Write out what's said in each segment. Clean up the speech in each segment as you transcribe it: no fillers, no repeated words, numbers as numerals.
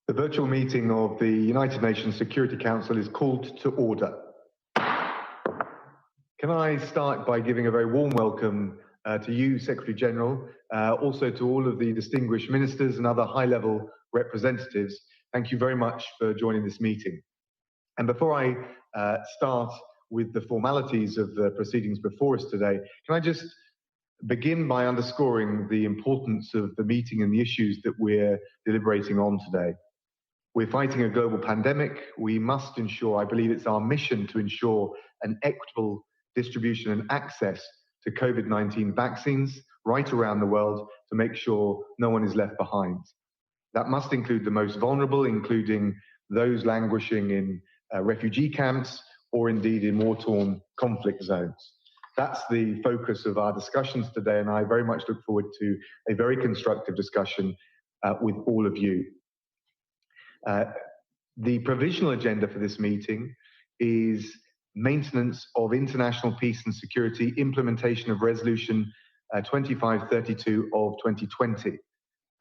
The virtual meeting of the United Nations Security Council is called to order. Can I start by giving a very warm welcome to you, Secretary General, also to all of the distinguished ministers and other high-level representatives. Thank you very much for joining this meeting. And before I start with the formalities of the proceedings before us today, can I just begin by underscoring the importance of the meeting and the issues that we're deliberating on today. We're fighting a global pandemic. We must ensure, I believe it's our mission to ensure an equitable distribution and access to COVID-19 vaccines right around the world to make sure no one is left behind. That must include the most vulnerable, including those languishing in refugee camps or indeed in war-torn conflict zones. That's the focus of our discussions today, and I very much look forward to a very constructive discussion with all of you. The provisional agenda for this meeting is maintenance of international peace and security, implementation of Resolution 2532 of 2020.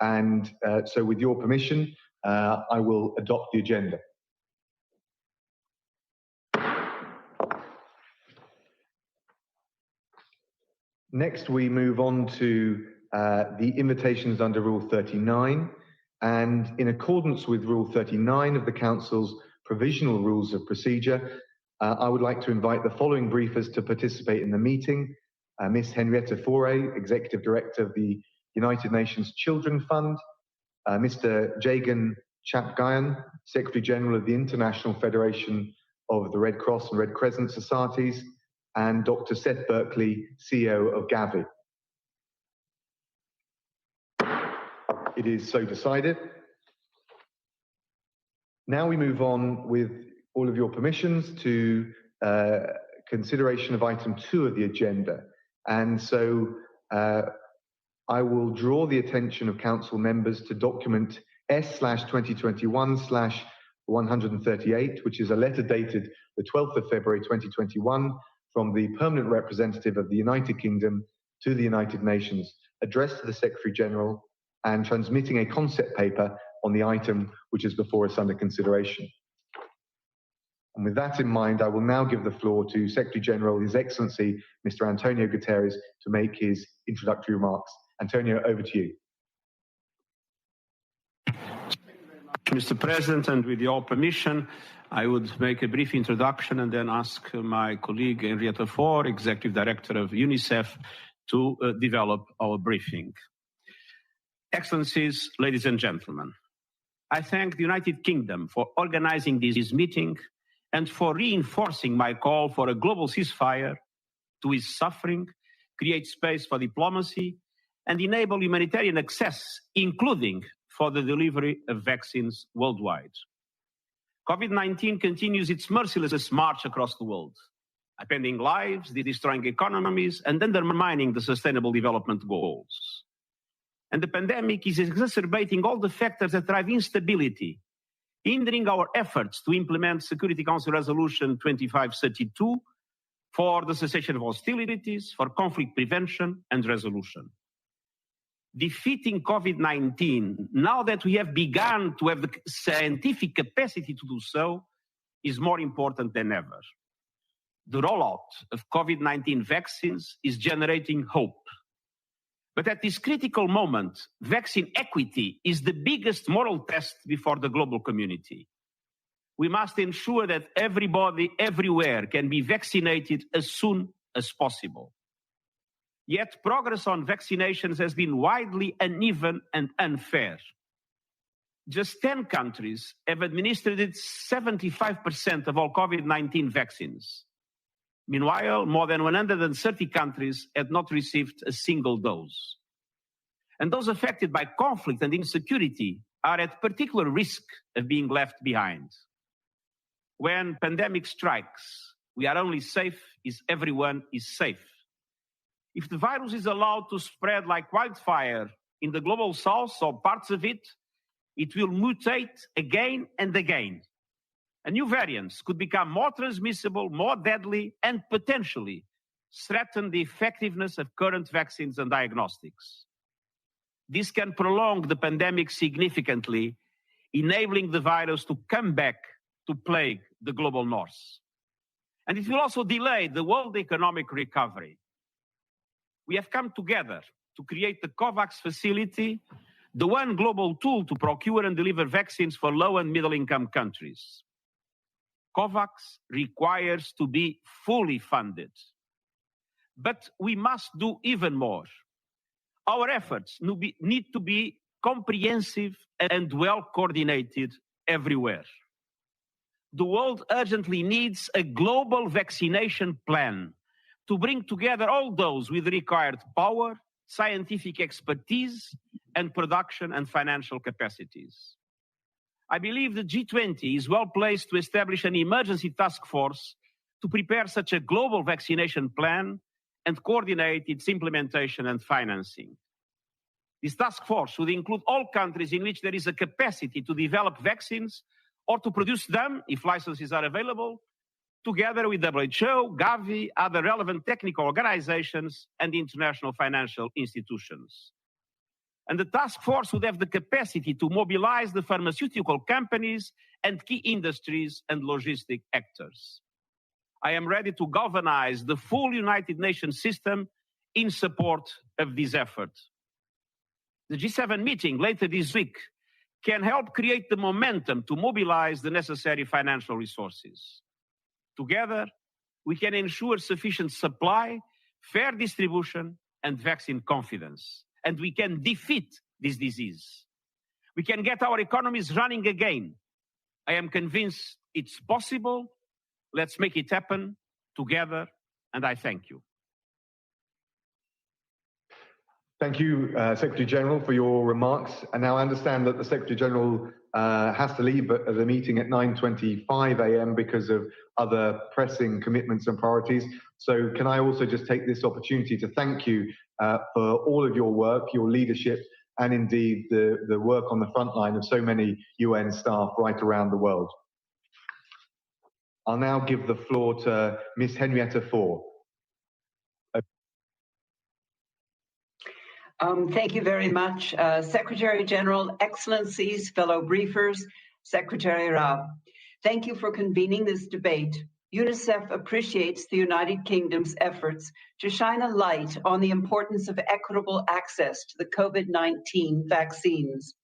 And so with your permission, I will adopt the agenda. Next, we move on to the invitations under Rule 39. And in accordance with Rule 39 of the Council's Provisional Rules of Procedure, I would like to invite the following briefers to participate in the meeting. Ms. Henrietta Foray, Executive Director of the United Nations Children Fund, Mr. Jaishankar, Secretary General of the International Federation of the Red Cross and Red Crescent Societies, and Dr. Seth Berkley, CEO of Gavi. It is so decided. Now we move on with all of your permissions to consideration of item 2 of the agenda. And so I will draw the attention of council members to document S/2021/138, which is a letter dated the 12th of February 2021 from the permanent representative of the United Kingdom to the United Nations, addressed to the Secretary General and transmitting a concept paper on the item which is before us under consideration. And with that in mind, I will now give the floor to Secretary General, His Excellency, Mr. António Guterres, to make his introductory remarks. António, over to you. Thank you very much, Mr. President, and with your permission, I would make a brief introduction and then ask my colleague Henrietta Foray, Executive Director of UNICEF, to develop our briefing. Excellencies, ladies and gentlemen, I thank the United Kingdom for organizing this meeting and for reinforcing my call for a global ceasefire to ease suffering, create space for diplomacy, and enable humanitarian access, including for the delivery of vaccines worldwide. COVID-19 continues its merciless march across the world, upending lives, destroying economies, and undermining the Sustainable Development Goals. And the pandemic is exacerbating all the factors that drive instability, hindering our efforts to implement Security Council Resolution 2532 for the cessation of hostilities, for conflict prevention and resolution. Defeating COVID-19, now that we have begun to have the scientific capacity to do so, is more important than ever. The rollout of COVID-19 vaccines is generating hope. But at this critical moment, vaccine equity is the biggest moral test before the global community. We must ensure that everybody, everywhere, can be vaccinated as soon as possible. Yet progress on vaccinations has been widely uneven and unfair. Just 10 countries have administered 75% of all COVID-19 vaccines. Meanwhile, more than 130 countries had not received a single dose. And those affected by conflict and insecurity are at particular risk of being left behind. When pandemic strikes, we are only safe if everyone is safe. If the virus is allowed to spread like wildfire in the global south or parts of it, it will mutate again and again. And new variants could become more transmissible, more deadly, and potentially threaten the effectiveness of current vaccines and diagnostics. This can prolong the pandemic significantly enabling the virus to come back to plague the global north. And it will also delay the world economic recovery. We have come together to create the COVAX facility, the one global tool to procure and deliver vaccines for low and middle-income countries. COVAX requires to be fully funded. But we must do even more. Our efforts need to be comprehensive and well coordinated everywhere. The world urgently needs a global vaccination plan to bring together all those with required power, scientific expertise, and production and financial capacities. I believe the G20 is well placed to establish an emergency task force to prepare such a global vaccination plan and coordinate its implementation and financing. This task force would include all countries in which there is a capacity to develop vaccines or to produce them, if licenses are available, together with WHO, Gavi, other relevant technical organizations, and international financial institutions. And the task force would have the capacity to mobilize the pharmaceutical companies and key industries and logistic actors. I am ready to galvanize the full United Nations system in support of this effort. The G7 meeting later this week can help create the momentum to mobilize the necessary financial resources. Together, we can ensure sufficient supply, fair distribution, and vaccine confidence. And we can defeat this disease. We can get our economies running again. I am convinced it's possible. Let's make it happen together, and I thank you. Thank you, Secretary General, for your remarks. And now I understand that the Secretary General has to leave the meeting at 9:25 a.m. because of other pressing commitments and priorities. So can I also just take this opportunity to thank you for all of your work, your leadership, and indeed the work on the front line of so many UN staff right around the world. I'll now give the floor to Ms. Henrietta Fore. Thank you very much, Secretary General, Excellencies, fellow briefers, Secretary Raab. Thank you for convening this debate. UNICEF appreciates the United Kingdom's efforts to shine a light on the importance of equitable access to the COVID-19 vaccines.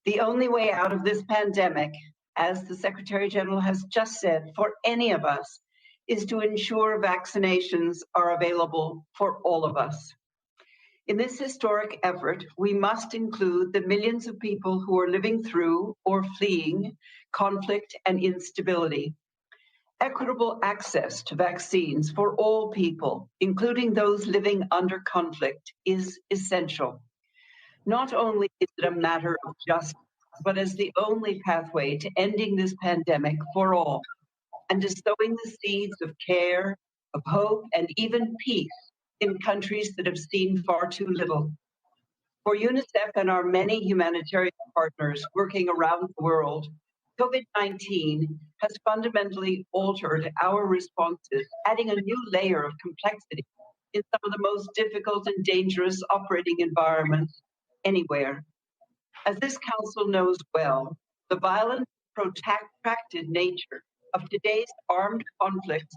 The only way out of this pandemic, as the Secretary General has just said, for any of us, is to ensure vaccinations are available for all of us. In this historic effort, we must include the millions of people who are living through or fleeing conflict and instability. Equitable access to vaccines for all people, including those living under conflict, is essential. Not only is it a matter of justice, but as the only pathway to ending this pandemic for all, and to sowing the seeds of care, of hope, and even peace in countries that have seen far too little. For UNICEF and our many humanitarian partners working around the world, COVID-19 has fundamentally altered our responses, adding a new layer of complexity in some of the most difficult and dangerous operating environments anywhere. As this Council knows well, the violent, protracted nature of today's armed conflicts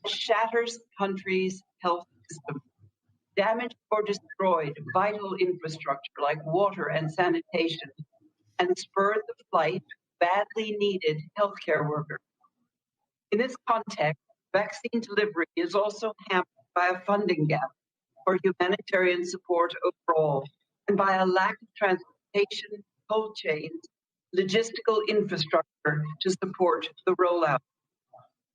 shatters countries' health systems, damaged or destroyed vital infrastructure like water and sanitation, and spurred the flight of badly needed healthcare workers. In this context, vaccine delivery is also hampered by a funding gap for humanitarian support overall, and by a lack of transportation, cold chains, logistical infrastructure to support the rollout.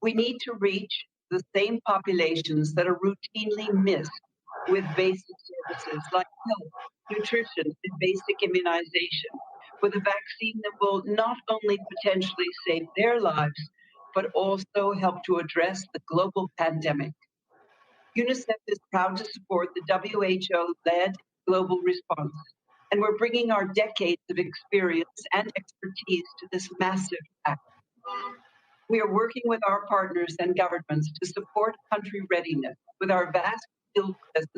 We need to reach the same populations that are routinely missed with basic services like health, nutrition, and basic immunization, with a vaccine that will not only potentially save their lives, but also help to address the global pandemic. UNICEF is proud to support the WHO-led global response, and we're bringing our decades of experience and expertise to this massive act. We are working with our partners and governments to support country readiness. With our vast field presence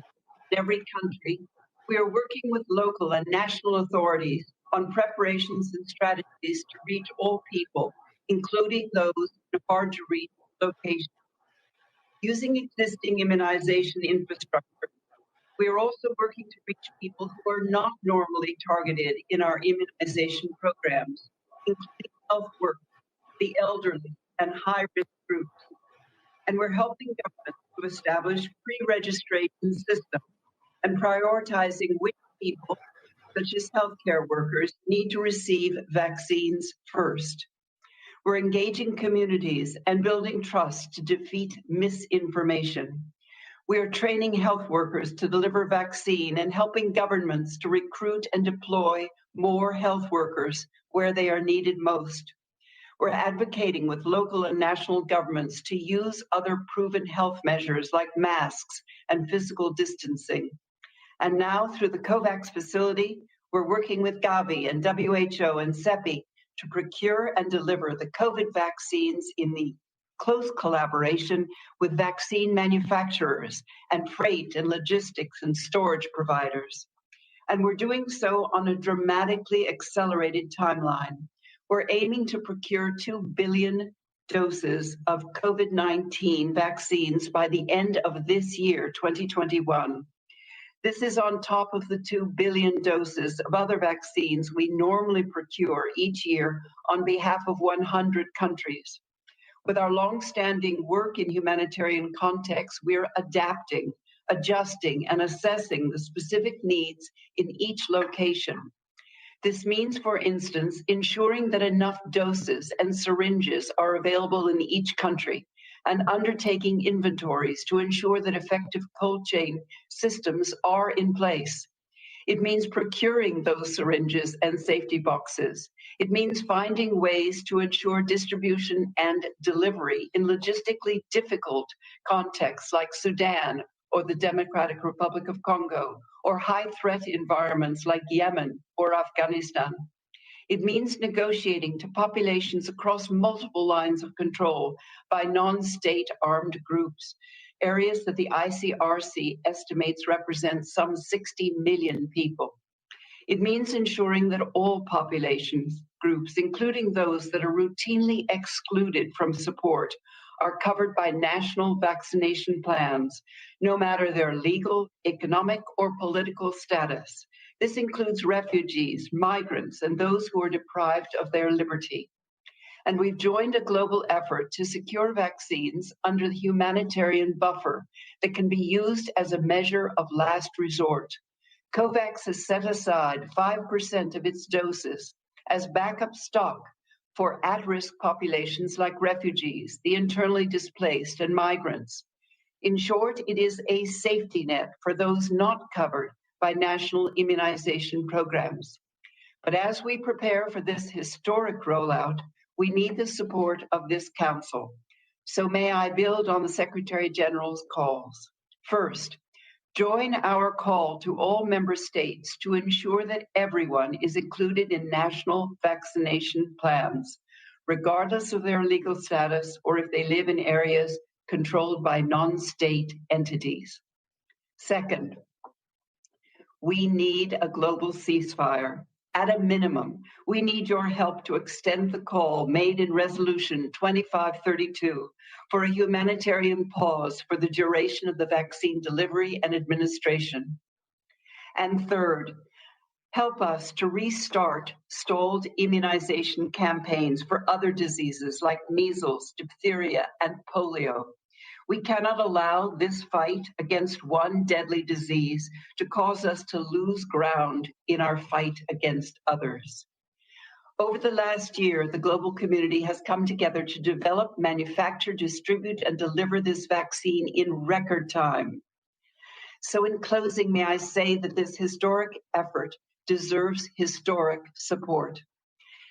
in every country, we are working with local and national authorities on preparations and strategies to reach all people, including those in hard-to-reach locations. Using existing immunization infrastructure, we are also working to reach people who are not normally targeted in our immunization programs, including health workers, the elderly, and high-risk groups. And we're helping governments to establish pre-registration systems and prioritizing which people, such as healthcare workers, need to receive vaccines first. We're engaging communities and building trust to defeat misinformation. We are training health workers to deliver vaccine and helping governments to recruit and deploy more health workers where they are needed most. We're advocating with local and national governments to use other proven health measures like masks and physical distancing. And now, through the COVAX facility, we're working with Gavi and WHO and CEPI to procure and deliver the COVID vaccines in the close collaboration with vaccine manufacturers and freight and logistics and storage providers. And we're doing so on a dramatically accelerated timeline. We're aiming to procure 2 billion doses of COVID-19 vaccines by the end of this year, 2021. This is on top of the 2 billion doses of other vaccines we normally procure each year on behalf of 100 countries. With our long-standing work in humanitarian context, we're adapting, adjusting, and assessing the specific needs in each location. This means, for instance, ensuring that enough doses and syringes are available in each country and undertaking inventories to ensure that effective cold chain systems are in place. It means procuring those syringes and safety boxes. It means finding ways to ensure distribution and delivery in logistically difficult contexts like Sudan or the Democratic Republic of Congo, or high-threat environments like Yemen or Afghanistan. It means negotiating to populations across multiple lines of control by non-state armed groups, areas that the ICRC estimates represent some 60 million people. It means ensuring that all populations groups, including those that are routinely excluded from support, are covered by national vaccination plans, no matter their legal, economic, or political status. This includes refugees, migrants, and those who are deprived of their liberty. And we've joined a global effort to secure vaccines under the humanitarian buffer that can be used as a measure of last resort. COVAX has set aside 5% of its doses as backup stock for at-risk populations like refugees, the internally displaced, and migrants. In short, it is a safety net for those not covered by national immunization programs. But as we prepare for this historic rollout, we need the support of this Council. So may I build on the Secretary General's calls. First, join our call to all member states to ensure that everyone is included in national vaccination plans, regardless of their legal status or if they live in areas controlled by non-state entities. Second, we need a global ceasefire. At a minimum, we need your help to extend the call made in Resolution 2532 for a humanitarian pause for the duration of the vaccine delivery and administration. And third, help us to restart stalled immunization campaigns for other diseases like measles, diphtheria, and polio. We cannot allow this fight against one deadly disease to cause us to lose ground in our fight against others. Over the last year, the global community has come together to develop, manufacture, distribute, and deliver this vaccine in record time. So in closing, may I say that this historic effort deserves historic support.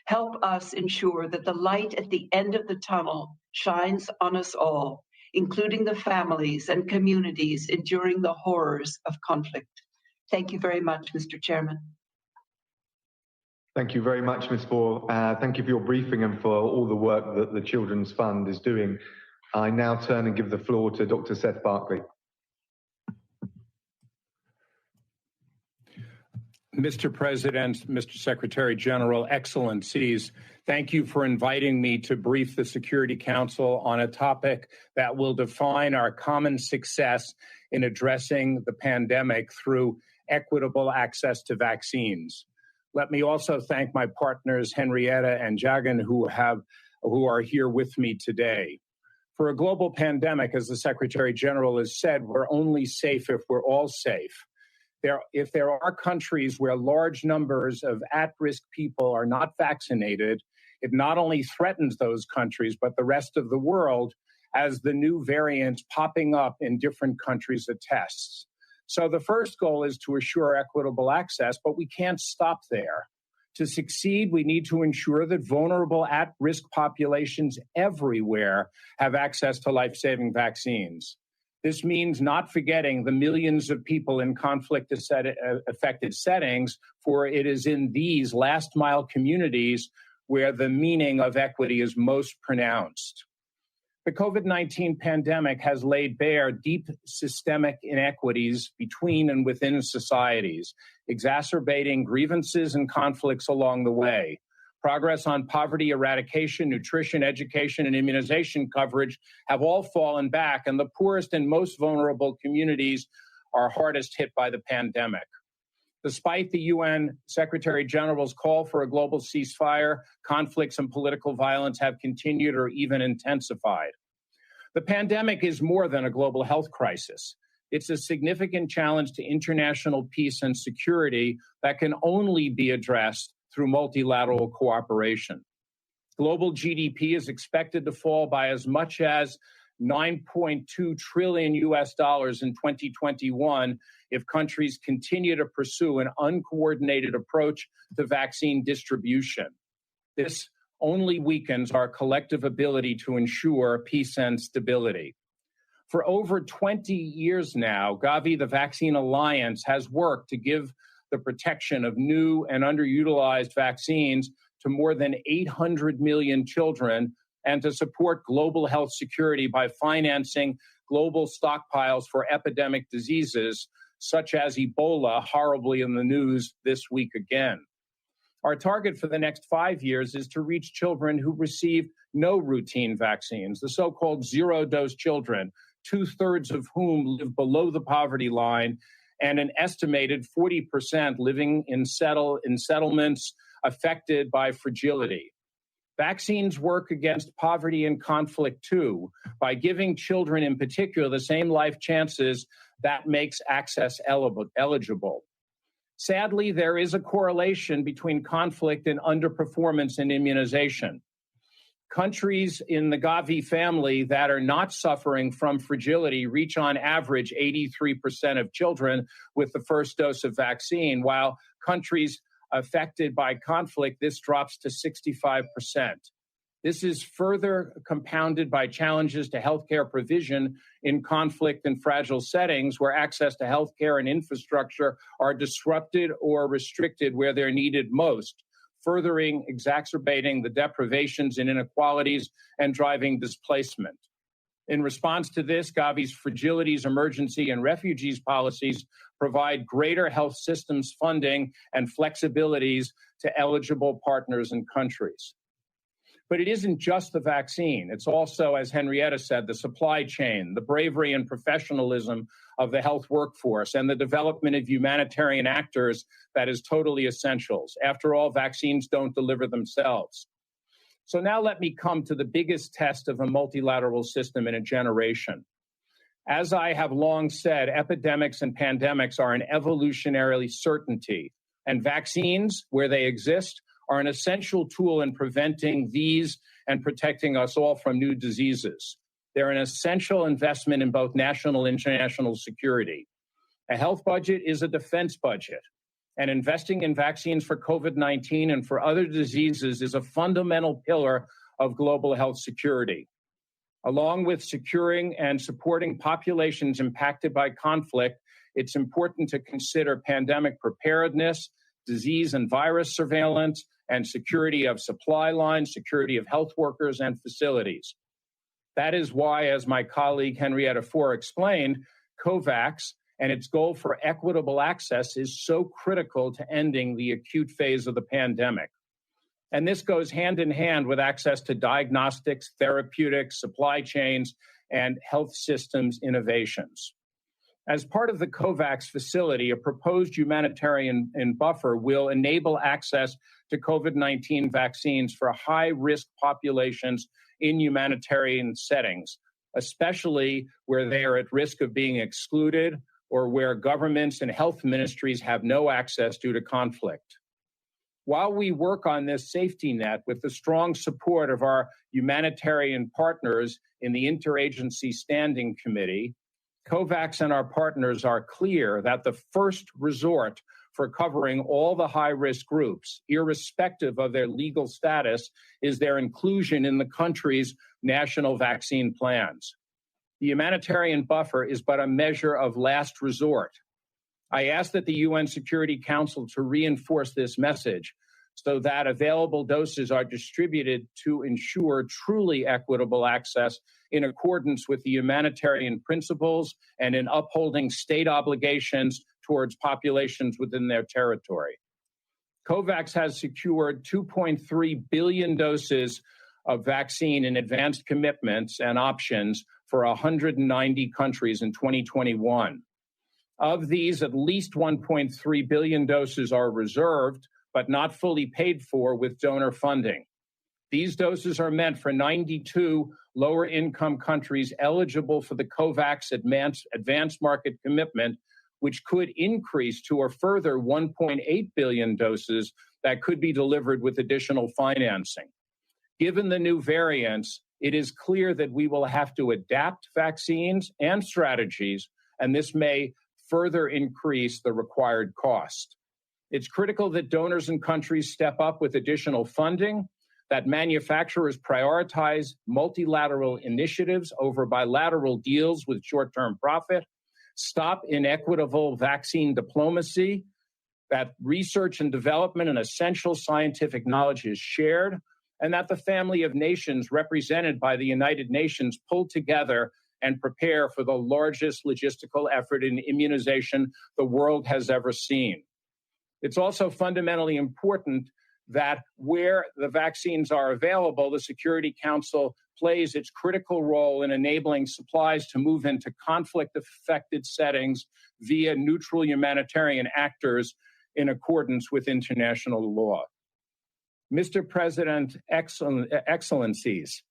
Help us ensure that the light at the end of the tunnel shines on us all, including the families and communities enduring the horrors of conflict. Thank you very much, Mr. Chairman. Thank you very much, Ms. Bohr. Thank you for your briefing and for all the work that the Children's Fund is doing. I now turn and give the floor to Dr. Seth Berkley. Mr. President, Mr. Secretary General, Excellencies, thank you for inviting me to brief the Security Council on a topic that will define our common success in addressing the pandemic through equitable access to vaccines. Let me also thank my partners, Henrietta and Jagan, who are here with me today. For a global pandemic, as the Secretary General has said, we're only safe if we're all safe. If there are countries where large numbers of at-risk people are not vaccinated, it not only threatens those countries, but the rest of the world as the new variants popping up in different countries attests. So the first goal is to assure equitable access, but we can't stop there. To succeed, we need to ensure that vulnerable at-risk populations everywhere have access to life-saving vaccines. This means not forgetting the millions of people in conflict-affected settings, for it is in these last-mile communities where the meaning of equity is most pronounced. The COVID-19 pandemic has laid bare deep systemic inequities between and within societies, exacerbating grievances and conflicts along the way. Progress on poverty eradication, nutrition, education, and immunization coverage have all fallen back, and the poorest and most vulnerable communities are hardest hit by the pandemic. Despite the UN Secretary General's call for a global ceasefire, conflicts and political violence have continued or even intensified. The pandemic is more than a global health crisis. It's a significant challenge to international peace and security that can only be addressed through multilateral cooperation. Global GDP is expected to fall by as much as $9.2 trillion in 2021 if countries continue to pursue an uncoordinated approach to vaccine distribution. This only weakens our collective ability to ensure peace and stability. For over 20 years now, Gavi, the Vaccine Alliance, has worked to give the protection of new and underutilized vaccines to more than 800 million children and to support global health security by financing global stockpiles for epidemic diseases such as Ebola, horribly in the news this week again. Our target for the next 5 years is to reach children who receive no routine vaccines, the so-called zero-dose children, 2/3 of whom live below the poverty line, and an estimated 40% living in settlements affected by fragility. Vaccines work against poverty and conflict, too, by giving children in particular the same life chances that makes access eligible. Sadly, there is a correlation between conflict and underperformance in immunization. Countries in the Gavi family that are not suffering from fragility reach on average 83% of children with the first dose of vaccine, while countries affected by conflict, this drops to 65%. This is further compounded by challenges to healthcare provision in conflict and fragile settings where access to healthcare and infrastructure are disrupted or restricted where they're needed most, furthering exacerbating the deprivations and inequalities and driving displacement. In response to this, Gavi's fragilities, emergency, and refugees policies provide greater health systems funding and flexibilities to eligible partners and countries. But it isn't just the vaccine. It's also, as Henrietta said, the supply chain, the bravery and professionalism of the health workforce, and the development of humanitarian actors that is totally essential. After all, vaccines don't deliver themselves. So now let me come to the biggest test of a multilateral system in a generation. As I have long said, epidemics and pandemics are an evolutionary certainty, and vaccines, where they exist, are an essential tool in preventing these and protecting us all from new diseases. They're an essential investment in both national and international security. A health budget is a defense budget, and investing in vaccines for COVID-19 and for other diseases is a fundamental pillar of global health security. Along with securing and supporting populations impacted by conflict, it's important to consider pandemic preparedness, disease and virus surveillance, and security of supply lines, security of health workers and facilities. That is why, as my colleague Henrietta Fore explained, COVAX and its goal for equitable access is so critical to ending the acute phase of the pandemic. And this goes hand in hand with access to diagnostics, therapeutics, supply chains, and health systems innovations. As part of the COVAX facility, a proposed humanitarian buffer will enable access to COVID-19 vaccines for high-risk populations in humanitarian settings, especially where they are at risk of being excluded or where governments and health ministries have no access due to conflict. While we work on this safety net with the strong support of our humanitarian partners in the Interagency Standing Committee, COVAX and our partners are clear that the first resort for covering all the high-risk groups, irrespective of their legal status, is their inclusion in the country's national vaccine plans. The humanitarian buffer is but a measure of last resort. I ask that the UN Security Council to reinforce this message so that available doses are distributed to ensure truly equitable access in accordance with the humanitarian principles and in upholding state obligations towards populations within their territory. COVAX has secured 2.3 billion doses of vaccine in advanced commitments and options for 190 countries in 2021. Of these, at least 1.3 billion doses are reserved, but not fully paid for with donor funding. These doses are meant for 92 lower-income countries eligible for the COVAX advanced market commitment, which could increase to a further 1.8 billion doses that could be delivered with additional financing. Given the new variants, it is clear that we will have to adapt vaccines and strategies, and this may further increase the required cost. It's critical that donors and countries step up with additional funding, that manufacturers prioritize multilateral initiatives over bilateral deals with short-term profit, stop inequitable vaccine diplomacy, that research and development and essential scientific knowledge is shared, and that the family of nations represented by the United Nations pull together and prepare for the largest logistical effort in immunization the world has ever seen. It's also fundamentally important that where the vaccines are available, the Security Council plays its critical role in enabling supplies to move into conflict-affected settings via neutral humanitarian actors in accordance with international law. Mr. President, Excellencies,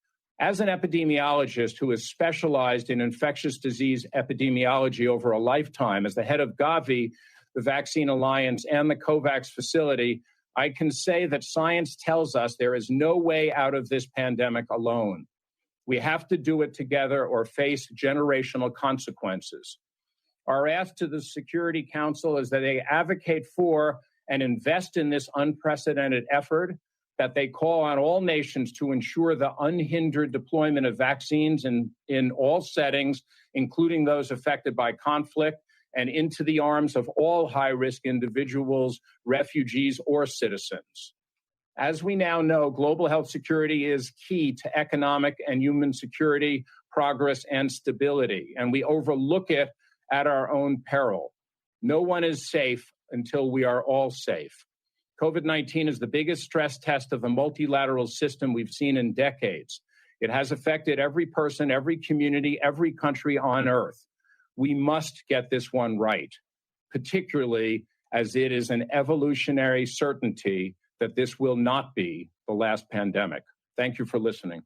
as an epidemiologist who has specialized in infectious disease epidemiology over a lifetime, as the head of Gavi, the Vaccine Alliance, and the COVAX facility, I can say that science tells us there is no way out of this pandemic alone. We have to do it together or face generational consequences. Our ask to the Security Council is that they advocate for and invest in this unprecedented effort, that they call on all nations to ensure the unhindered deployment of vaccines in all settings, including those affected by conflict, and into the arms of all high-risk individuals, refugees, or citizens. As we now know, global health security is key to economic and human security, progress, and stability, and we overlook it at our own peril. No one is safe until we are all safe. COVID-19 is the biggest stress test of the multilateral system we've seen in decades. It has affected every person, every community, every country on Earth. We must get this one right, particularly as it is an evolutionary certainty that this will not be the last pandemic. Thank you for listening.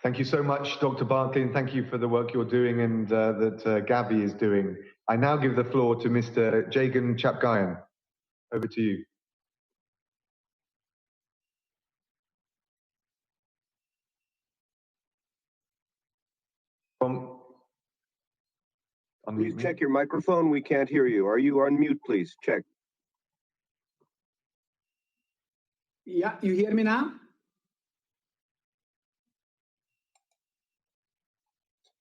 Thank you so much, Dr. Barkley, and thank you for the work you're doing and that Gavi is doing. I now give the floor to Mr. Jaishankar. Over to you. Please check your microphone. We can't hear you. Are you on mute, please? Check. Yeah, you hear me now?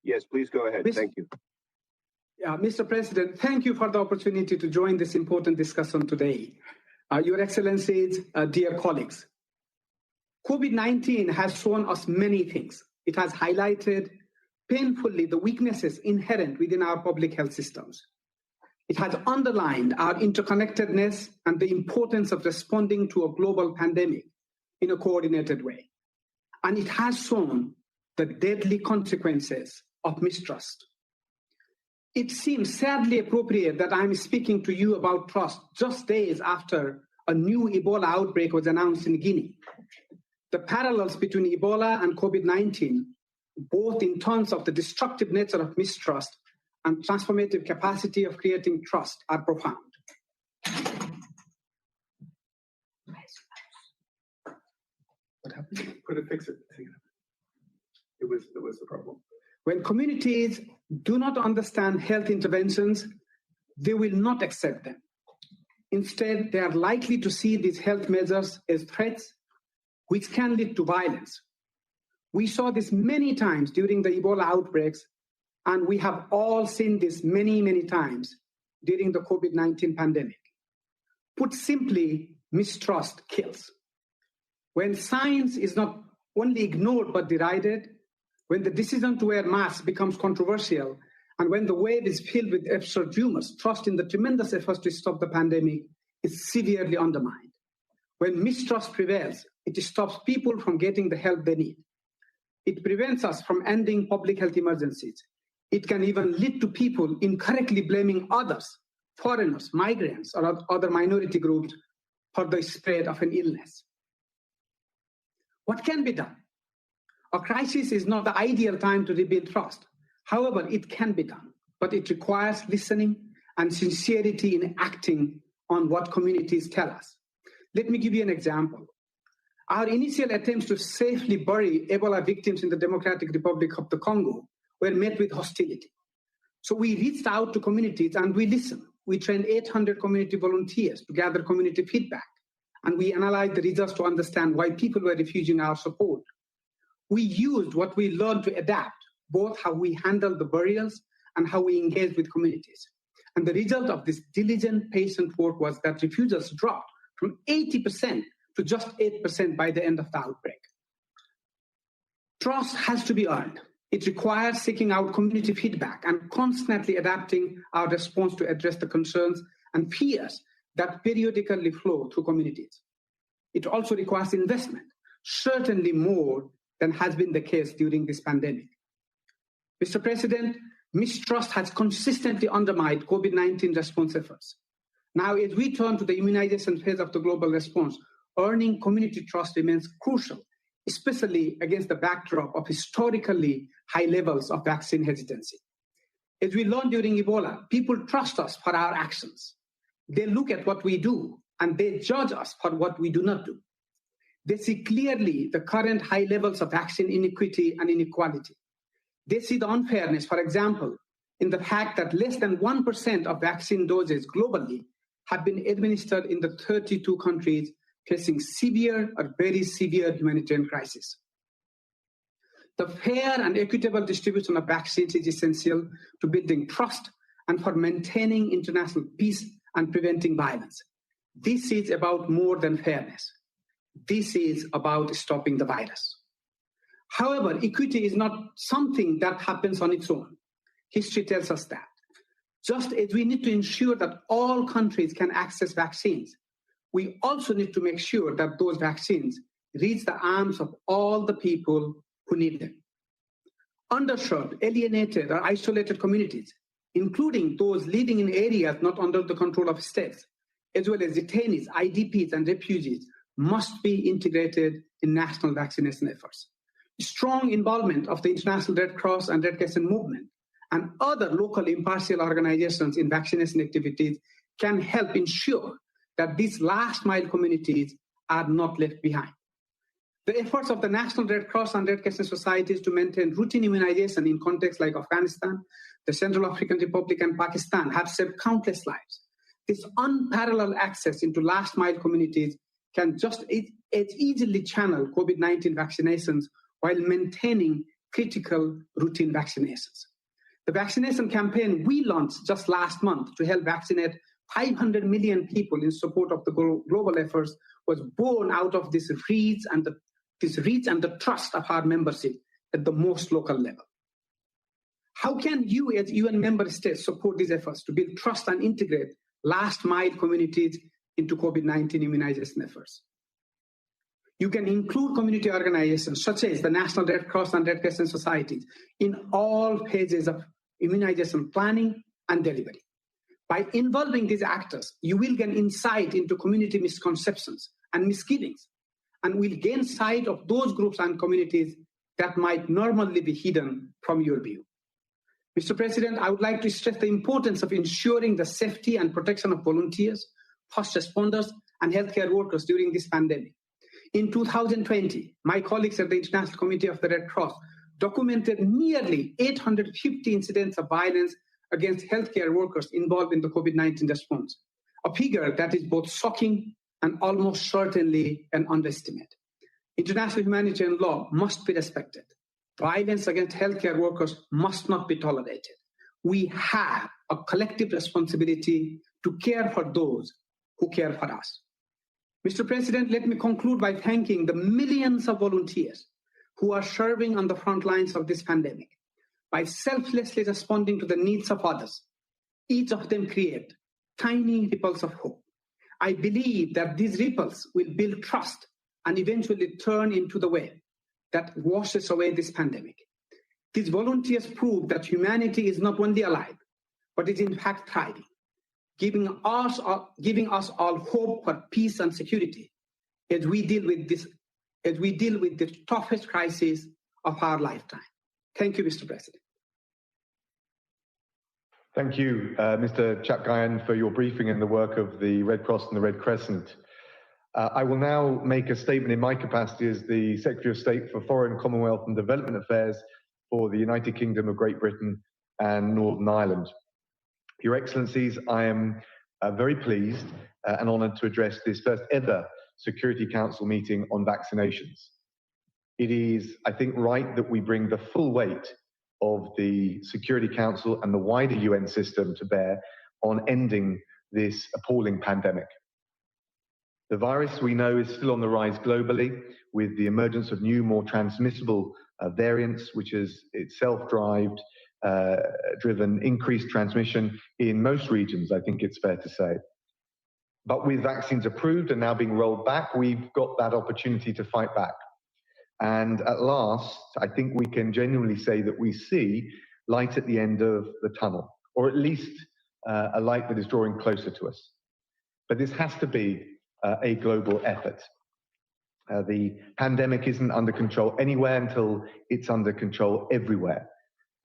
Yes, please go ahead. Thank you. Yeah, Mr. President, thank you for the opportunity to join this important discussion today. Your Excellencies, dear colleagues, COVID-19 has shown us many things. It has highlighted painfully the weaknesses inherent within our public health systems. It has underlined our interconnectedness and the importance of responding to a global pandemic in a coordinated way. And it has shown the deadly consequences of mistrust. It seems sadly appropriate that I'm speaking to you about trust just days after a new Ebola outbreak was announced in Guinea. The parallels between Ebola and COVID-19, both in terms of the destructive nature of mistrust and transformative capacity of creating trust, are profound. What happened? Could it fix it? It was the problem. When communities do not understand health interventions, they will not accept them. Instead, they are likely to see these health measures as threats, which can lead to violence. We saw this many times during the Ebola outbreaks, and we have all seen this many, many times during the COVID-19 pandemic. Put simply, mistrust kills. When science is not only ignored but derided, when the decision to wear masks becomes controversial, and when the wave is filled with absurd rumors, trust in the tremendous efforts to stop the pandemic is severely undermined. When mistrust prevails, it stops people from getting the help they need. It prevents us from ending public health emergencies. It can even lead to people incorrectly blaming others, foreigners, migrants, or other minority groups for the spread of an illness. What can be done? A crisis is not the ideal time to rebuild trust. However, it can be done, but it requires listening and sincerity in acting on what communities tell us. Let me give you an example. Our initial attempts to safely bury Ebola victims in the Democratic Republic of the Congo were met with hostility. So we reached out to communities and we listened. We trained 800 community volunteers to gather community feedback, and we analyzed the results to understand why people were refusing our support. We used what we learned to adapt, both how we handle the burials and how we engage with communities. And the result of this diligent, patient work was that refusals dropped from 80% to just 8% by the end of the outbreak. Trust has to be earned. It requires seeking out community feedback and constantly adapting our response to address the concerns and fears that periodically flow through communities. It also requires investment, certainly more than has been the case during this pandemic. Mr. President, mistrust has consistently undermined COVID-19 response efforts. Now, as we turn to the immunization phase of the global response, earning community trust remains crucial, especially against the backdrop of historically high levels of vaccine hesitancy. As we learned during Ebola, people trust us for our actions. They look at what we do and they judge us for what we do not do. They see clearly the current high levels of vaccine inequity and inequality. They see the unfairness, for example, in the fact that less than 1% of vaccine doses globally have been administered in the 32 countries facing severe or very severe humanitarian crisis. The fair and equitable distribution of vaccines is essential to building trust and for maintaining international peace and preventing violence. This is about more than fairness. This is about stopping the virus. However, equity is not something that happens on its own. History tells us that. Just as we need to ensure that all countries can access vaccines, we also need to make sure that those vaccines reach the arms of all the people who need them. Underserved, alienated, or isolated communities, including those living in areas not under the control of states, as well as detainees, IDPs, and refugees, must be integrated in national vaccination efforts. Strong involvement of the International Red Cross and Red Crescent movement and other local impartial organizations in vaccination activities can help ensure that these last-mile communities are not left behind. The efforts of the National Red Cross and Red Crescent societies to maintain routine immunization in contexts like Afghanistan, the Central African Republic, and Pakistan have saved countless lives. This unparalleled access into last-mile communities can just as easily channel COVID-19 vaccinations while maintaining critical routine vaccinations. The vaccination campaign we launched just last month to help vaccinate 500 million people in support of the global efforts was born out of this reach and the trust of our membership at the most local level. How can you as UN member states support these efforts to build trust and integrate last mile communities into COVID-19 immunization efforts? You can include community organizations such as the National Red Cross and Red Crescent societies in all phases of immunization planning and delivery. By involving these actors, you will gain insight into community misconceptions and misgivings, and will gain sight of those groups and communities that might normally be hidden from your view. Mr. President, I would like to stress the importance of ensuring the safety and protection of volunteers, first responders, and healthcare workers during this pandemic. In 2020, my colleagues at the International Committee of the Red Cross documented nearly 850 incidents of violence against healthcare workers involved in the COVID-19 response, a figure that is both shocking and almost certainly an underestimate. International humanitarian law must be respected. Violence against healthcare workers must not be tolerated. We have a collective responsibility to care for those who care for us. Mr. President, let me conclude by thanking the millions of volunteers who are serving on the front lines of this pandemic. By selflessly responding to the needs of others, each of them create tiny ripples of hope. I believe that these ripples will build trust and eventually turn into the wave that washes away this pandemic. These volunteers prove that humanity is not only alive, but is in fact thriving, giving us all hope for peace and security as we deal with the toughest crisis of our lifetime. Thank you, Mr. President. Thank you, Mr. Chapgayan, for your briefing and the work of the Red Cross and the Red Crescent. I will now make a statement in my capacity as the Secretary of State for Foreign, Commonwealth and Development Affairs for the United Kingdom of Great Britain and Northern Ireland. Your Excellencies, I am very pleased and honoured to address this first ever Security Council meeting on vaccinations. It is, I think, right that we bring the full weight of the Security Council and the wider UN system to bear on ending this appalling pandemic. The virus, we know, is still on the rise globally with the emergence of new, more transmissible variants, which has itself driven increased transmission in most regions, I think it's fair to say. But with vaccines approved and now being rolled back, we've got that opportunity to fight back. And at last, I think we can genuinely say that we see light at the end of the tunnel, or at least a light that is drawing closer to us. But this has to be a global effort. The pandemic isn't under control anywhere until it's under control everywhere.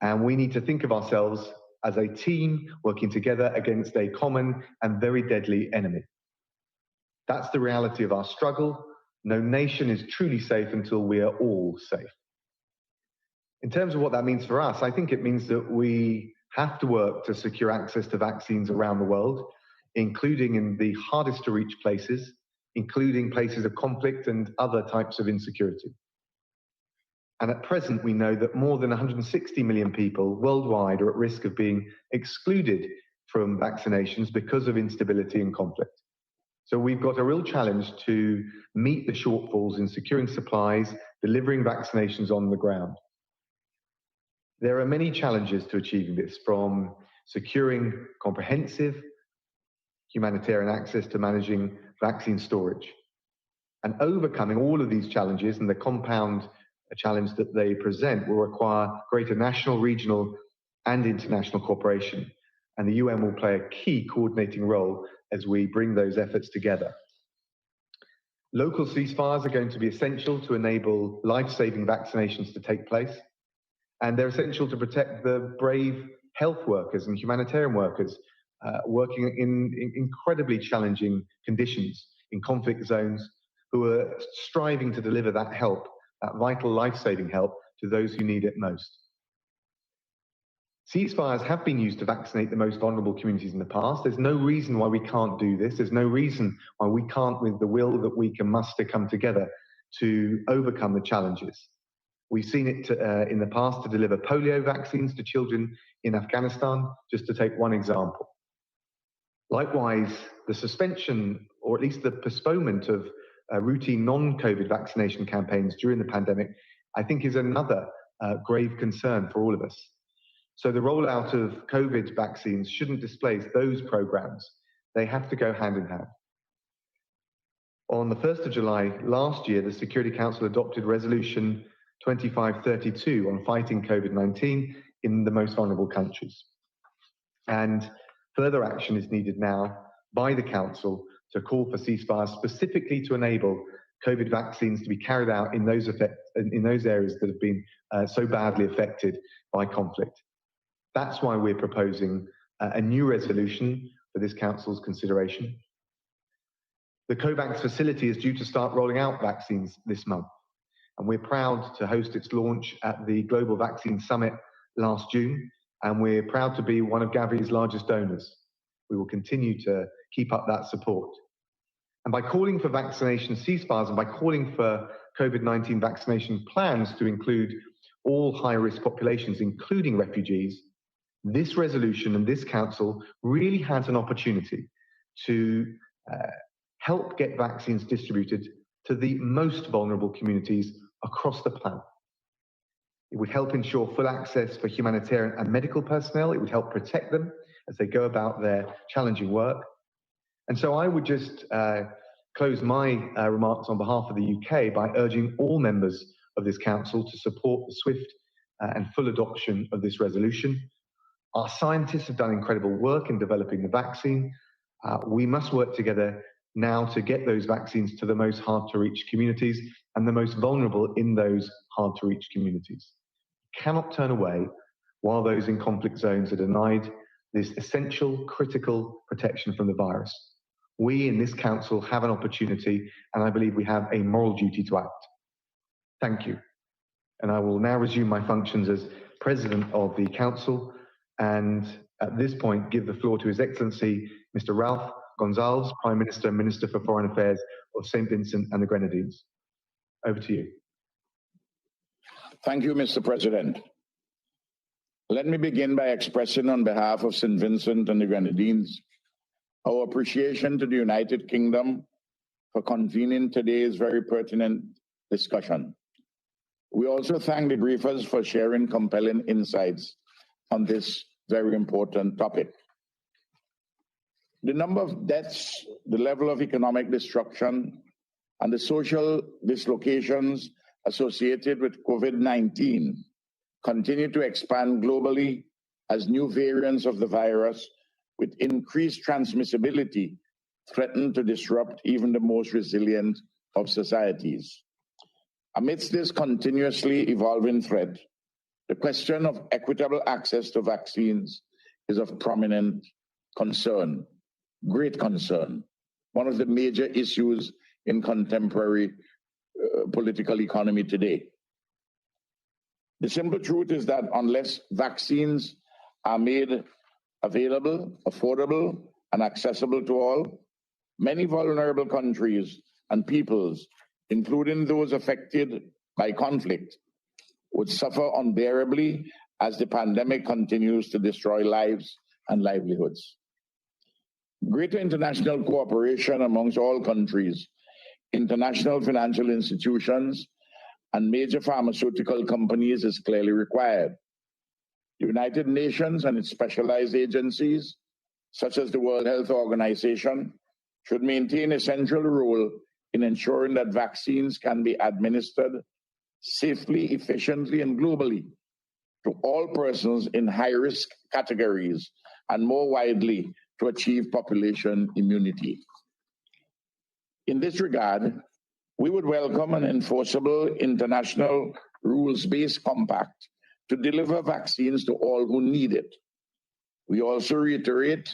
And we need to think of ourselves as a team working together against a common and very deadly enemy. That's the reality of our struggle. No nation is truly safe until we are all safe. In terms of what that means for us, I think it means that we have to work to secure access to vaccines around the world, including in the hardest to reach places, including places of conflict and other types of insecurity. And at present, we know that more than 160 million people worldwide are at risk of being excluded from vaccinations because of instability and conflict. So we've got a real challenge to meet the shortfalls in securing supplies, delivering vaccinations on the ground. There are many challenges to achieving this, from securing comprehensive humanitarian access to managing vaccine storage. And overcoming all of these challenges and the compound challenge that they present will require greater national, regional, and international cooperation. And the UN will play a key coordinating role as we bring those efforts together. Local ceasefires are going to be essential to enable life-saving vaccinations to take place. And they're essential to protect the brave health workers and humanitarian workers working in incredibly challenging conditions in conflict zones, who are striving to deliver that help, that vital life-saving help, to those who need it most. Ceasefires have been used to vaccinate the most vulnerable communities in the past. There's no reason why we can't do this. There's no reason why we can't, with the will that we can muster, come together to overcome the challenges. We've seen it in the past to deliver polio vaccines to children in Afghanistan, just to take one example. Likewise, the suspension, or at least the postponement of routine non-COVID vaccination campaigns during the pandemic, I think is another grave concern for all of us. So the rollout of COVID vaccines shouldn't displace those programs. They have to go hand in hand. On the 1st of July last year, the Security Council adopted Resolution 2532 on fighting COVID-19 in the most vulnerable countries. And further action is needed now by the Council to call for ceasefires specifically to enable COVID vaccines to be carried out in those areas that have been so badly affected by conflict. That's why we're proposing a new resolution for this Council's consideration. The COVAX facility is due to start rolling out vaccines this month, and we're proud to host its launch at the Global Vaccine Summit last June, and we're proud to be one of Gavi's largest donors. We will continue to keep up that support. And by calling for vaccination ceasefires and by calling for COVID-19 vaccination plans to include all high-risk populations, including refugees, this resolution and this Council really has an opportunity to help get vaccines distributed to the most vulnerable communities across the planet. It would help ensure full access for humanitarian and medical personnel. It would help protect them as they go about their challenging work. And so I would just close my remarks on behalf of the UK by urging all members of this Council to support the swift and full adoption of this resolution. Our scientists have done incredible work in developing the vaccine. We must work together now to get those vaccines to the most hard-to-reach communities and the most vulnerable in those hard-to-reach communities. We cannot turn away while those in conflict zones are denied this essential, critical protection from the virus. We in this Council have an opportunity, and I believe we have a moral duty to act. Thank you. And I will now resume my functions as President of the Council, and at this point give the floor to His Excellency Mr. Ralph Gonsalves, Prime Minister and Minister for Foreign Affairs of St. Vincent and the Grenadines. Over to you. Thank you, Mr. President. Let me begin by expressing on behalf of St. Vincent and the Grenadines our appreciation to the United Kingdom for convening today's very pertinent discussion. We also thank the briefers for sharing compelling insights on this very important topic. The number of deaths, the level of economic destruction, and the social dislocations associated with COVID-19 continue to expand globally as new variants of the virus with increased transmissibility threaten to disrupt even the most resilient of societies. Amidst this continuously evolving threat, the question of equitable access to vaccines is of prominent concern, great concern, one of the major issues in contemporary political economy today. The simple truth is that unless vaccines are made available, affordable, and accessible to all, many vulnerable countries and peoples, including those affected by conflict, would suffer unbearably as the pandemic continues to destroy lives and livelihoods. Greater international cooperation amongst all countries, international financial institutions, and major pharmaceutical companies is clearly required. The United Nations and its specialized agencies, such as the World Health Organization, should maintain a central role in ensuring that vaccines can be administered safely, efficiently, and globally to all persons in high-risk categories and more widely to achieve population immunity. In this regard, we would welcome an enforceable international rules-based compact to deliver vaccines to all who need it. We also reiterate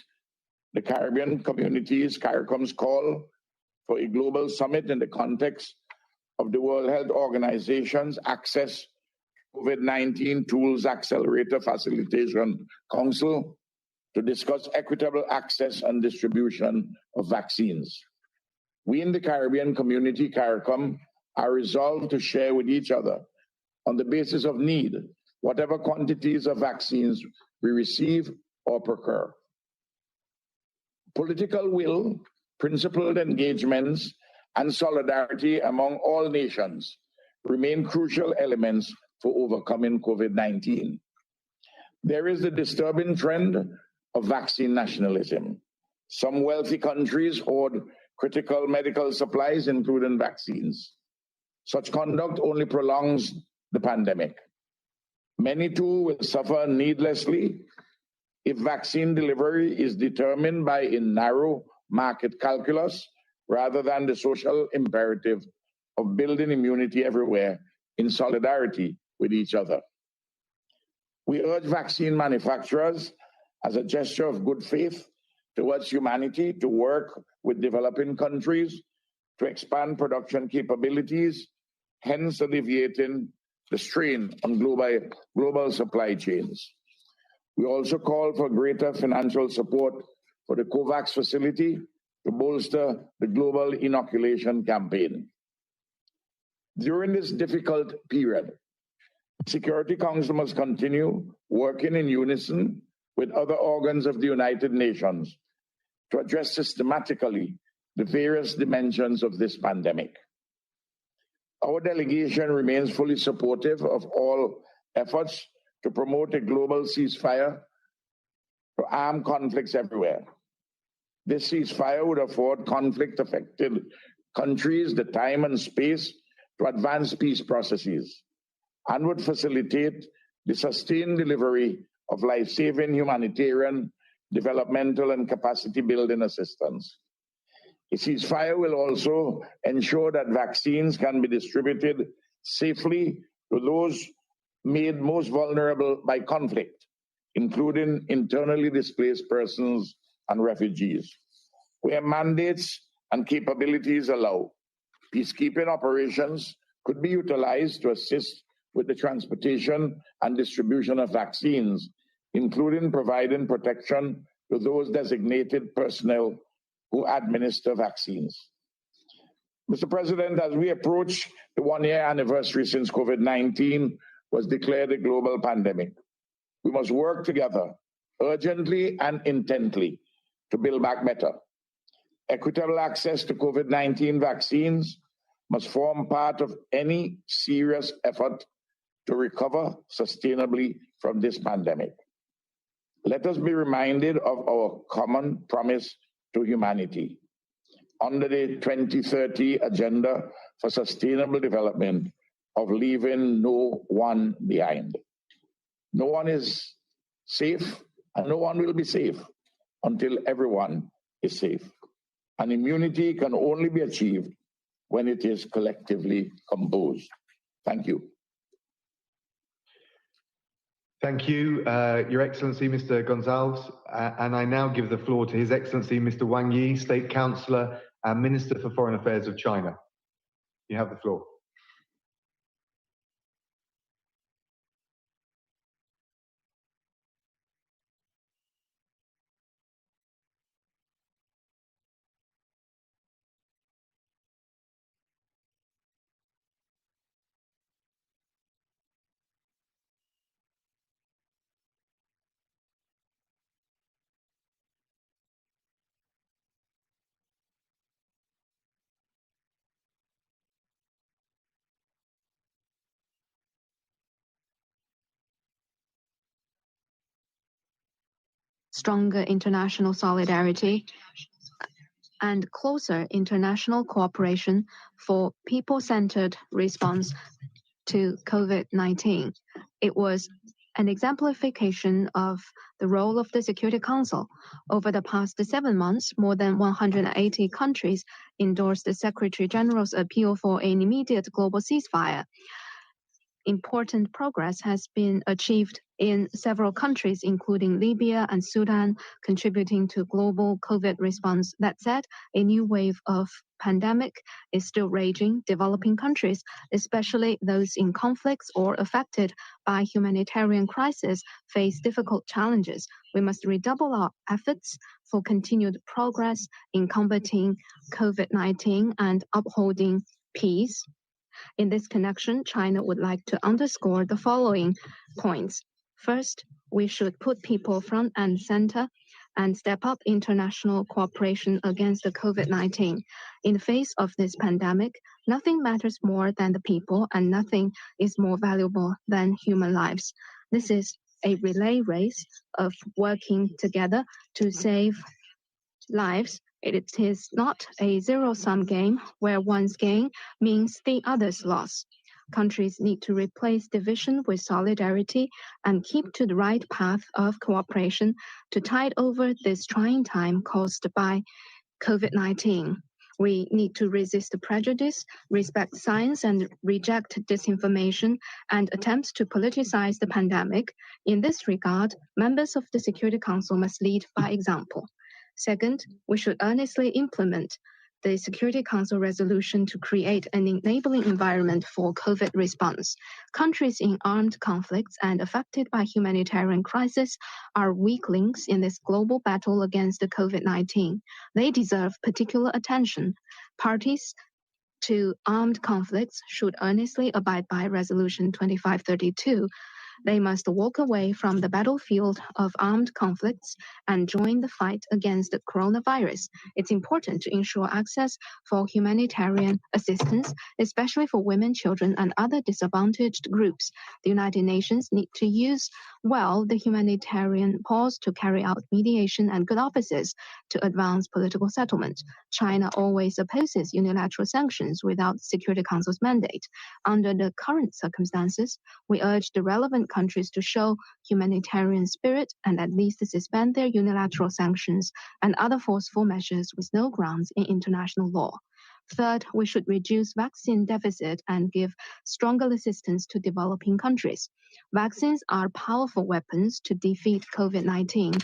the Caribbean Community's CARICOM's call for a global summit in the context of the World Health Organization's Access COVID-19 Tools Accelerator Facilitation Council to discuss equitable access and distribution of vaccines. We in the Caribbean Community, CARICOM, are resolved to share with each other, on the basis of need, whatever quantities of vaccines we receive or procure. Political will, principled engagements, and solidarity among all nations remain crucial elements for overcoming COVID-19. There is the disturbing trend of vaccine nationalism. Some wealthy countries hoard critical medical supplies, including vaccines. Such conduct only prolongs the pandemic. Many too will suffer needlessly if vaccine delivery is determined by a narrow market calculus rather than the social imperative of building immunity everywhere in solidarity with each other. We urge vaccine manufacturers, as a gesture of good faith towards humanity, to work with developing countries to expand production capabilities, hence alleviating the strain on global supply chains. We also call for greater financial support for the COVAX facility to bolster the global inoculation campaign. During this difficult period, the Security Council must continue working in unison with other organs of the United Nations to address systematically the various dimensions of this pandemic. Our delegation remains fully supportive of all efforts to promote a global ceasefire to armed conflicts everywhere. This ceasefire would afford conflict-affected countries the time and space to advance peace processes and would facilitate the sustained delivery of life-saving humanitarian, developmental, and capacity-building assistance. A ceasefire will also ensure that vaccines can be distributed safely to those made most vulnerable by conflict, including internally displaced persons and refugees. Where mandates and capabilities allow, peacekeeping operations could be utilized to assist with the transportation and distribution of vaccines, including providing protection to those designated personnel who administer vaccines. Mr. President, as we approach the one-year anniversary since COVID-19 was declared a global pandemic, we must work together urgently and intently to build back better. Equitable access to COVID-19 vaccines must form part of any serious effort to recover sustainably from this pandemic. Let us be reminded of our common promise to humanity. Under the 2030 Agenda for Sustainable Development of leaving no one behind. No one is safe and no one will be safe until everyone is safe. And immunity can only be achieved when it is collectively composed. Thank you. Thank you, Your Excellency, Mr. Gonzalez. And I now give the floor to His Excellency, Mr. Wang Yi, State Councillor and Minister for Foreign Affairs of China. You have the floor. Stronger international solidarity and closer international cooperation for people-centered response to COVID-19. It was an exemplification of the role of the Security Council. Over the past 7 months, more than 180 countries endorsed the Secretary General's appeal for an immediate global ceasefire. Important progress has been achieved in several countries, including Libya and Sudan, contributing to global COVID response. That said, a new wave of pandemic is still raging. Developing countries, especially those in conflicts or affected by humanitarian crisis, face difficult challenges. We must redouble our efforts for continued progress in combating COVID-19 and upholding peace. In this connection, China would like to underscore the following points. First, we should put people front and center and step up international cooperation against the COVID-19. In the face of this pandemic, nothing matters more than the people and nothing is more valuable than human lives. This is a relay race of working together to save lives. It is not a zero-sum game where one's gain means the other's loss. Countries need to replace division with solidarity and keep to the right path of cooperation to tide over this trying time caused by COVID-19. We need to resist prejudice, respect science, and reject disinformation and attempts to politicize the pandemic. In this regard, members of the Security Council must lead by example. Second, we should earnestly implement the Security Council resolution to create an enabling environment for COVID response. Countries in armed conflicts and affected by humanitarian crisis are weak links in this global battle against the COVID-19. They deserve particular attention. Parties to armed conflicts should earnestly abide by Resolution 2532. They must walk away from the battlefield of armed conflicts and join the fight against the coronavirus. It's important to ensure access for humanitarian assistance, especially for women, children, and other disadvantaged groups. The United Nations need to use well the humanitarian pause to carry out mediation and good offices to advance political settlement. China always opposes unilateral sanctions without Security Council's mandate. Under the current circumstances, we urge the relevant countries to show humanitarian spirit and at least suspend their unilateral sanctions and other forceful measures with no grounds in international law. Third, we should reduce vaccine deficit and give stronger assistance to developing countries. Vaccines are powerful weapons to defeat COVID-19.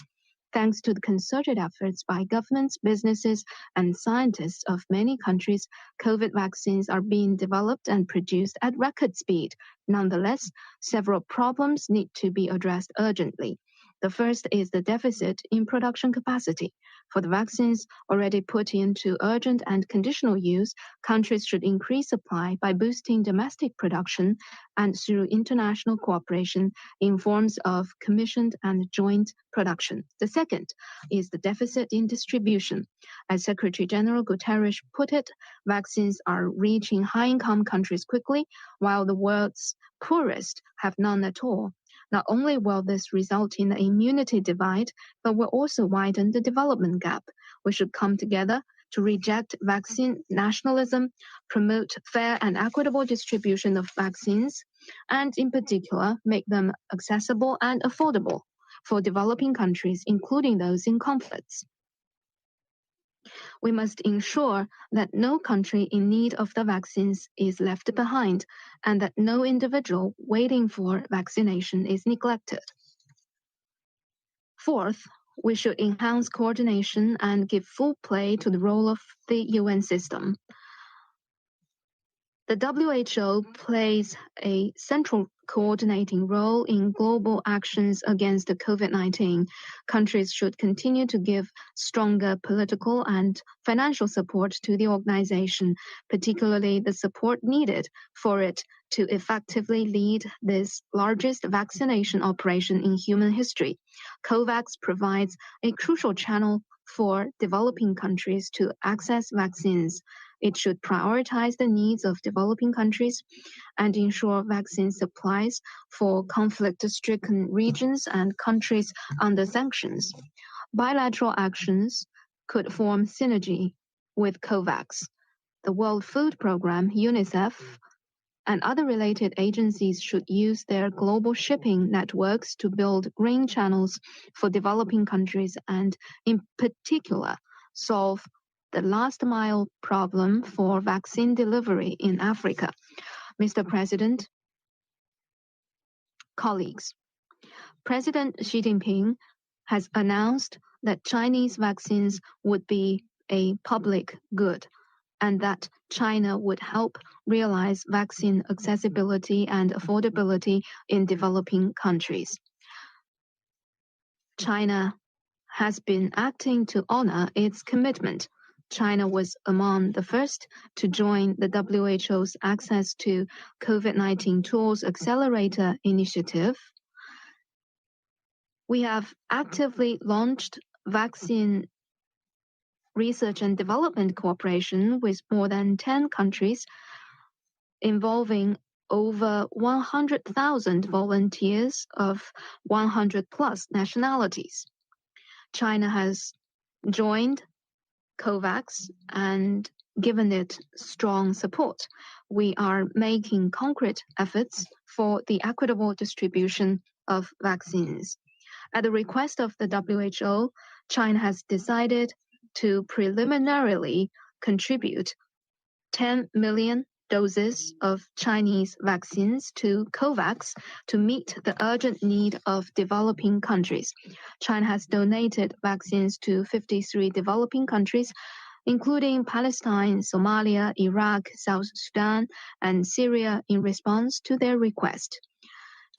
Thanks to the concerted efforts by governments, businesses, and scientists of many countries, COVID vaccines are being developed and produced at record speed. Nonetheless, several problems need to be addressed urgently. The first is the deficit in production capacity. For the vaccines already put into urgent and conditional use, countries should increase supply by boosting domestic production and through international cooperation in forms of commissioned and joint production. The second is the deficit in distribution. As Secretary General Guterres put it, vaccines are reaching high-income countries quickly, while the world's poorest have none at all. Not only will this result in an immunity divide, but will also widen the development gap. We should come together to reject vaccine nationalism, promote fair and equitable distribution of vaccines, and in particular, make them accessible and affordable for developing countries, including those in conflicts. We must ensure that no country in need of the vaccines is left behind and that no individual waiting for vaccination is neglected. Fourth, we should enhance coordination and give full play to the role of the UN system. The WHO plays a central coordinating role in global actions against the COVID-19. Countries should continue to give stronger political and financial support to the organization, particularly the support needed for it to effectively lead this largest vaccination operation in human history. COVAX provides a crucial channel for developing countries to access vaccines. It should prioritize the needs of developing countries and ensure vaccine supplies for conflict-stricken regions and countries under sanctions. Bilateral actions could form synergy with COVAX. The World Food Programme, UNICEF, and other related agencies should use their global shipping networks to build green channels for developing countries and, in particular, solve the last mile problem for vaccine delivery in Africa. Mr. President, colleagues, President Xi Jinping has announced that Chinese vaccines would be a public good and that China would help realize vaccine accessibility and affordability in developing countries. China has been acting to honor its commitment. China was among the first to join the WHO's Access to COVID-19 Tools Accelerator initiative. We have actively launched vaccine research and development cooperation with more than 10 countries involving over 100,000 volunteers of 100 plus nationalities. China has joined COVAX and given it strong support. We are making concrete efforts for the equitable distribution of vaccines. At the request of the WHO, China has decided to preliminarily contribute 10 million doses of Chinese vaccines to COVAX to meet the urgent need of developing countries. China has donated vaccines to 53 developing countries, including Palestine, Somalia, Iraq, South Sudan, and Syria in response to their request.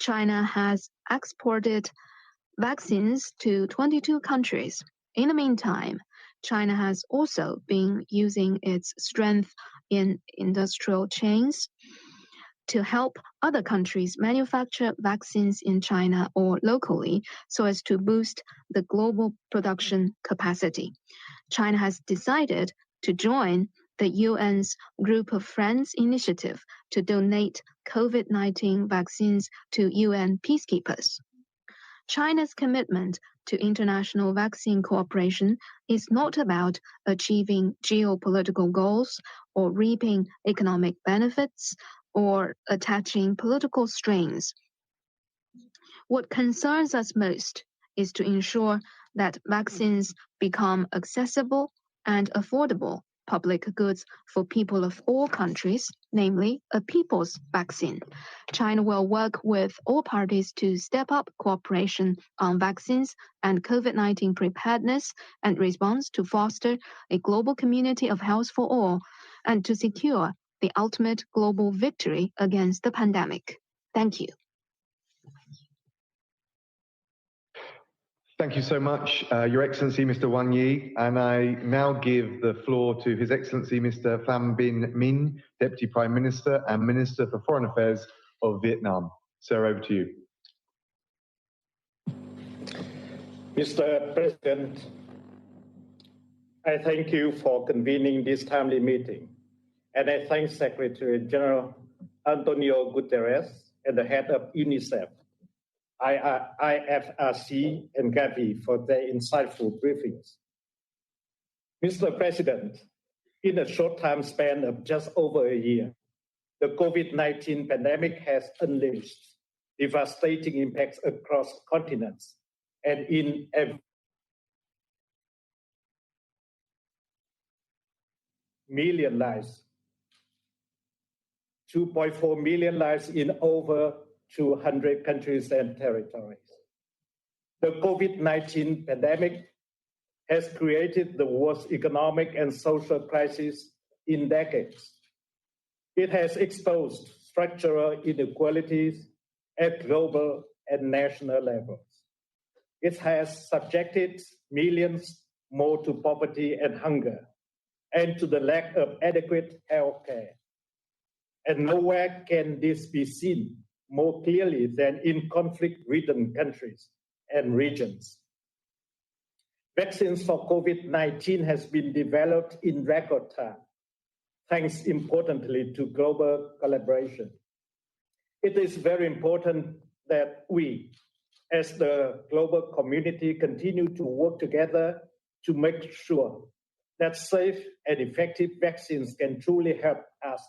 China has exported vaccines to 22 countries. In the meantime, China has also been using its strength in industrial chains to help other countries manufacture vaccines in China or locally so as to boost the global production capacity. China has decided to join the UN's Group of Friends initiative to donate COVID-19 vaccines to UN peacekeepers. China's commitment to international vaccine cooperation is not about achieving geopolitical goals or reaping economic benefits or attaching political strains. What concerns us most is to ensure that vaccines become accessible and affordable public goods for people of all countries, namely a people's vaccine. China will work with all parties to step up cooperation on vaccines and COVID-19 preparedness and response to foster a global community of health for all and to secure the ultimate global victory against the pandemic. Thank you. Thank you so much, Your Excellency, Mr. Wang Yi. And I now give the floor to His Excellency, Mr. Pham Binh Minh, Deputy Prime Minister and Minister for Foreign Affairs of Vietnam. Sir, over to you. Mr. President, I thank you for convening this timely meeting. And I thank Secretary General António Guterres and the head of UNICEF, IFRC, and Gavi for their insightful briefings. Mr. President, in a short time span of just over a year, the COVID-19 pandemic has unleashed devastating impacts across continents and in every million lives, 2.4 million lives in over 200 countries and territories. The COVID-19 pandemic has created the worst economic and social crisis in decades. It has exposed structural inequalities at global and national levels. It has subjected millions more to poverty and hunger and to the lack of adequate health care. And nowhere can this be seen more clearly than in conflict-ridden countries and regions. Vaccines for COVID-19 has been developed in record time, thanks importantly to global collaboration. It is very important that we, as the global community, continue to work together to make sure that safe and effective vaccines can truly help us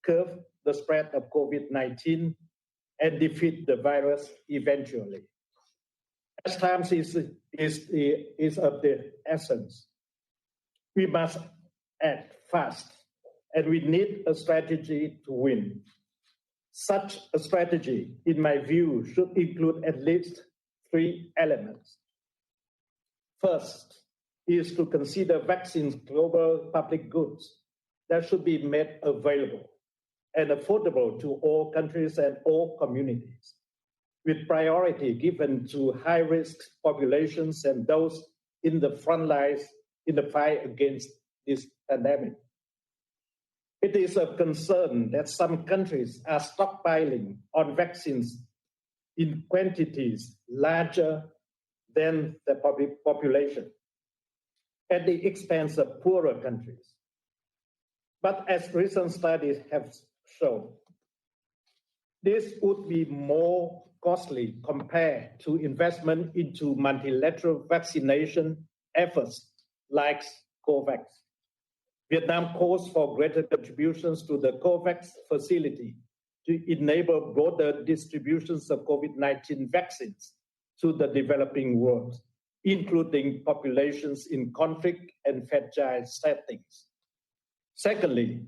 curb the spread of COVID-19 and defeat the virus eventually. As time is of the essence, we must act fast, and we need a strategy to win. Such a strategy, in my view, should include at least 3 elements. First is to consider vaccines global public goods that should be made available and affordable to all countries and all communities, with priority given to high-risk populations and those in the front lines in the fight against this pandemic. It is of concern that some countries are stockpiling on vaccines in quantities larger than the population at the expense of poorer countries. But as recent studies have shown, This would be more costly compared to investment into multilateral vaccination efforts like COVAX. Vietnam calls for greater contributions to the COVAX facility to enable broader distributions of COVID-19 vaccines to the developing world, including populations in conflict and fragile settings. Secondly,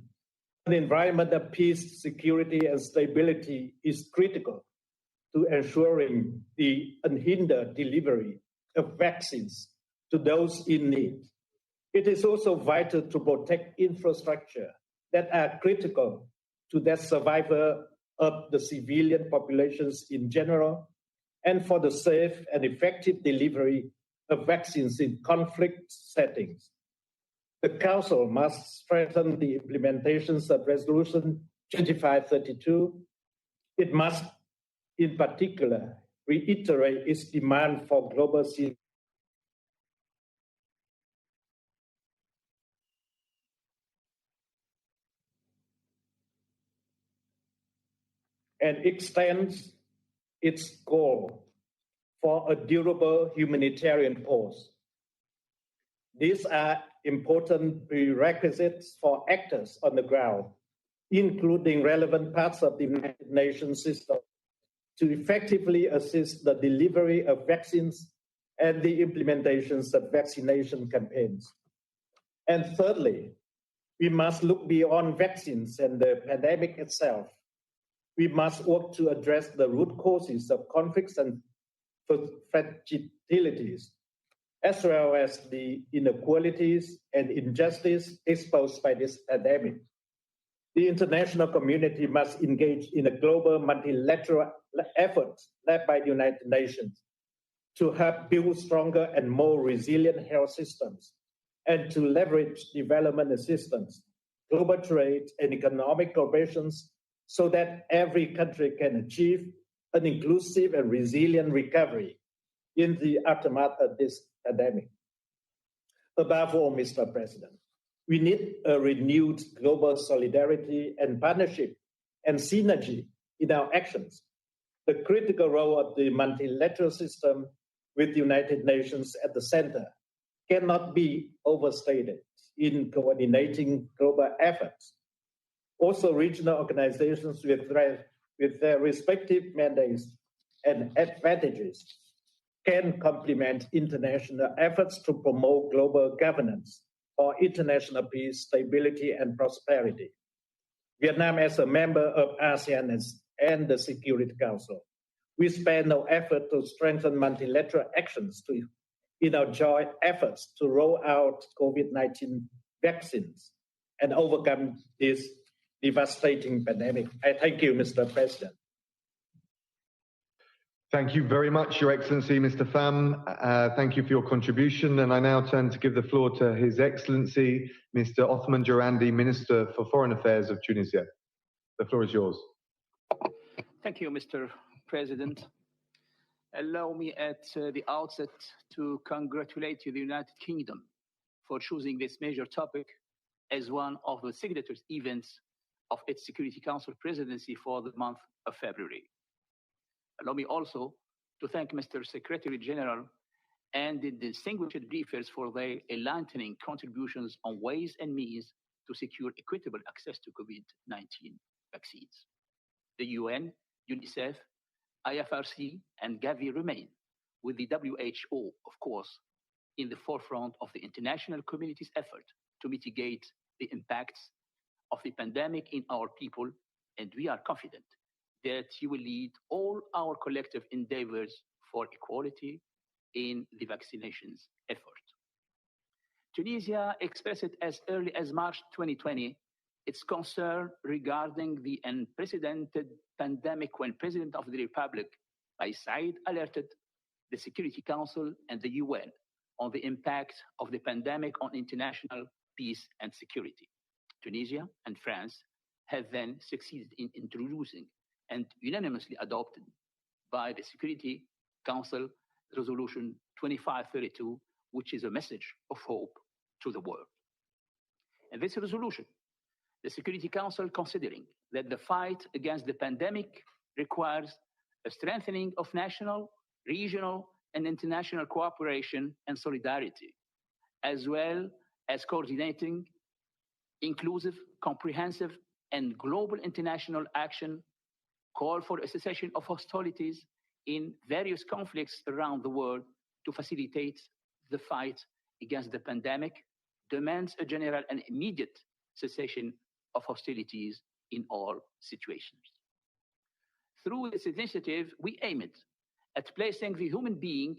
an environment of peace, security, and stability is critical to ensuring the unhindered delivery of vaccines to those in need. It is also vital to protect infrastructure that are critical to the survival of the civilian populations in general and for the safe and effective delivery of vaccines in conflict settings. The Council must strengthen the implementations of Resolution 2532. It must, in particular, reiterate its demand for global and extends its goal for a durable humanitarian pause. These are important prerequisites for actors on the ground, including relevant parts of the United Nations system, to effectively assist the delivery of vaccines and the implementations of vaccination campaigns. And thirdly, we must look beyond vaccines and the pandemic itself. We must work to address the root causes of conflicts and fragilities, as well as the inequalities and injustice exposed by this pandemic. The international community must engage in a global multilateral effort led by the United Nations to help build stronger and more resilient health systems and to leverage development assistance, global trade, and economic cooperation so that every country can achieve an inclusive and resilient recovery in the aftermath of this pandemic. Above all, Mr. President, we need a renewed global solidarity and partnership and synergy in our actions. The critical role of the multilateral system with the United Nations at the center cannot be overstated in coordinating global efforts. Also, regional organizations with their respective mandates and advantages can complement international efforts to promote global governance for international peace, stability, and prosperity. Vietnam, as a member of ASEAN and the Security Council, we spare no effort to strengthen multilateral actions in our joint efforts to roll out COVID-19 vaccines and overcome this devastating pandemic. I thank you, Mr. President. Thank you very much, Your Excellency, Mr. Pham. Thank you for your contribution. And I now turn to give the floor to His Excellency, Mr. Othman Jerandi, Minister for Foreign Affairs of Tunisia. The floor is yours. Thank you, Mr. President. Allow me at the outset to congratulate the United Kingdom for choosing this major topic as one of the signatories events of its Security Council presidency for the month of February. Allow me also to thank Mr. Secretary General and the distinguished briefers for their enlightening contributions on ways and means to secure equitable access to COVID-19 vaccines. The UN, UNICEF, IFRC, and Gavi remain, with the WHO, of course, in the forefront of the international community's effort to mitigate the impacts of the pandemic in our people, and we are confident that you will lead all our collective endeavors for equality in the vaccinations effort. Tunisia expressed as early as March 2020 its concern regarding the unprecedented pandemic when President of the Republic, Kais Saied, alerted the Security Council and the UN on the impact of the pandemic on international peace and security. Tunisia and France have then succeeded in introducing and unanimously adopted by the Security Council Resolution 2532, which is a message of hope to the world. In this resolution, the Security Council, considering that the fight against the pandemic requires a strengthening of national, regional, and international cooperation and solidarity, as well as coordinating inclusive, comprehensive, and global international action, call for a cessation of hostilities in various conflicts around the world to facilitate the fight against the pandemic, demands a general and immediate cessation of hostilities in all situations. Through this initiative, we aim at placing the human being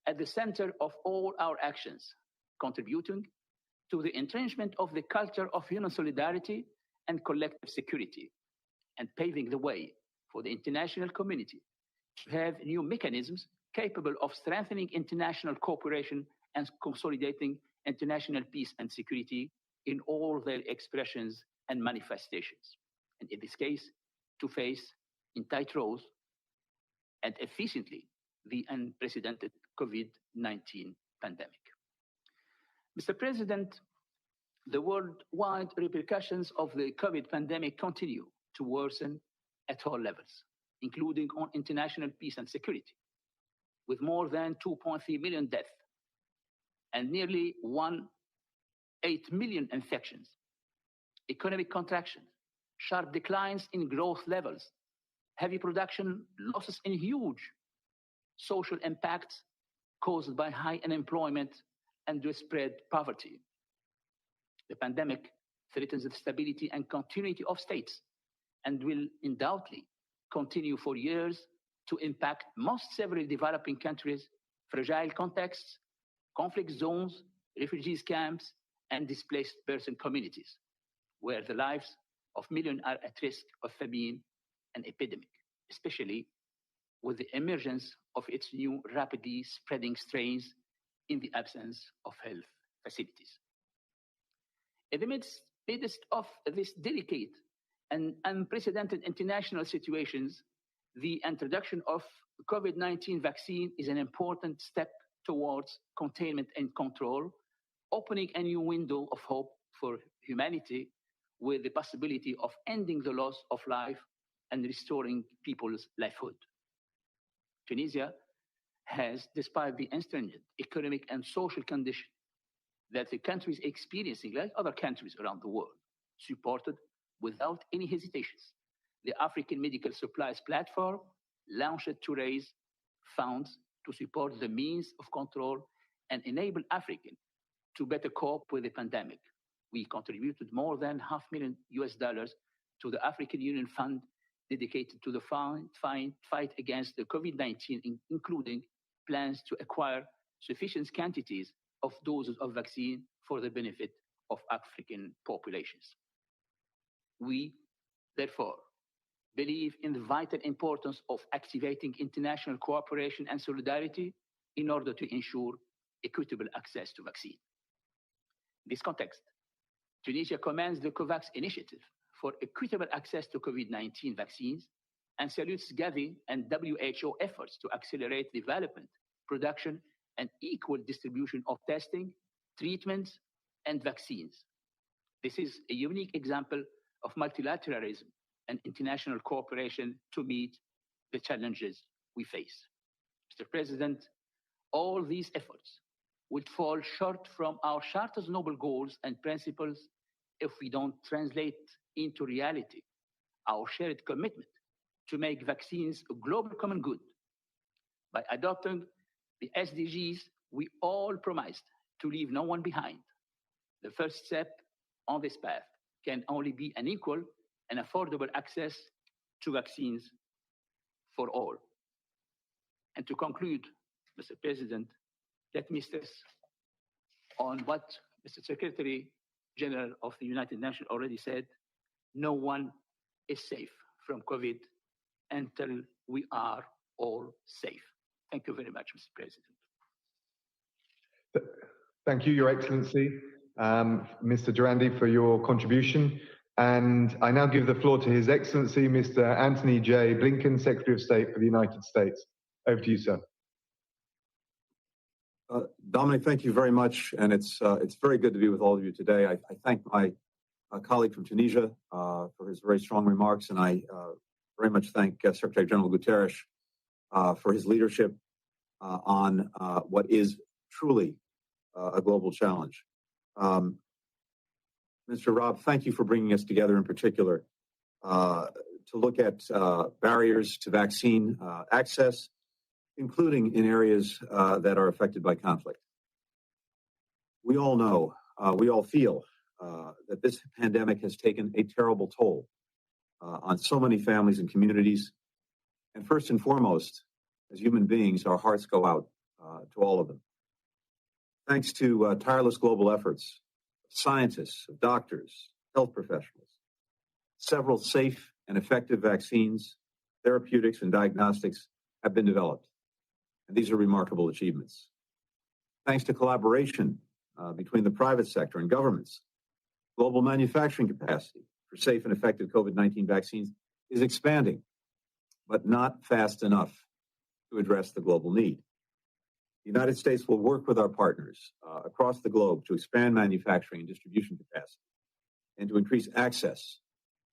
at the center of all our actions, contributing to the entrenchment of the culture of human solidarity and collective security, and paving the way for the international community to have new mechanisms capable of strengthening international cooperation and consolidating international peace and security in all their expressions and manifestations. And in this case, to face in tight rows and efficiently the unprecedented COVID-19 pandemic. Mr. President, the worldwide repercussions of the COVID pandemic continue to worsen at all levels, including on international peace and security, with more than 2.3 million deaths and nearly 1.8 million infections, economic contraction, sharp declines in growth levels, heavy production losses, and huge social impacts caused by high unemployment and widespread poverty. The pandemic threatens the stability and continuity of states and will undoubtedly continue for years to impact most several developing countries, fragile contexts, conflict zones, refugees camps, and displaced person communities, where the lives of millions are at risk of famine and epidemic, especially with the emergence of its new rapidly spreading strains in the absence of health facilities. In the midst of this delicate and unprecedented international situations, the introduction of COVID-19 vaccine is an important step towards containment and control, opening a new window of hope for humanity with the possibility of ending the loss of life and restoring people's livelihood. Tunisia has, despite the stringent economic and social conditions that the country is experiencing, like other countries around the world, supported without any hesitations the African Medical Supplies Platform, launched to raise funds to support the means of control and enable Africans to better cope with the pandemic. We contributed more than $500,000 to the African Union Fund dedicated to the fight against the COVID-19, including plans to acquire sufficient quantities of doses of vaccine for the benefit of African populations. We, therefore, believe in the vital importance of activating international cooperation and solidarity in order to ensure equitable access to vaccine. In this context, Tunisia commends the COVAX initiative for equitable access to COVID-19 vaccines and salutes Gavi and WHO efforts to accelerate development, production, and equal distribution of testing, treatments, and vaccines. This is a unique example of multilateralism and international cooperation to meet the challenges we face. Mr. President, all these efforts would fall short from our Charter's noble goals and principles if we don't translate into reality our shared commitment to make vaccines a global common good. By adopting the SDGs, we all promised to leave no one behind. The first step on this path can only be an equal and affordable access to vaccines for all. And to conclude, Mr. President, let me stress on what Mr. Secretary General of the United Nations already said: no one is safe from COVID until we are all safe. Thank you very much, Mr. President. Thank you, Your Excellency, Mr. Durandi, for your contribution. And I now give the floor to His Excellency, Mr. Antony J. Blinken, Secretary of State for the United States. Over to you, sir. Dominic, thank you very much, and it's very good to be with all of you today. I thank my colleague from Tunisia for his very strong remarks, and I very much thank Secretary General Guterres for his leadership on what is truly a global challenge. Mr. Raab, thank you for bringing us together in particular to look at barriers to vaccine access, including in areas that are affected by conflict. We all know, we all feel that this pandemic has taken a terrible toll on so many families and communities. And first and foremost, as human beings, our hearts go out to all of them. Thanks to tireless global efforts of scientists, of doctors, health professionals, several safe and effective vaccines, therapeutics, and diagnostics have been developed. And these are remarkable achievements. Thanks to collaboration between the private sector and governments, global manufacturing capacity for safe and effective COVID-19 vaccines is expanding, but not fast enough to address the global need. The United States will work with our partners across the globe to expand manufacturing and distribution capacity and to increase access,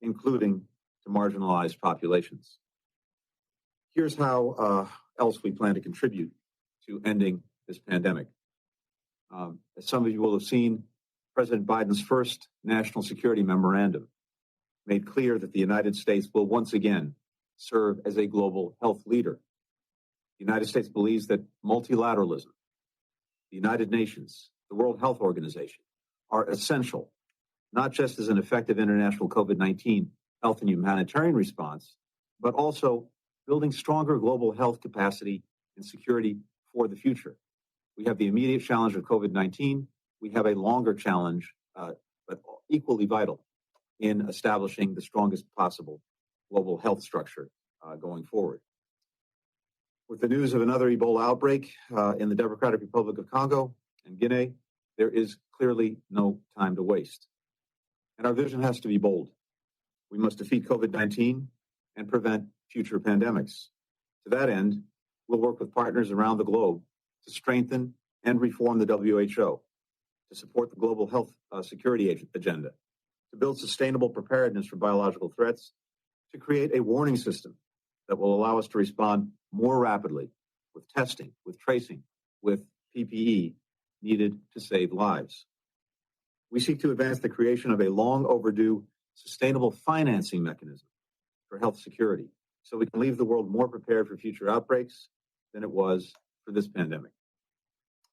including to marginalized populations. Here's how else we plan to contribute to ending this pandemic. As some of you will have seen, President Biden's first national security memorandum made clear that the United States will once again serve as a global health leader. The United States believes that multilateralism, the United Nations, the World Health Organization are essential, not just as an effective international COVID-19 health and humanitarian response, but also building stronger global health capacity and security for the future. We have the immediate challenge of COVID-19. We have a longer challenge, but equally vital in establishing the strongest possible global health structure going forward. With the news of another Ebola outbreak in the Democratic Republic of Congo and Guinea, there is clearly no time to waste. And our vision has to be bold. We must defeat COVID-19 and prevent future pandemics. To that end, we'll work with partners around the globe to strengthen and reform the WHO, to support the global health security agenda, to build sustainable preparedness for biological threats, to create a warning system that will allow us to respond more rapidly with testing, with tracing, with PPE needed to save lives. We seek to advance the creation of a long overdue sustainable financing mechanism for health security so we can leave the world more prepared for future outbreaks than it was for this pandemic.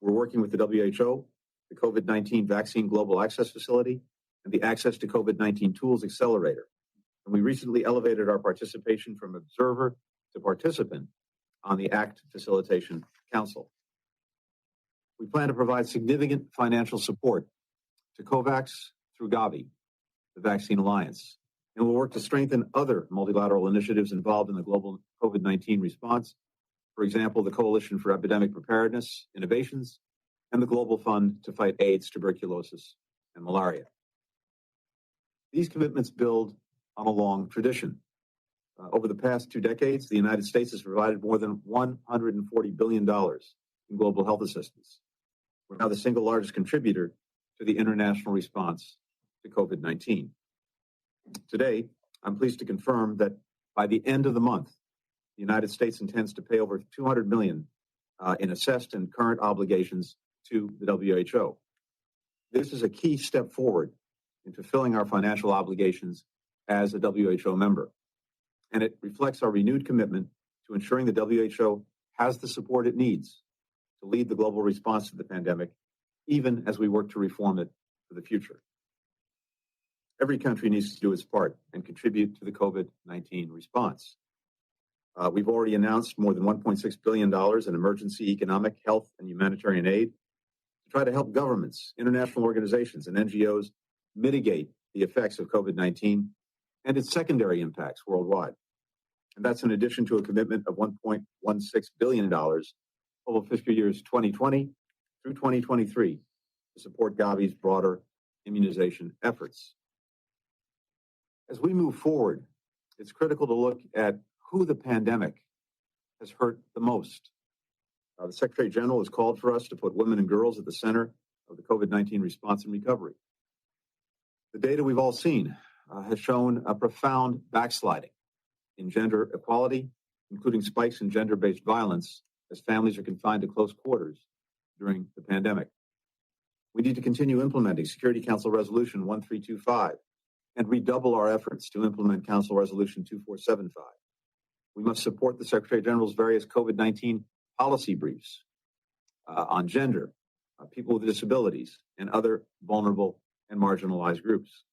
We're working with the WHO, the COVID-19 Vaccine Global Access Facility, and the Access to COVID-19 Tools Accelerator. And we recently elevated our participation from observer to participant on the ACT Facilitation Council. We plan to provide significant financial support to COVAX through Gavi, the Vaccine Alliance, and we'll work to strengthen other multilateral initiatives involved in the global COVID-19 response. For example, the Coalition for Epidemic Preparedness Innovations and the Global Fund to fight AIDS, tuberculosis, and malaria. These commitments build on a long tradition. Over the past 2 decades, the United States has provided more than $140 billion in global health assistance. We're now the single largest contributor to the international response to COVID-19. Today, I'm pleased to confirm that by the end of the month, the United States intends to pay over $200 million in assessed and current obligations to the WHO. This is a key step forward in fulfilling our financial obligations as a WHO member. And it reflects our renewed commitment to ensuring the WHO has the support it needs to lead the global response to the pandemic, even as we work to reform it for the future. Every country needs to do its part and contribute to the COVID-19 response. We've already announced more than $1.6 billion in emergency economic, health, and humanitarian aid to try to help governments, international organizations, and NGOs mitigate the effects of COVID-19 and its secondary impacts worldwide. And that's in addition to a commitment of $1.16 billion over fiscal years 2020 through 2023 to support Gavi's broader immunization efforts. As we move forward, it's critical to look at who the pandemic has hurt the most. The Secretary General has called for us to put women and girls at the center of the COVID-19 response and recovery. The data we've all seen has shown a profound backsliding in gender equality, including spikes in gender-based violence as families are confined to close quarters during the pandemic. We need to continue implementing Security Council Resolution 1325 and redouble our efforts to implement Council Resolution 2475. We must support the Secretary General's various COVID-19 policy briefs on gender, people with disabilities, and other vulnerable and marginalized groups.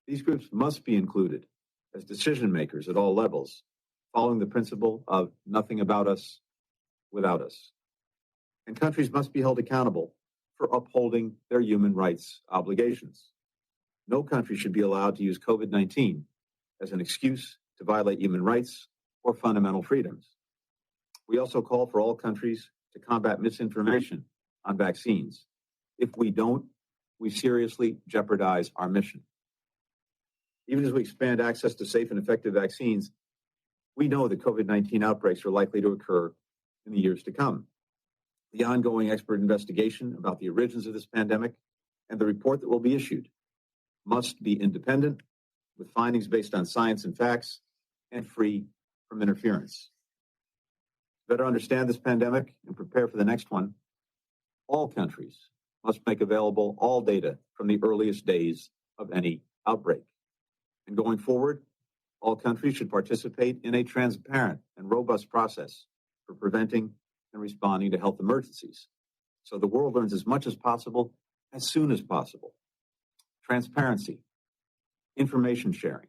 These groups must be included as decision makers at all levels, following the principle of nothing about us without us. And countries must be held accountable for upholding their human rights obligations. No country should be allowed to use COVID-19 as an excuse to violate human rights or fundamental freedoms. We also call for all countries to combat misinformation on vaccines. If we don't, we seriously jeopardize our mission. Even as we expand access to safe and effective vaccines, we know that COVID-19 outbreaks are likely to occur in the years to come. The ongoing expert investigation about the origins of this pandemic and the report that will be issued must be independent, with findings based on science and facts, and free from interference. To better understand this pandemic and prepare for the next one, all countries must make available all data from the earliest days of any outbreak. And going forward, all countries should participate in a transparent and robust process for preventing and responding to health emergencies, so the world learns as much as possible, as soon as possible. Transparency, information sharing,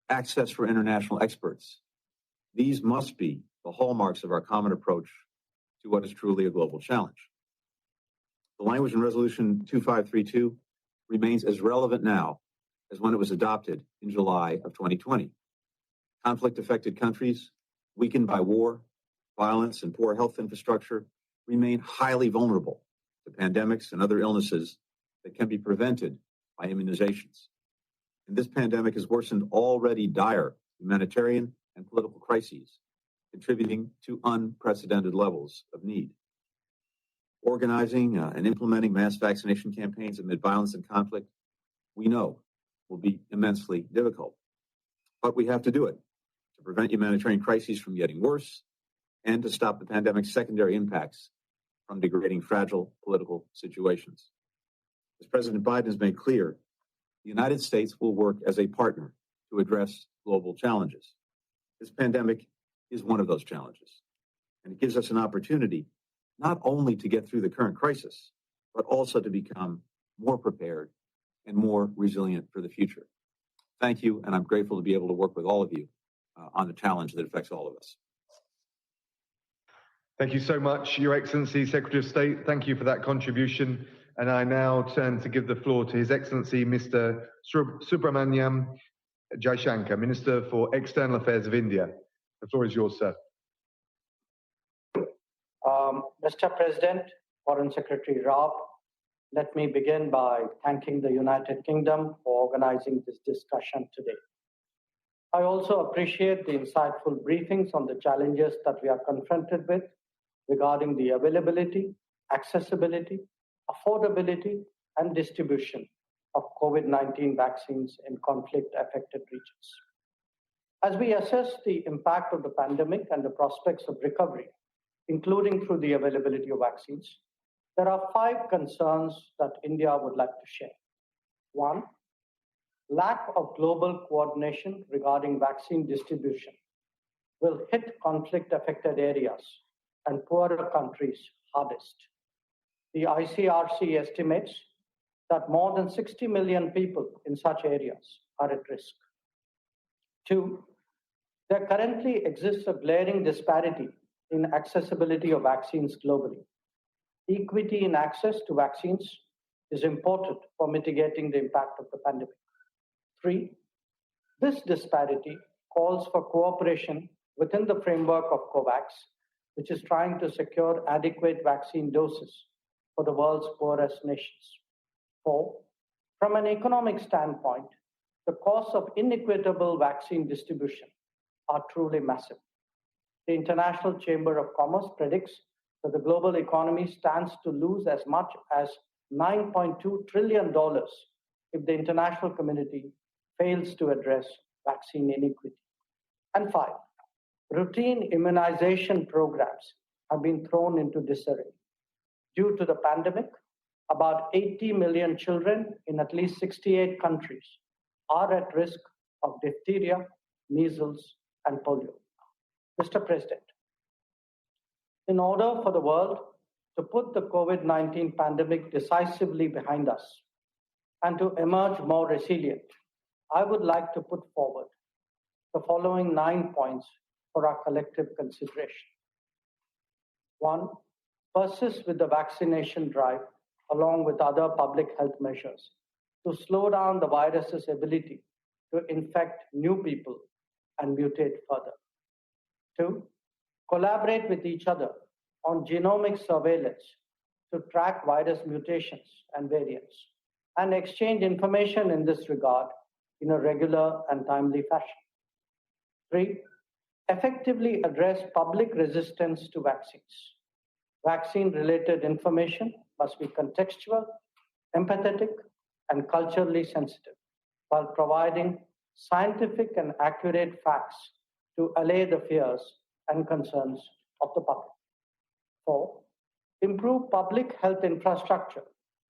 access for international experts. These must be the hallmarks of our common approach to what is truly a global challenge. The language in Resolution 2532 remains as relevant now as when it was adopted in July of 2020. Conflict-affected countries, weakened by war, violence, and poor health infrastructure, remain highly vulnerable to pandemics and other illnesses that can be prevented by immunizations. And this pandemic has worsened already dire humanitarian and political crises, contributing to unprecedented levels of need. Organizing and implementing mass vaccination campaigns amid violence and conflict, we know, will be immensely difficult. But we have to do it to prevent humanitarian crises from getting worse and to stop the pandemic's secondary impacts from degrading fragile political situations. As President Biden has made clear, the United States will work as a partner to address global challenges. This pandemic is one of those challenges, and it gives us an opportunity not only to get through the current crisis, but also to become more prepared and more resilient for the future. Thank you, and I'm grateful to be able to work with all of you on a challenge that affects all of us. Thank you so much, Your Excellency, Secretary of State. Thank you for that contribution. And I now turn to give the floor to His Excellency, Mr. Subramaniam Jaishankar, Minister for External Affairs of India. The floor is yours, sir. Mr. President, Foreign Secretary Raab, let me begin by thanking the United Kingdom for organizing this discussion today. I also appreciate the insightful briefings on the challenges that we are confronted with regarding the availability, accessibility, affordability, and distribution of COVID-19 vaccines in conflict-affected regions. As we assess the impact of the pandemic and the prospects of recovery, including through the availability of vaccines, there are 5 concerns that India would like to share. 1, lack of global coordination regarding vaccine distribution will hit conflict-affected areas and poorer countries hardest. The ICRC estimates that more than 60 million people in such areas are at risk. 2, there currently exists a glaring disparity in accessibility of vaccines globally. Equity in access to vaccines is important for mitigating the impact of the pandemic. 3, this disparity calls for cooperation within the framework of COVAX, which is trying to secure adequate vaccine doses for the world's poorest nations. 4, from an economic standpoint, the costs of inequitable vaccine distribution are truly massive. The International Chamber of Commerce predicts that the global economy stands to lose as much as $9.2 trillion if the international community fails to address vaccine inequity. And 5, routine immunization programs have been thrown into disarray. Due to the pandemic, about 80 million children in at least 68 countries are at risk of diphtheria, measles, and polio. Mr. President, in order for the world to put the COVID-19 pandemic decisively behind us and to emerge more resilient, I would like to put forward the following 9 points for our collective consideration. 1, persist with the vaccination drive along with other public health measures to slow down the virus's ability to infect new people and mutate further. 2, collaborate with each other on genomic surveillance to track virus mutations and variants, and exchange information in this regard in a regular and timely fashion. 3, effectively address public resistance to vaccines. Vaccine-related information must be contextual, empathetic, and culturally sensitive, while providing scientific and accurate facts to allay the fears and concerns of the public. 4, improve public health infrastructure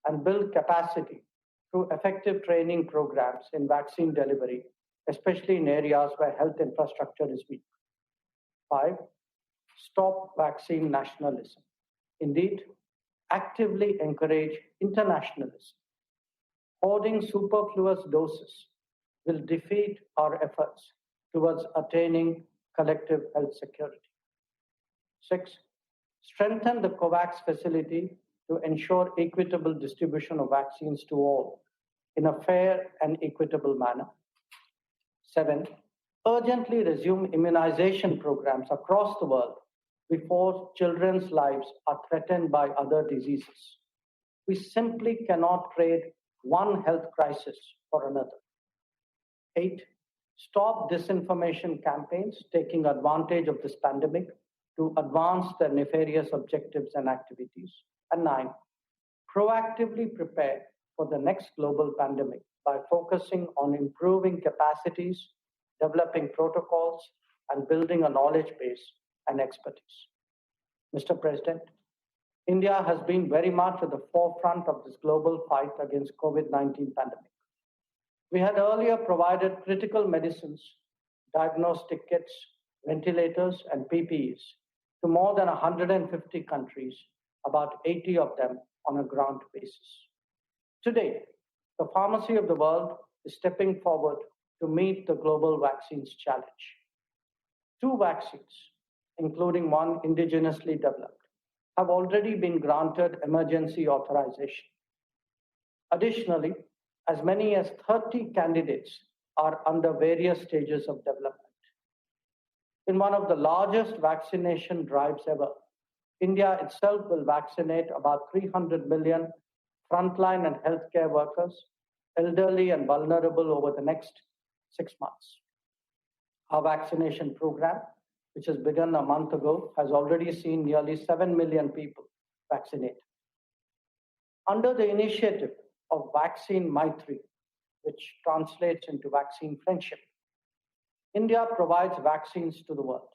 and build capacity through effective training programs in vaccine delivery, especially in areas where health infrastructure is weak. 5, stop vaccine nationalism. Indeed, actively encourage internationalism. Hoarding superfluous doses will defeat our efforts towards attaining collective health security. 6, strengthen the COVAX facility to ensure equitable distribution of vaccines to all in a fair and equitable manner. 7, urgently resume immunization programs across the world before children's lives are threatened by other diseases. We simply cannot trade one health crisis for another. 8, stop disinformation campaigns taking advantage of this pandemic to advance their nefarious objectives and activities. And 9, proactively prepare for the next global pandemic by focusing on improving capacities, developing protocols, and building a knowledge base and expertise. Mr. President, India has been very much at the forefront of this global fight against COVID-19 pandemic. We had earlier provided critical medicines, diagnostic kits, ventilators, and PPEs to more than 150 countries, about 80 of them on a grant basis. Today, the pharmacy of the world is stepping forward to meet the global vaccines challenge. 2 vaccines, including one indigenously developed, have already been granted emergency authorization. Additionally, as many as 30 candidates are under various stages of development. In one of the largest vaccination drives ever, India itself will vaccinate about 300 million frontline and healthcare workers, elderly and vulnerable over the next 6 months. Our vaccination program, which has begun a month ago, has already seen nearly 7 million people vaccinated. Under the initiative of Vaccine Maitri, which translates into vaccine friendship, India provides vaccines to the world.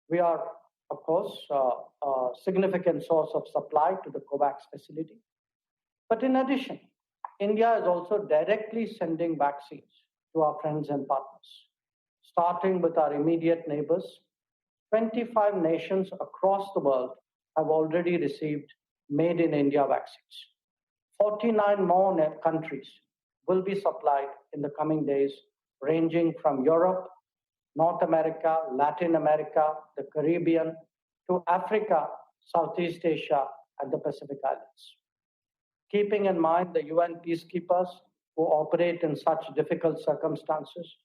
We are, of course, a significant source of supply to the COVAX facility. But in addition, India is also directly sending vaccines to our friends and partners. Starting with our immediate neighbors, 25 nations across the world have already received Made in India vaccines. 49 more countries will be supplied in the coming days, ranging from Europe, North America, Latin America, the Caribbean, to Africa, Southeast Asia, and the Pacific Islands. Keeping in mind the UN peacekeepers who operate in such difficult circumstances,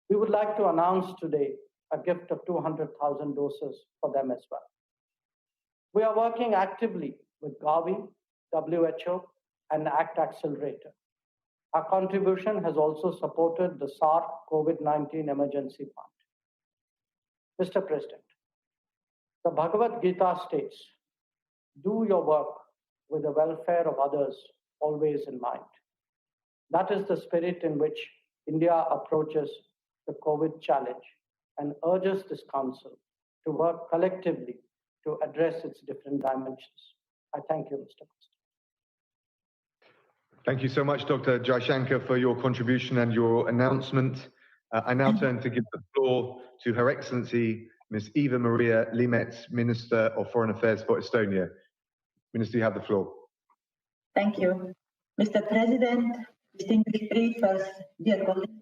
we would like to announce today a gift of 200,000 doses for them as well. We are working actively with Gavi, WHO, and ACT Accelerator. Our contribution has also supported the SARC COVID-19 Emergency Fund. Mr. President, the Bhagavad Gita states, do your work with the welfare of others always in mind. That is the spirit in which India approaches the COVID challenge and urges this Council to work collectively to address its different dimensions. I thank you, Mr. President. Thank you so much, Dr. Jaishankar, for your contribution and your announcement. I now turn to give the floor to Her Excellency, Ms. Eva Maria Limets, Minister of Foreign Affairs for Estonia. Minister, you have the floor. Thank you. Mr. President, distinguished briefers, dear colleagues,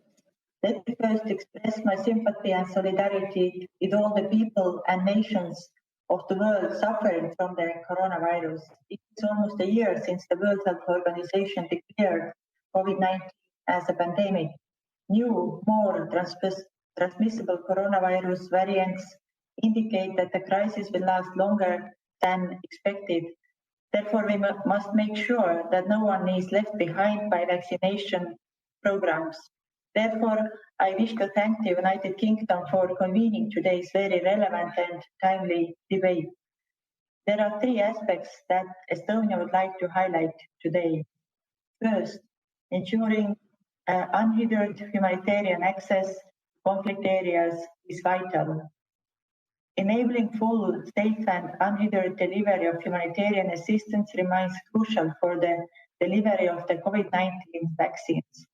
let me first express my sympathy and solidarity with all the people and nations of the world suffering from the coronavirus. It's almost a year since the World Health Organization declared COVID-19 as a pandemic. New, more transmissible coronavirus variants indicate that the crisis will last longer than expected. Therefore, we must make sure that no one is left behind by vaccination programs. Therefore, I wish to thank the United Kingdom for convening today's very relevant and timely debate. There are three aspects that Estonia would like to highlight today. First, ensuring unhindered humanitarian access to conflict areas is vital. Enabling full, safe and unhindered delivery of humanitarian assistance remains crucial for the delivery of the COVID-19 vaccines.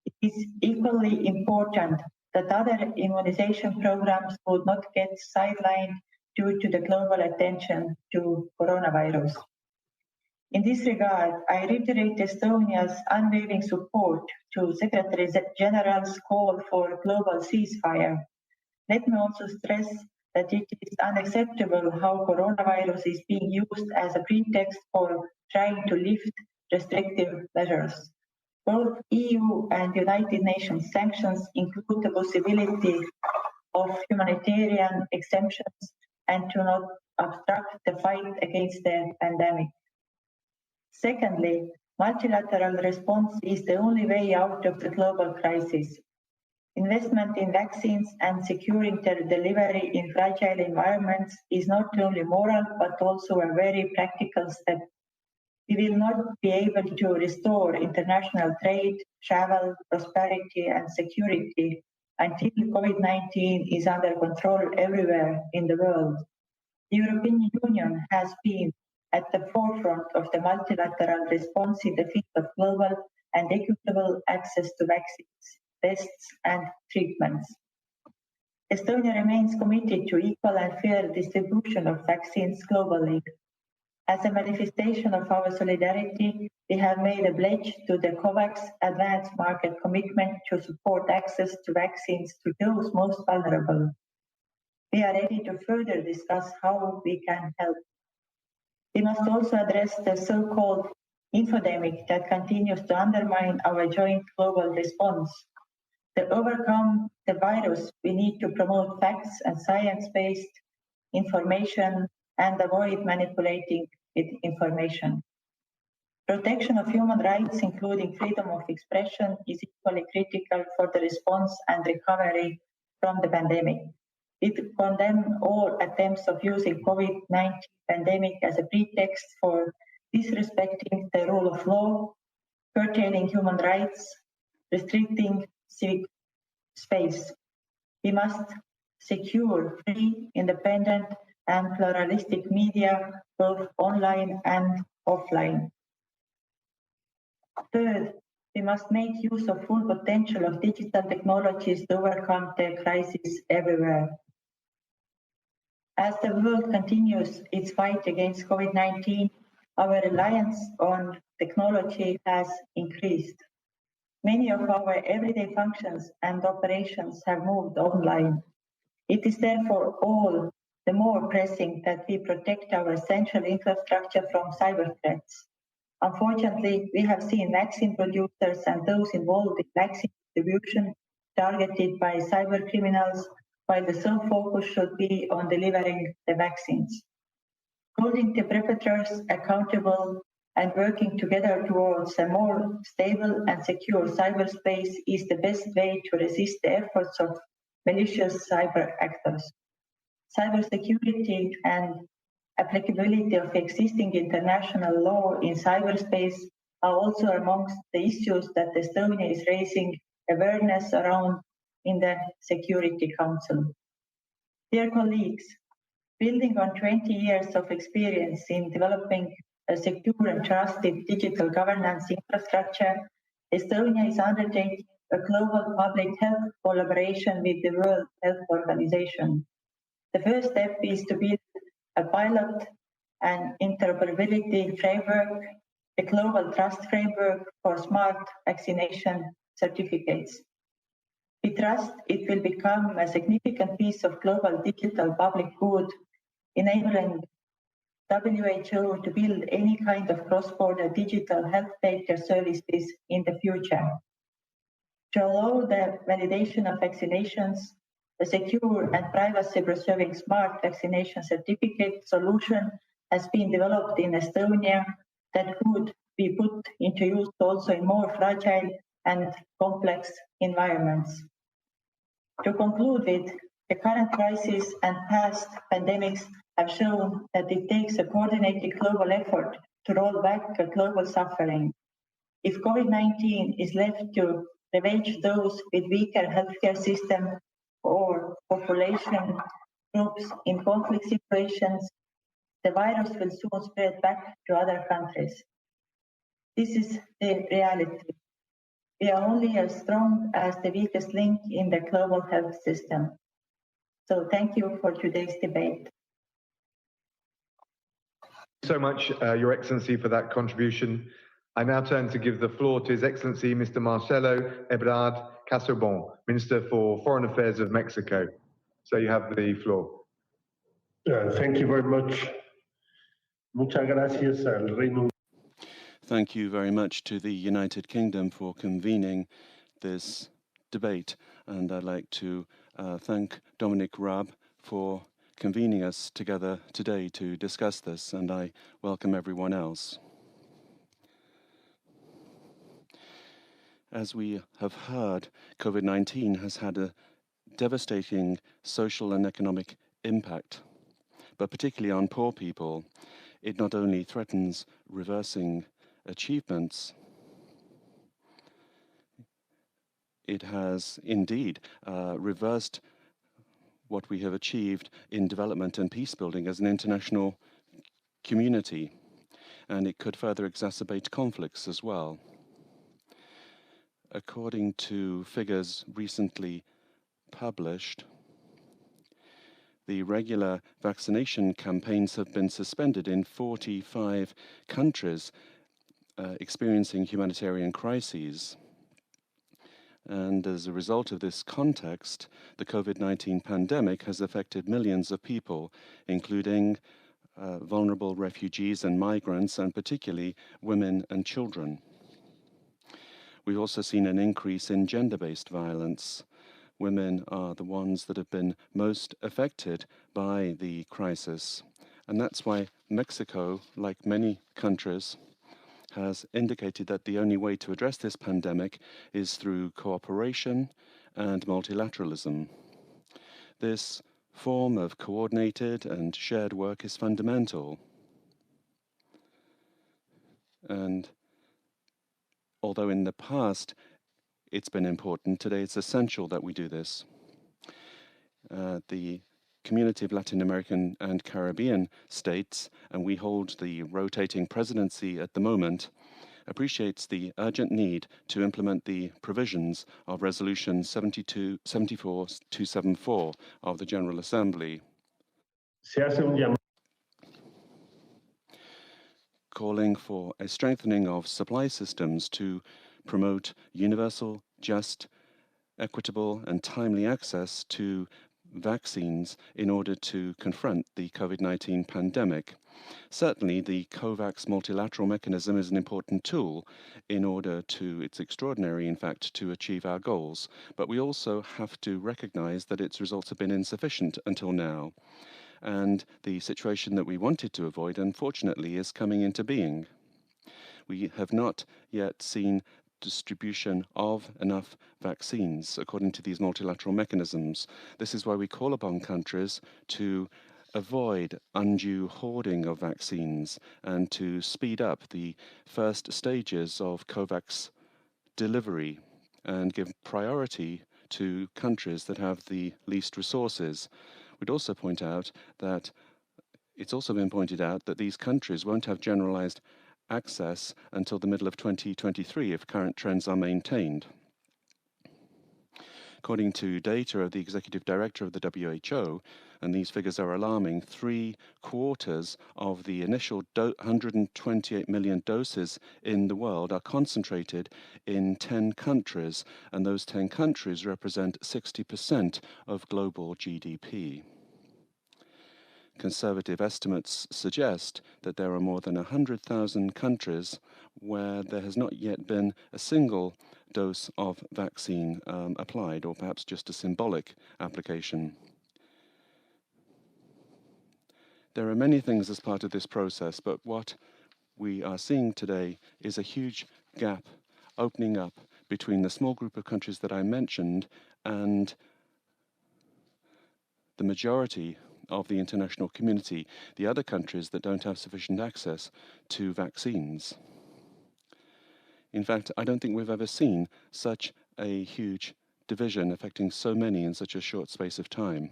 It is equally important that other immunization programs would not get sidelined due to the global attention to coronavirus. In this regard, I reiterate Estonia's unwavering support to Secretary General's call for global ceasefire. Let me also stress that it is unacceptable how coronavirus is being used as a pretext for trying to lift restrictive measures. Both EU and United Nations sanctions include the possibility of humanitarian exemptions and to not obstruct the fight against the pandemic. Secondly, multilateral response is the only way out of the global crisis. Investment in vaccines and securing their delivery in fragile environments is not only moral, but also a very practical step. We will not be able to restore international trade, travel, prosperity, and security until COVID-19 is under control everywhere in the world. The European Union has been at the forefront of the multilateral response in the field of global and equitable access to vaccines, tests, and treatments. Estonia remains committed to equal and fair distribution of vaccines globally. As a manifestation of our solidarity, we have made a pledge to the COVAX Advanced Market Commitment to support access to vaccines to those most vulnerable. We are ready to further discuss how we can help. We must also address the so-called infodemic that continues to undermine our joint global response. To overcome the virus, we need to promote facts and science-based information and avoid manipulating with information. Protection of human rights, including freedom of expression, is equally critical for the response and recovery from the pandemic. We condemn all attempts of using COVID-19 pandemic as a pretext for disrespecting the rule of law, curtailing human rights, restricting civic space. We must secure free, independent, and pluralistic media, both online and offline. Third, we must make use of full potential of digital technologies to overcome the crisis everywhere. As the world continues its fight against COVID-19, our reliance on technology has increased. Many of our everyday functions and operations have moved online. It is therefore all the more pressing that we protect our essential infrastructure from cyber threats. Unfortunately, we have seen vaccine producers and those involved in vaccine distribution targeted by cyber criminals, while the sole focus should be on delivering the vaccines. Holding the perpetrators accountable and working together towards a more stable and secure cyberspace is the best way to resist the efforts of malicious cyber actors. Cybersecurity and applicability of existing international law in cyberspace are also amongst the issues that Estonia is raising awareness around in the Security Council. Dear colleagues, building on 20 years of experience in developing a secure and trusted digital governance infrastructure, Estonia is undertaking a global public health collaboration with the World Health Organization. The first step is to build a pilot and interoperability framework, a global trust framework for smart vaccination certificates. We trust it will become a significant piece of global digital public good, enabling WHO to build any kind of cross-border digital health data services in the future. To allow the validation of vaccinations, a secure and privacy-preserving smart vaccination certificate solution has been developed in Estonia that could be put into use also in more fragile and complex environments. To conclude with, the current crisis and past pandemics have shown that it takes a coordinated global effort to roll back a global suffering. If COVID-19 is left to ravage those with weaker healthcare system or population groups in conflict situations, the virus will soon spread back to other countries. This is the reality. We are only as strong as the weakest link in the global health system. So thank you for today's debate. So much, Your Excellency, for that contribution. I now turn to give the floor to His Excellency Mr. Marcelo Ebrard Casaubon, Minister for Foreign Affairs of Mexico. So you have the floor. Thank you very much. Muchas gracias al Reino. Thank you very much to the United Kingdom for convening this debate, and I'd like to thank Dominic Raab for convening us together today to discuss this, and I welcome everyone else. As we have heard, COVID-19 has had a devastating social and economic impact, but particularly on poor people. It not only threatens reversing achievements, it has indeed reversed what we have achieved in development and peace building as an international community, and it could further exacerbate conflicts as well. According to figures recently published, the regular vaccination campaigns have been suspended in 45 countries experiencing humanitarian crises. And as a result of this context, the COVID-19 pandemic has affected millions of people, including vulnerable refugees and migrants, and particularly women and children. We've also seen an increase in gender-based violence. Women are the ones that have been most affected by the crisis. And that's why Mexico, like many countries, has indicated that the only way to address this pandemic is through cooperation and multilateralism. This form of coordinated and shared work is fundamental. And although in the past it's been important, today it's essential that we do this. The Community of Latin American and Caribbean states, and we hold the rotating presidency at the moment, appreciates the urgent need to implement the provisions of Resolution 74274 of the General Assembly, calling for a strengthening of supply systems to promote universal, just, equitable, and timely access to vaccines in order to confront the COVID-19 pandemic. Certainly, the COVAX multilateral mechanism is an important tool in order to, it's extraordinary, in fact, to achieve our goals. But we also have to recognize that its results have been insufficient until now. And the situation that we wanted to avoid, unfortunately, is coming into being. We have not yet seen distribution of enough vaccines according to these multilateral mechanisms. This is why we call upon countries to avoid undue hoarding of vaccines and to speed up the first stages of COVAX delivery and give priority to countries that have the least resources. We'd also point out that it's also been pointed out that these countries won't have generalized access until the middle of 2023 if current trends are maintained. According to data of the executive director of the WHO, and these figures are alarming, 3/4 of the initial 128 million doses in the world are concentrated in 10 countries, and those 10 countries represent 60% of global GDP. Conservative estimates suggest that there are more than 100,000 countries where there has not yet been a single dose of vaccine applied, or perhaps just a symbolic application. There are many things as part of this process, but what we are seeing today is a huge gap opening up between the small group of countries that I mentioned and the majority of the international community, the other countries that don't have sufficient access to vaccines. In fact, I don't think we've ever seen such a huge division affecting so many in such a short space of time.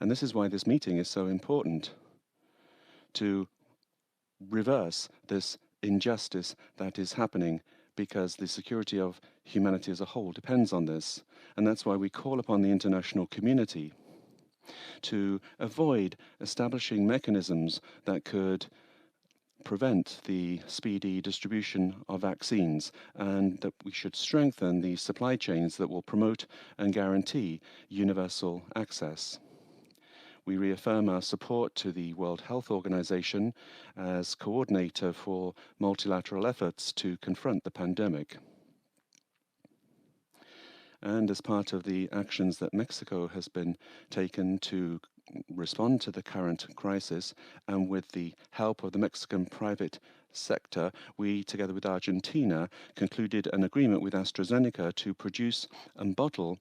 And this is why this meeting is so important, to reverse this injustice that is happening, because the security of humanity as a whole depends on this. And that's why we call upon the international community to avoid establishing mechanisms that could prevent the speedy distribution of vaccines, and that we should strengthen the supply chains that will promote and guarantee universal access. We reaffirm our support to the World Health Organization as coordinator for multilateral efforts to confront the pandemic. And as part of the actions that Mexico has been taken to respond to the current crisis, and with the help of the Mexican private sector, we, together with Argentina, concluded an agreement with AstraZeneca to produce and bottle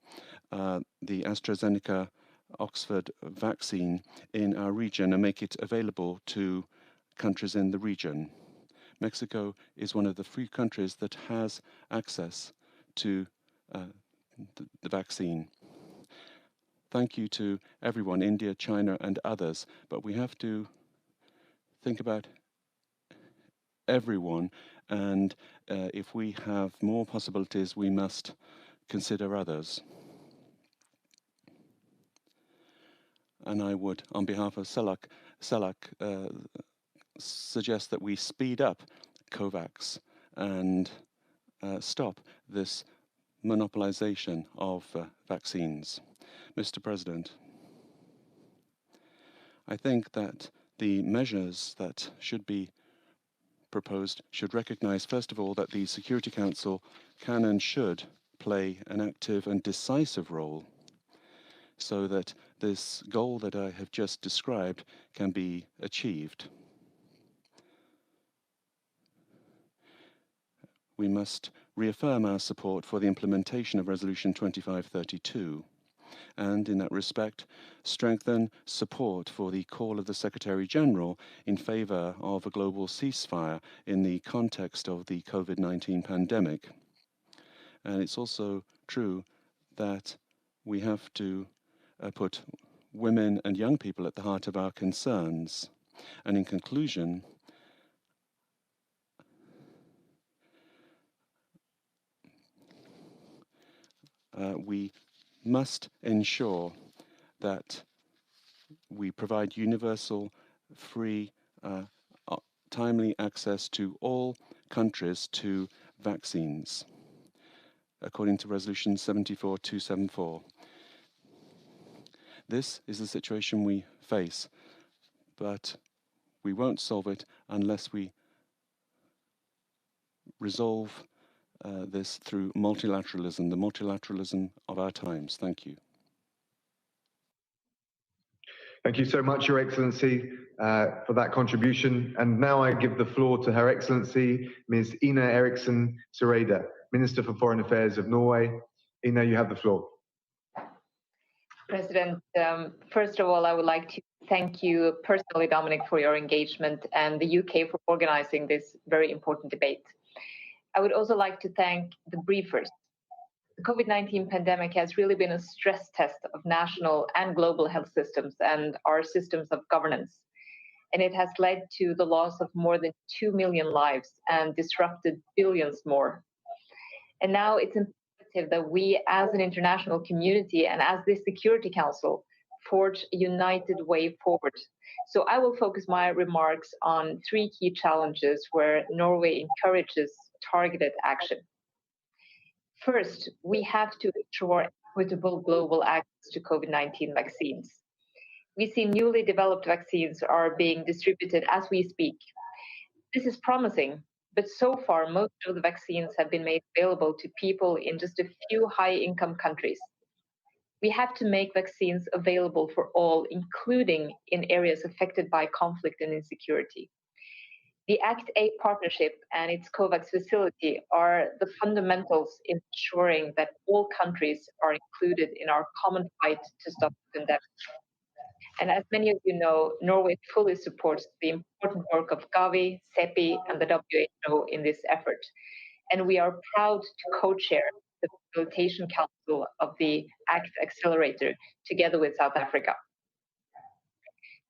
the AstraZeneca Oxford vaccine in our region and make it available to countries in the region. Mexico is one of the few countries that has access to the vaccine. Thank you to everyone, India, China, and others, but we have to think about everyone, and if we have more possibilities, we must consider others. And I would, on behalf of CELAC, suggest that we speed up COVAX and stop this monopolization of vaccines. Mr. President, I think that the measures that should be proposed should recognize, first of all, that the Security Council can and should play an active and decisive role so that this goal that I have just described can be achieved. We must reaffirm our support for the implementation of Resolution 2532, and in that respect, strengthen support for the call of the Secretary-General in favor of a global ceasefire in the context of the COVID-19 pandemic. And it's also true that we have to put women and young people at the heart of our concerns. And in conclusion, we must ensure that we provide universal, free, timely access to all countries to vaccines, according to Resolution 74274. This is the situation we face, but we won't solve it unless we resolve this through multilateralism, the multilateralism of our times. Thank you. Thank you so much, Your Excellency, for that contribution. And now I give the floor to Her Excellency, Ms. Ina Eriksen Søreide, Minister for Foreign Affairs of Norway. Ina, you have the floor. President, first of all, I would like to thank you personally, Dominic, for your engagement, and the UK for organizing this very important debate. I would also like to thank the briefers The COVID-19 pandemic has really been a stress test of national and global health systems and our systems of governance. And it has led to the loss of more than 2 million lives and disrupted billions more. And now it's imperative that we as an international community and as the Security Council forge a united way forward. So I will focus my remarks on 3 key challenges where Norway encourages targeted action. First, we have to ensure equitable global access to COVID-19 vaccines. We see newly developed vaccines are being distributed as we speak. This is promising, but so far most of the vaccines have been made available to people in just a few high-income countries. We have to make vaccines available for all, including in areas affected by conflict and insecurity. The ACT-A partnership and its COVAX facility are the fundamentals in ensuring that all countries are included in our common fight to stop the pandemic. And as many of you know, Norway fully supports the important work of Gavi, CEPI, and the WHO in this effort. And we are proud to co-chair the Facilitation Council of the ACT Accelerator together with South Africa.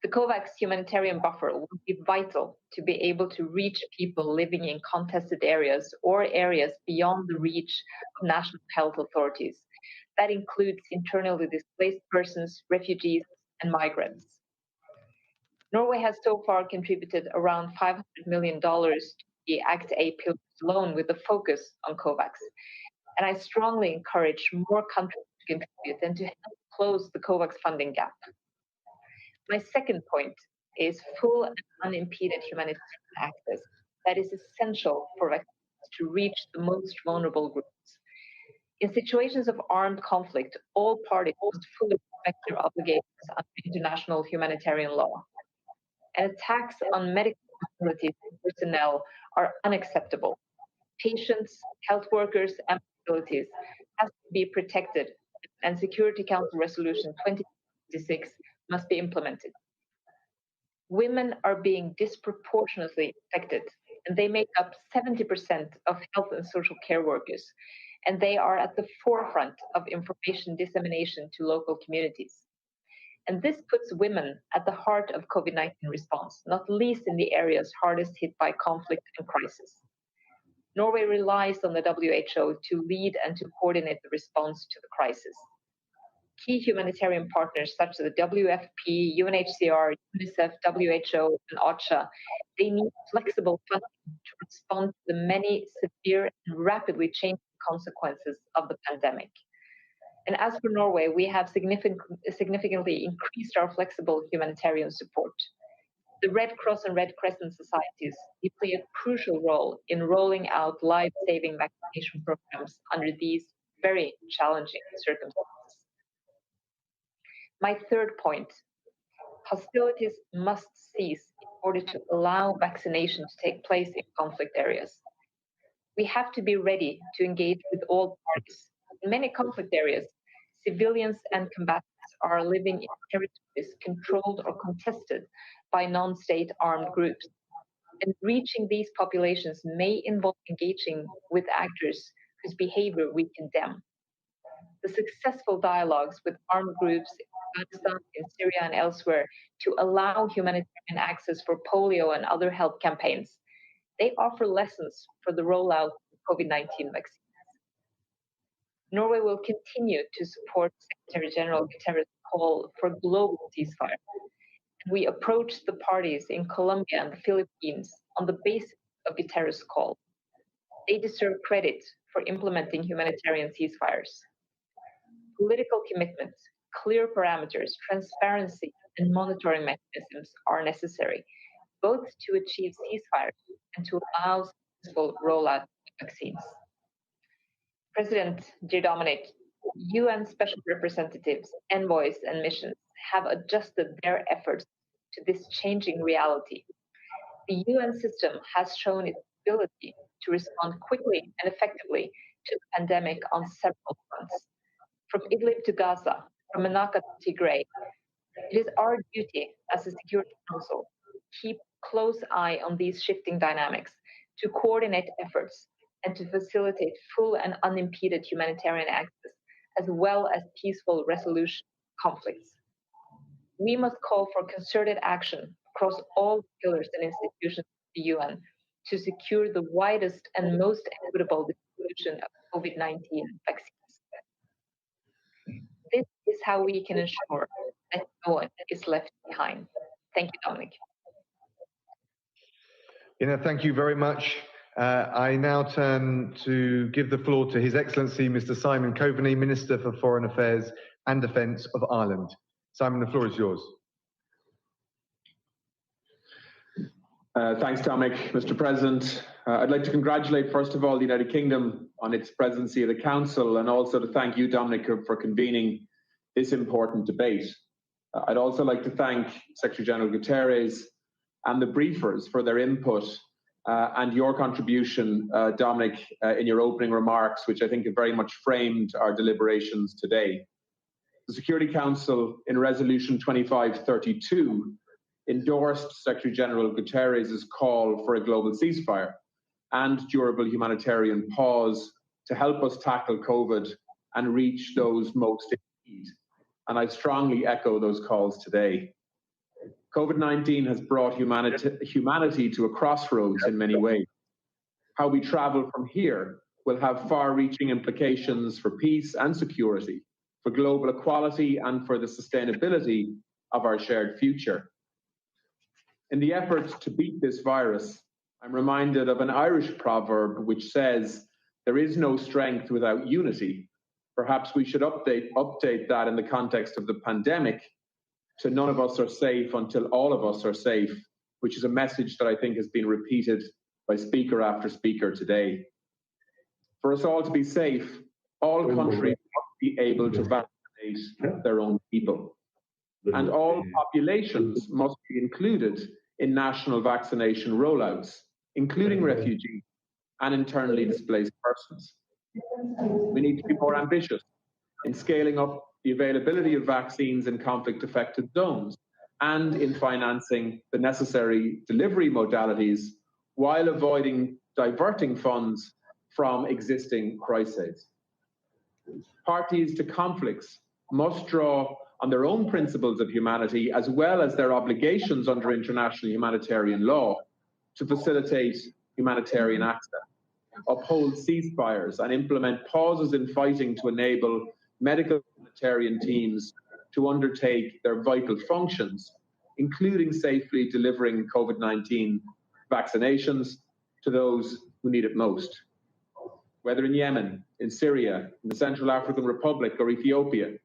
The COVAX humanitarian buffer will be vital to be able to reach people living in contested areas or areas beyond the reach of national health authorities. That includes internally displaced persons, refugees, and migrants. Norway has so far contributed around $500 million to the ACT-A pillars alone with a focus on COVAX. And I strongly encourage more countries to contribute and to help close the COVAX funding gap. My second point is full and unimpeded humanitarian access that is essential for vaccines to reach the most vulnerable groups. In situations of armed conflict, all parties must fully respect their obligations under international humanitarian law. And attacks on medical facilities and personnel are unacceptable. Patients, health workers, and facilities have to be protected, and Security Council Resolution 2026 must be implemented. Women are being disproportionately affected, and they make up 70% of health and social care workers, and they are at the forefront of information dissemination to local communities. And this puts women at the heart of COVID-19 response, not least in the areas hardest hit by conflict and crisis. Norway relies on the WHO to lead and to coordinate the response to the crisis. Key humanitarian partners such as the WFP, UNHCR, UNICEF, WHO, and OCHA, they need flexible funding to respond to the many severe and rapidly changing consequences of the pandemic. And as for Norway, we have significantly increased our flexible humanitarian support. The Red Cross and Red Crescent societies play a crucial role in rolling out life-saving vaccination programs under these very challenging circumstances. My third point, hostilities must cease in order to allow vaccination to take place in conflict areas. We have to be ready to engage with all parties. In many conflict areas, civilians and combatants are living in territories controlled or contested by non-state armed groups. And reaching these populations may involve engaging with actors whose behavior we condemn. The successful dialogues with armed groups in Afghanistan, in Syria, and elsewhere to allow humanitarian access for polio and other health campaigns, they offer lessons for the rollout of COVID-19 vaccines. Norway will continue to support Secretary General Guterres' call for global ceasefire. We approach the parties in Colombia and the Philippines on the basis of Guterres' call. They deserve credit for implementing humanitarian ceasefires. Political commitments, clear parameters, transparency, and monitoring mechanisms are necessary, both to achieve ceasefire and to allow successful rollout of vaccines. President, dear Dominic, UN special representatives, envoys, and missions have adjusted their efforts to this changing reality. The UN system has shown its ability to respond quickly and effectively to the pandemic on several fronts. From Idlib to Gaza, from Menaka to Tigray, it is our duty as a Security Council to keep a close eye on these shifting dynamics, to coordinate efforts, and to facilitate full and unimpeded humanitarian access, as well as peaceful resolution of conflicts. We must call for concerted action across all pillars and institutions of the UN to secure the widest and most equitable distribution of COVID-19 vaccines. This is how we can ensure that no one is left behind. Thank you, Dominic. Thank you very much. I now turn to give the floor to His Excellency Mr. Simon Coveney, Minister for Foreign Affairs and Defence of Ireland. Simon, the floor is yours. Thanks, Dominic. Mr. President, I'd like to congratulate, first of all, the United Kingdom on its presidency of the Council, and also to thank you, Dominic, for convening this important debate. I'd also like to thank Secretary General Guterres and the briefers for their input and your contribution, Dominic, in your opening remarks, which I think have very much framed our deliberations today. The Security Council, in Resolution 2532, endorsed Secretary General Guterres' call for a global ceasefire and durable humanitarian pause to help us tackle COVID and reach those most in need. And I strongly echo those calls today. COVID-19 has brought humanity to a crossroads in many ways. How we travel from here will have far-reaching implications for peace and security, for global equality, and for the sustainability of our shared future. In the effort to beat this virus, I'm reminded of an Irish proverb which says, "There is no strength without unity." Perhaps we should update that in the context of the pandemic to "none of us are safe until all of us are safe," which is a message that I think has been repeated by speaker after speaker today. For us all to be safe, all countries must be able to vaccinate their own people. And all populations must be included in national vaccination rollouts, including refugees and internally displaced persons. We need to be more ambitious in scaling up the availability of vaccines in conflict-affected zones and in financing the necessary delivery modalities while avoiding diverting funds from existing crises. Parties to conflicts must draw on their own principles of humanity as well as their obligations under international humanitarian law to facilitate humanitarian access, uphold ceasefires, and implement pauses in fighting to enable medical humanitarian teams to undertake their vital functions, including safely delivering COVID-19 vaccinations to those who need it most. Whether in Yemen, in Syria, in the Central African Republic, or Ethiopia,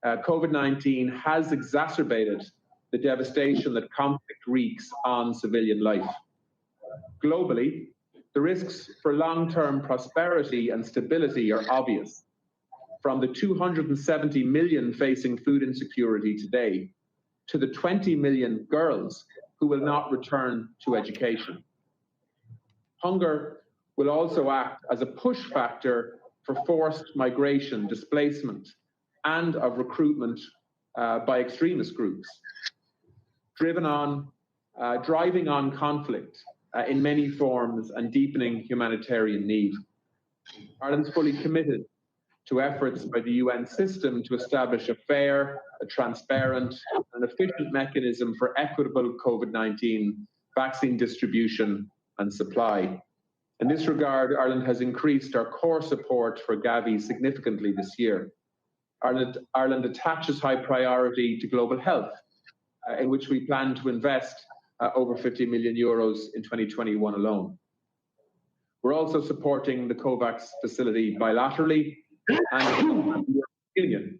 COVID-19 has exacerbated the devastation that conflict wreaks on civilian life. Globally, the risks for long-term prosperity and stability are obvious. From the 270 million facing food insecurity today to the 20 million girls who will not return to education. Hunger will also act as a push factor for forced migration, displacement, and of recruitment by extremist groups, driving on conflict in many forms and deepening humanitarian need. Ireland's fully committed to efforts by the UN system to establish a fair, a transparent, and efficient mechanism for equitable COVID-19 vaccine distribution and supply. In this regard, Ireland has increased our core support for Gavi significantly this year. Ireland attaches high priority to global health, in which we plan to invest over 50 million euros in 2021 alone. We're also supporting the COVAX facility bilaterally and the European Union,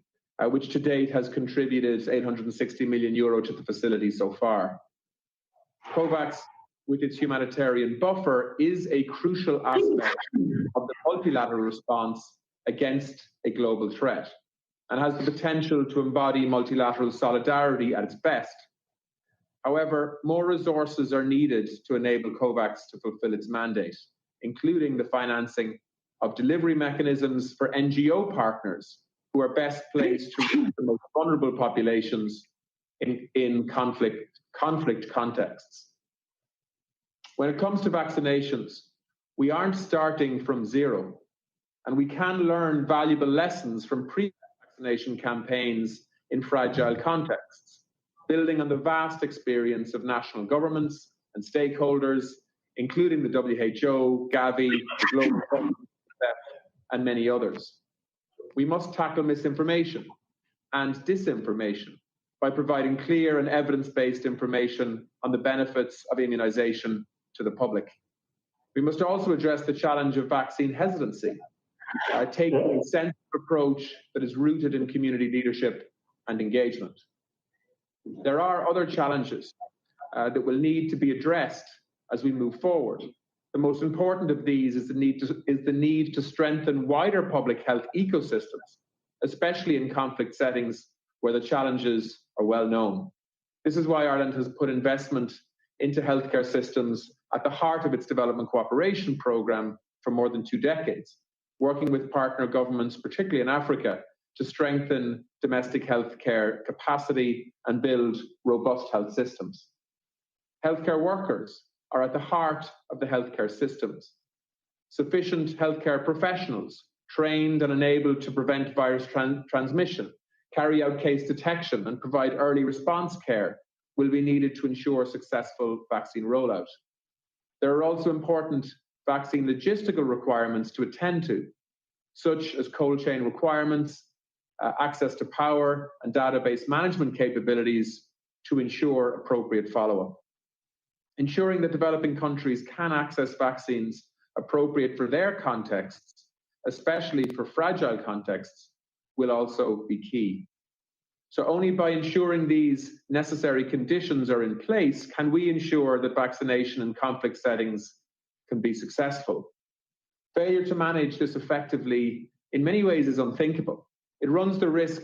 which to date has contributed 860 million euro to the facility so far. COVAX, with its humanitarian buffer, is a crucial aspect of the multilateral response against a global threat, and has the potential to embody multilateral solidarity at its best. However, more resources are needed to enable COVAX to fulfill its mandate, including the financing of delivery mechanisms for NGO partners who are best placed to reach the most vulnerable populations in conflict contexts. When it comes to vaccinations, We aren't starting from zero, and we can learn valuable lessons from pre-vaccination campaigns in fragile contexts, building on the vast experience of national governments and stakeholders, including the WHO, Gavi, the Global Fund, and many others. We must tackle misinformation and disinformation by providing clear and evidence-based information on the benefits of immunization to the public. We must also address the challenge of vaccine hesitancy, taking a sensitive approach that is rooted in community leadership and engagement. There are other challenges that will need to be addressed as we move forward. The most important of these is the need to strengthen wider public health ecosystems, especially in conflict settings where the challenges are well known. This is why Ireland has put investment into healthcare systems at the heart of its development cooperation programme for more than 2 decades, working with partner governments, particularly in Africa, to strengthen domestic healthcare capacity and build robust health systems. Healthcare workers are at the heart of the healthcare systems. Sufficient healthcare professionals, trained and enabled to prevent virus transmission, carry out case detection and provide early response care will be needed to ensure successful vaccine rollout. There are also important vaccine logistical requirements to attend to, such as cold chain requirements, access to power and database management capabilities to ensure appropriate follow-up. Ensuring that developing countries can access vaccines appropriate for their contexts, especially for fragile contexts, will also be key. So only by ensuring these necessary conditions are in place can we ensure that vaccination in conflict settings can be successful. Failure to manage this effectively in many ways is unthinkable. It runs the risk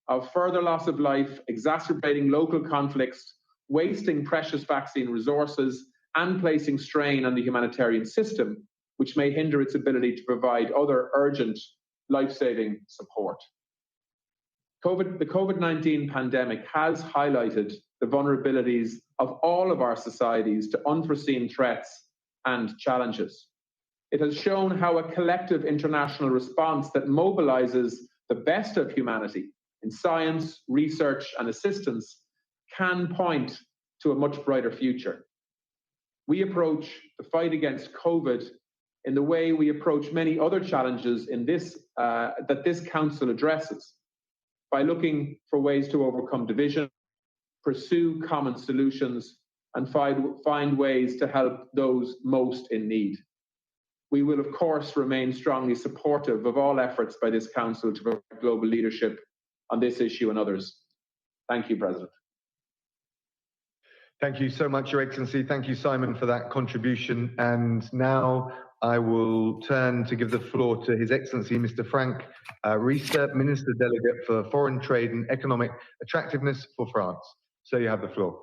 of further loss of life, exacerbating local conflicts, wasting precious vaccine resources, and placing strain on the humanitarian system, which may hinder its ability to provide other urgent life-saving support. The COVID-19 pandemic has highlighted the vulnerabilities of all of our societies to unforeseen threats and challenges. It has shown how a collective international response that mobilizes the best of humanity in science, research, and assistance can point to a much brighter future. We approach the fight against COVID in the way we approach many other challenges in that this Council addresses, by looking for ways to overcome division, pursue common solutions, and find ways to help those most in need. We will, of course, remain strongly supportive of all efforts by this Council to provide global leadership on this issue and others. Thank you, President. Thank you so much, Your Excellency. Thank you, Simon, for that contribution. And now I will turn to give the floor to His Excellency, Mr. Frank Riester, Minister Delegate for Foreign Trade and Economic Attractiveness for France. So you have the floor.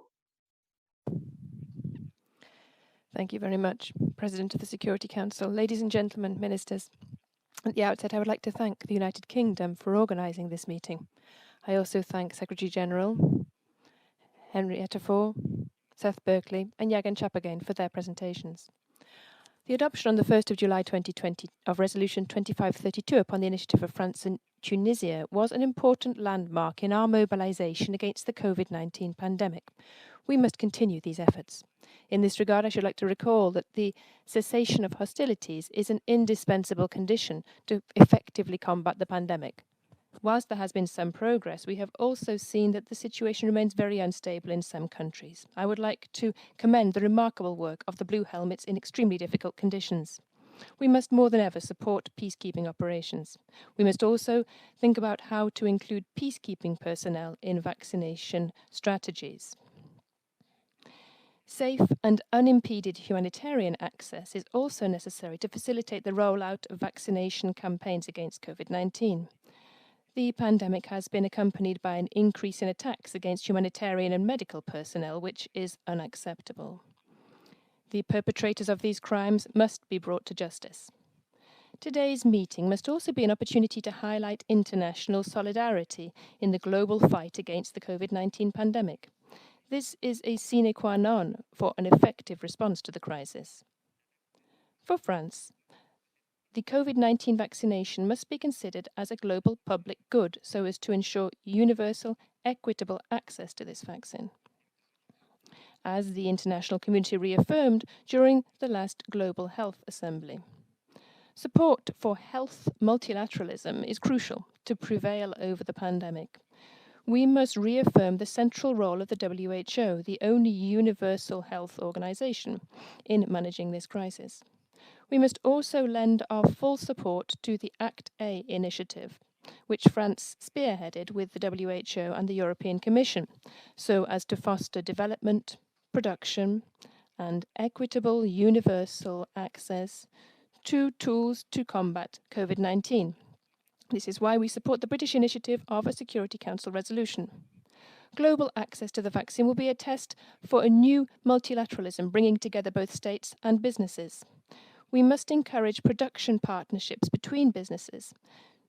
Thank you very much, President of the Security Council. Ladies and gentlemen, ministers, at the outset, I would like to thank the United Kingdom for organising this meeting. I also thank Secretary General Henrietta Fore, Seth Berkley, and Jaishankar again for their presentations. The adoption on the 1st of July 2020 of Resolution 2532 upon the initiative of France and Tunisia was an important landmark in our mobilisation against the COVID-19 pandemic. We must continue these efforts. In this regard, I should like to recall that the cessation of hostilities is an indispensable condition to effectively combat the pandemic. Whilst there has been some progress, we have also seen that the situation remains very unstable in some countries. I would like to commend the remarkable work of the Blue Helmets in extremely difficult conditions. We must more than ever support peacekeeping operations. We must also think about how to include peacekeeping personnel in vaccination strategies. Safe and unimpeded humanitarian access is also necessary to facilitate the rollout of vaccination campaigns against COVID-19. The pandemic has been accompanied by an increase in attacks against humanitarian and medical personnel, which is unacceptable. The perpetrators of these crimes must be brought to justice. Today's meeting must also be an opportunity to highlight international solidarity in the global fight against the COVID-19 pandemic. This is a sine qua non for an effective response to the crisis. For France, the COVID-19 vaccination must be considered as a global public good so as to ensure universal, equitable access to this vaccine, as the international community reaffirmed during the last Global Health Assembly. Support for health multilateralism is crucial to prevail over the pandemic. We must reaffirm the central role of the WHO, the only universal health organization, in managing this crisis. We must also lend our full support to the Act A initiative, which France spearheaded with the WHO and the European Commission, so as to foster development, production, and equitable universal access to tools to combat COVID-19. This is why we support the British initiative of a Security Council resolution. Global access to the vaccine will be a test for a new multilateralism, bringing together both states and businesses. We must encourage production partnerships between businesses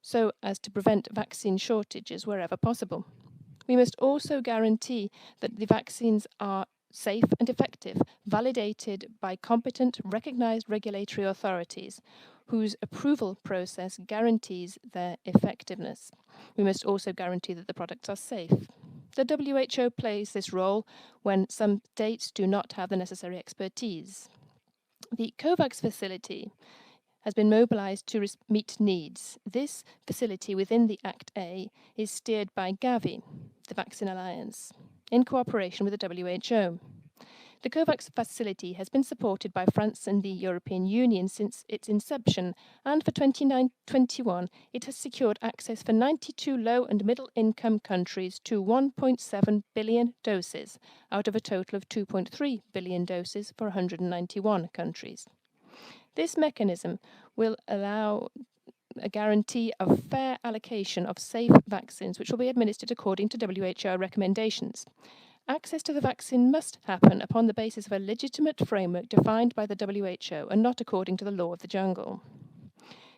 so as to prevent vaccine shortages wherever possible. We must also guarantee that the vaccines are safe and effective, validated by competent, recognized regulatory authorities whose approval process guarantees their effectiveness. We must also guarantee that the products are safe. The WHO plays this role when some states do not have the necessary expertise. The COVAX facility has been mobilized to meet needs. This facility within the Act A is steered by Gavi, the Vaccine Alliance, in cooperation with the WHO. The COVAX facility has been supported by France and the European Union since its inception, and for 2021 it has secured access for 92 low and middle income countries to 1.7 billion doses, out of a total of 2.3 billion doses for 191 countries. This mechanism will allow a guarantee of fair allocation of safe vaccines, which will be administered according to WHO recommendations. Access to the vaccine must happen upon the basis of a legitimate framework defined by the WHO and not according to the law of the jungle.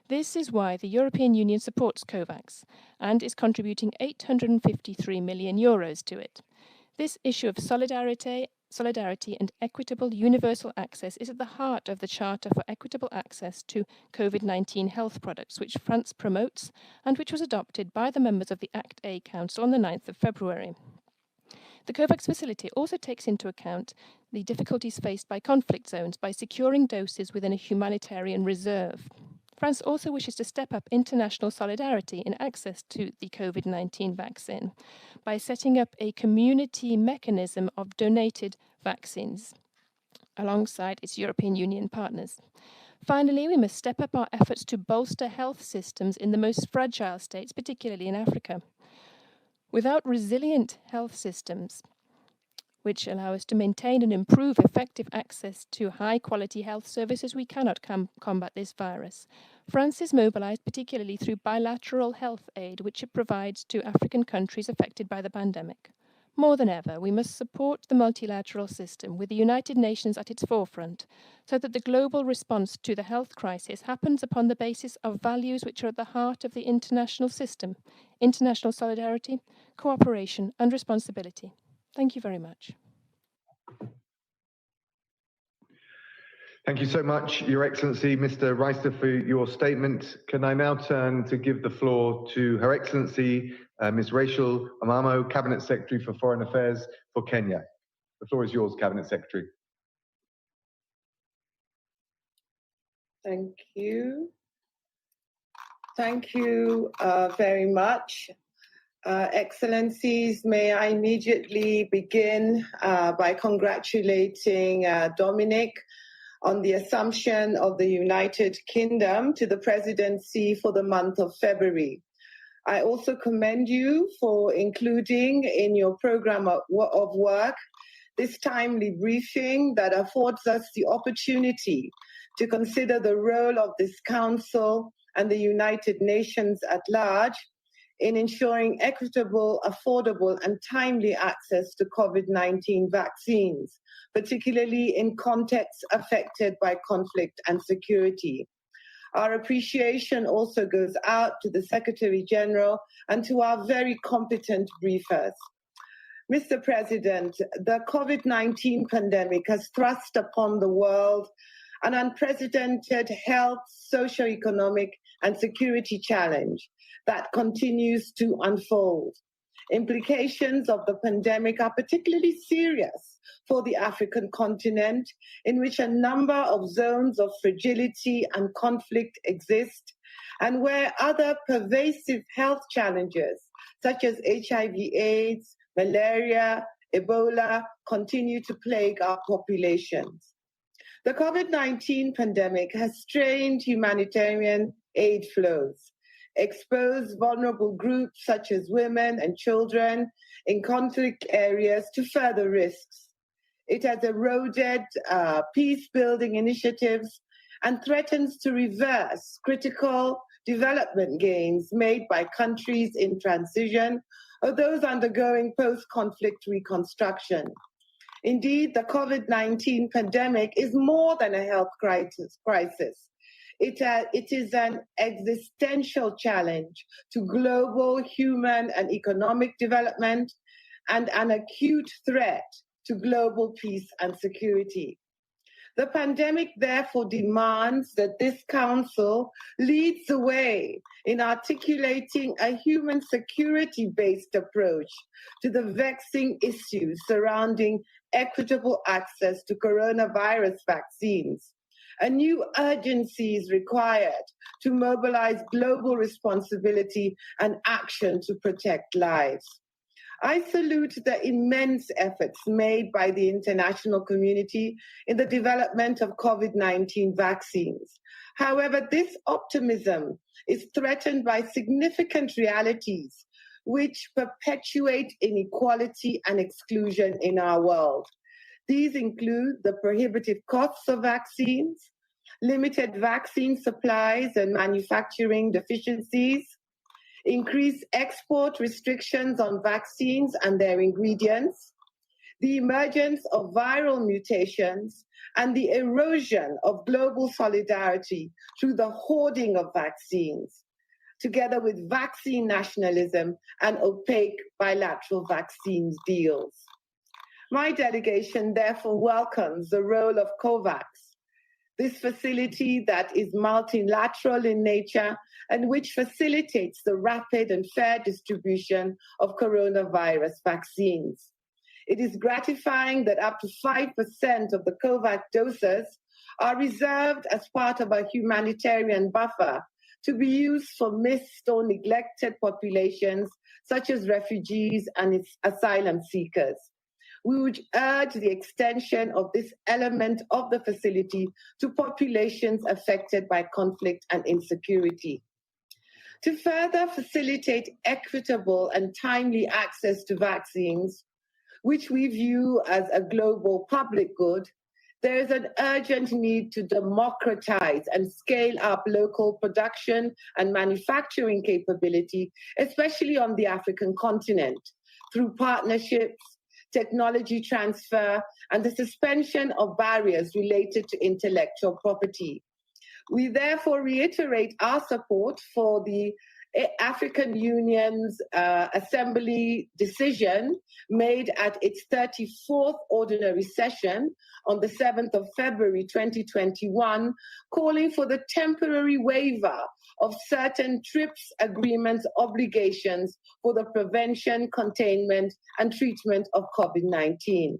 This is why the European Union supports COVAX and is contributing €853 million to it. This issue of solidarity and equitable universal access is at the heart of the Charter for Equitable Access to COVID-19 Health Products, which France promotes and which was adopted by the members of the Act A Council on the 9th of February. The COVAX facility also takes into account the difficulties faced by conflict zones by securing doses within a humanitarian reserve. France also wishes to step up international solidarity in access to the COVID-19 vaccine by setting up a community mechanism of donated vaccines alongside its European Union partners. Finally, we must step up our efforts to bolster health systems in the most fragile states, particularly in Africa. Without resilient health systems, which allow us to maintain and improve effective access to high-quality health services, we cannot combat this virus. France is mobilized particularly through bilateral health aid, which it provides to African countries affected by the pandemic. More than ever, we must support the multilateral system with the United Nations at its forefront, so that the global response to the health crisis happens upon the basis of values which are at the heart of the international system: international solidarity, cooperation and responsibility. Thank you very much. Thank you so much, Your Excellency, Mr. Reister, for your statement. Can I now turn to give the floor to Her Excellency, Ms. Rachel Omamo, Cabinet Secretary for Foreign Affairs for Kenya. The floor is yours, Cabinet Secretary. Thank you. Thank you very much. Excellencies, may I immediately begin by congratulating Dominic on the assumption of the United Kingdom to the presidency for the month of February. I also commend you for including in your program of work this timely briefing that affords us the opportunity to consider the role of this Council and the United Nations at large in ensuring equitable, affordable, and timely access to COVID-19 vaccines, particularly in contexts affected by conflict and security. Our appreciation also goes out to the Secretary General and to our very competent briefers. Mr. President, the COVID-19 pandemic has thrust upon the world an unprecedented health, socio-economic, and security challenge that continues to unfold. Implications of the pandemic are particularly serious for the African continent, in which a number of zones of fragility and conflict exist, and where other pervasive health challenges, such as HIV/AIDS, malaria, Ebola, continue to plague our populations. The COVID-19 pandemic has strained humanitarian aid flows, exposed vulnerable groups such as women and children in conflict areas to further risks. It has eroded peace-building initiatives and threatens to reverse critical development gains made by countries in transition or those undergoing post-conflict reconstruction. Indeed, the COVID-19 pandemic is more than a health crisis. It is an existential challenge to global human and economic development and an acute threat to global peace and security. The pandemic therefore demands that this Council leads the way in articulating a human security-based approach to the vexing issues surrounding equitable access to coronavirus vaccines. A new urgency is required to mobilize global responsibility and action to protect lives. I salute the immense efforts made by the international community in the development of COVID-19 vaccines. However, this optimism is threatened by significant realities which perpetuate inequality and exclusion in our world. These include the prohibitive costs of vaccines, limited vaccine supplies and manufacturing deficiencies, increased export restrictions on vaccines and their ingredients, the emergence of viral mutations, and the erosion of global solidarity through the hoarding of vaccines, together with vaccine nationalism and opaque bilateral vaccines deals. My delegation therefore welcomes the role of COVAX, this facility that is multilateral in nature and which facilitates the rapid and fair distribution of coronavirus vaccines. It is gratifying that up to 5% of the COVAX doses are reserved as part of a humanitarian buffer to be used for missed or neglected populations such as refugees and asylum seekers. We would urge the extension of this element of the facility to populations affected by conflict and insecurity. To further facilitate equitable and timely access to vaccines, which we view as a global public good, there is an urgent need to democratize and scale up local production and manufacturing capability, especially on the African continent, through partnerships, technology transfer, and the suspension of barriers related to intellectual property. We therefore reiterate our support for the African Union's Assembly decision made at its 34th ordinary session on the 7th of February 2021, calling for the temporary waiver of certain TRIPS agreements obligations for the prevention, containment, and treatment of COVID-19.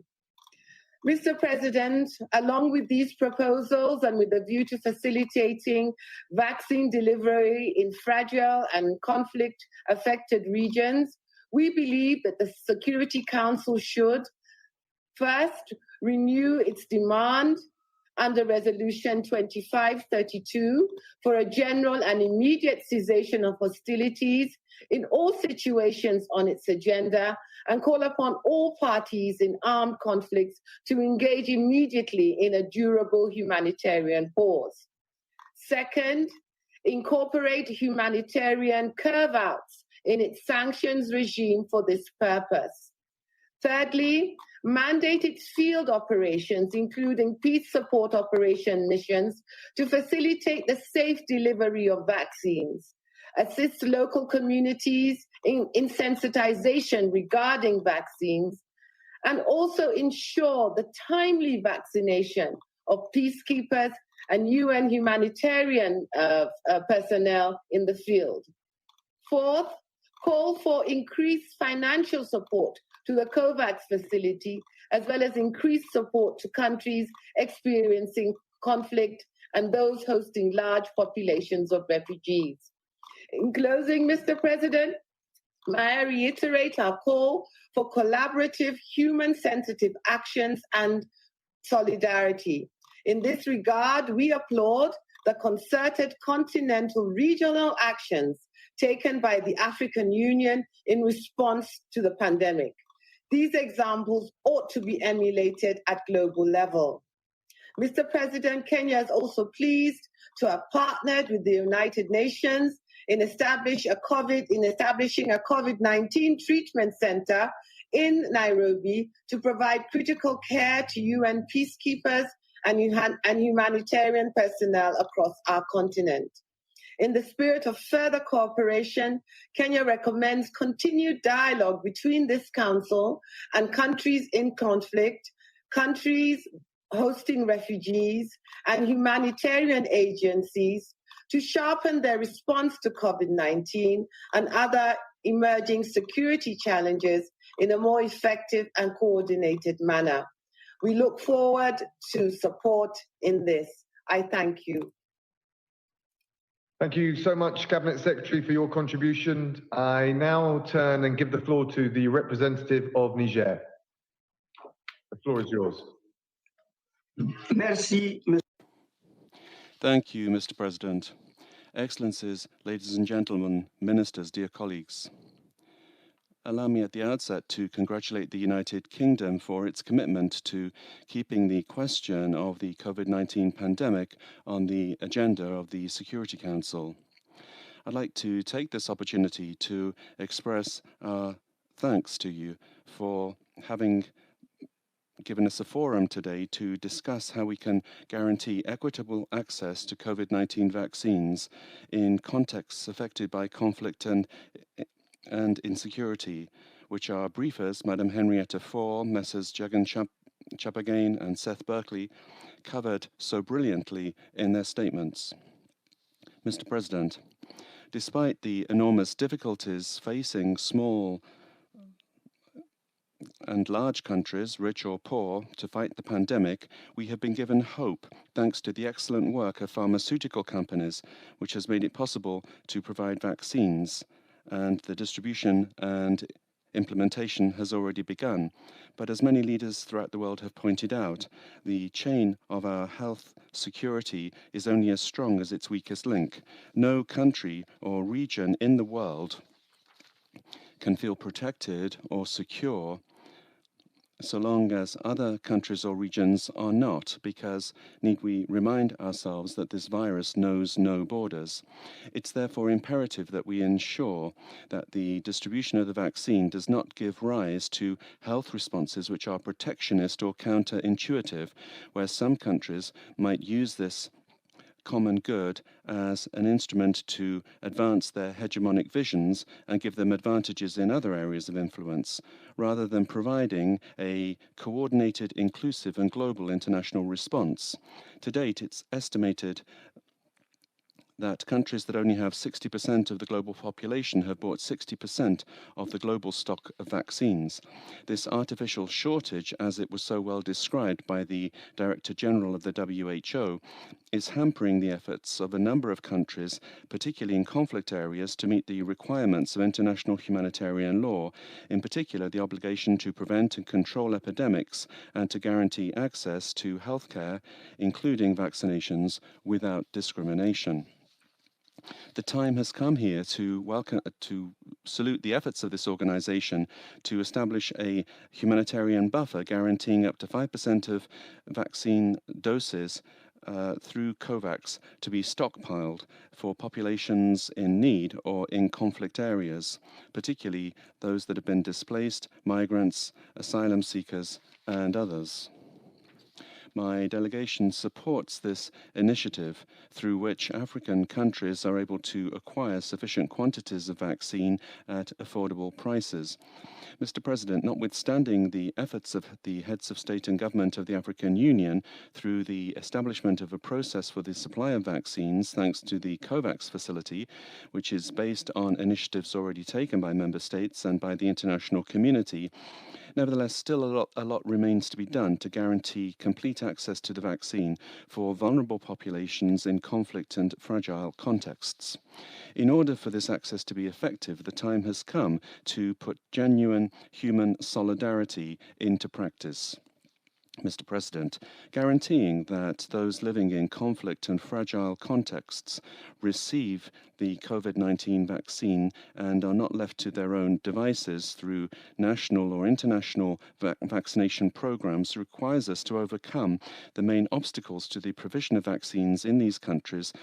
Mr. President, along with these proposals and with a view to facilitating vaccine delivery in fragile and conflict-affected regions, we believe that the Security Council should, first, renew its demand under Resolution 2532 for a general and immediate cessation of hostilities in all situations on its agenda and call upon all parties in armed conflicts to engage immediately in a durable humanitarian pause. Second, incorporate humanitarian curve-outs in its sanctions regime for this purpose. Thirdly, mandate its field operations, including peace support operation missions, to facilitate the safe delivery of vaccines, assist local communities in sensitization regarding vaccines, and also ensure the timely vaccination of peacekeepers and UN humanitarian personnel in the field. Fourth, call for increased financial support to the COVAX facility, as well as increased support to countries experiencing conflict and those hosting large populations of refugees. In closing, Mr. President, may I reiterate our call for collaborative, human-sensitive actions and solidarity. In this regard, we applaud the concerted continental regional actions taken by the African Union in response to the pandemic. These examples ought to be emulated at global level. Mr. President, Kenya is also pleased to have partnered with the United Nations in establishing a COVID-19 treatment center in Nairobi to provide critical care to UN peacekeepers and humanitarian personnel across our continent. In the spirit of further cooperation, Kenya recommends continued dialogue between this council and countries in conflict, countries hosting refugees, and humanitarian agencies to sharpen their response to COVID-19 and other emerging security challenges in a more effective and coordinated manner. We look forward to support in this. I thank you. Thank you so much, Cabinet Secretary, for your contribution. I now turn and give the floor to the representative of Niger. The floor is yours. Merci. Thank you, Mr. President. Excellencies, ladies and gentlemen, ministers, dear colleagues. Allow me at the outset to congratulate the United Kingdom for its commitment to keeping the question of the COVID-19 pandemic on the agenda of the Security Council. I'd like to take this opportunity to express our thanks to you for having given us a forum today to discuss how we can guarantee equitable access to COVID-19 vaccines in contexts affected by conflict and insecurity, which our briefers, Madam Henrietta Fore, Messrs. Jaishankar and Seth Berkley, covered so brilliantly in their statements. Mr. President, despite the enormous difficulties facing small and large countries, rich or poor, to fight the pandemic, we have been given hope thanks to the excellent work of pharmaceutical companies, which has made it possible to provide vaccines, and the distribution and implementation has already begun. But as many leaders throughout the world have pointed out, the chain of our health security is only as strong as its weakest link. No country or region in the world can feel protected or secure so long as other countries or regions are not, because need we remind ourselves that this virus knows no borders. It's therefore imperative that we ensure that the distribution of the vaccine does not give rise to health responses which are protectionist or counterintuitive, where some countries might use this common good as an instrument to advance their hegemonic visions and give them advantages in other areas of influence, rather than providing a coordinated, inclusive and global international response. To date, it's estimated that countries that only have 60% of the global population have bought 60% of the global stock of vaccines. This artificial shortage, as it was so well described by the Director General of the WHO, is hampering the efforts of a number of countries, particularly in conflict areas, to meet the requirements of international humanitarian law, in particular the obligation to prevent and control epidemics and to guarantee access to healthcare, including vaccinations, without discrimination. The time has come here to salute the efforts of this organization to establish a humanitarian buffer guaranteeing up to 5% of vaccine doses through COVAX to be stockpiled for populations in need or in conflict areas, particularly those that have been displaced, migrants, asylum seekers, and others. My delegation supports this initiative through which African countries are able to acquire sufficient quantities of vaccine at affordable prices. Mr. President, notwithstanding the efforts of the heads of state and government of the African Union through the establishment of a process for the supply of vaccines thanks to the COVAX facility, which is based on initiatives already taken by member states and by the international community, nevertheless, still a lot remains to be done to guarantee complete access to the vaccine for vulnerable populations in conflict and fragile contexts. In order for this access to be effective, the time has come to put genuine human solidarity into practice. Mr. President, guaranteeing that those living in conflict and fragile contexts receive the COVID-19 vaccine and are not left to their own devices through national or international vaccination programs requires us to overcome the main obstacles to the provision of vaccines in these countries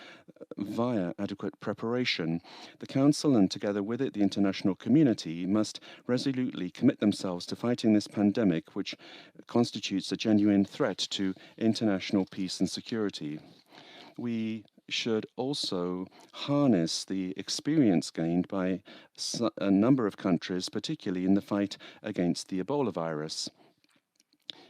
via adequate preparation. The Council, and together with it the international community, must resolutely commit themselves to fighting this pandemic, which constitutes a genuine threat to international peace and security. We should also harness the experience gained by a number of countries, particularly in the fight against the Ebola virus.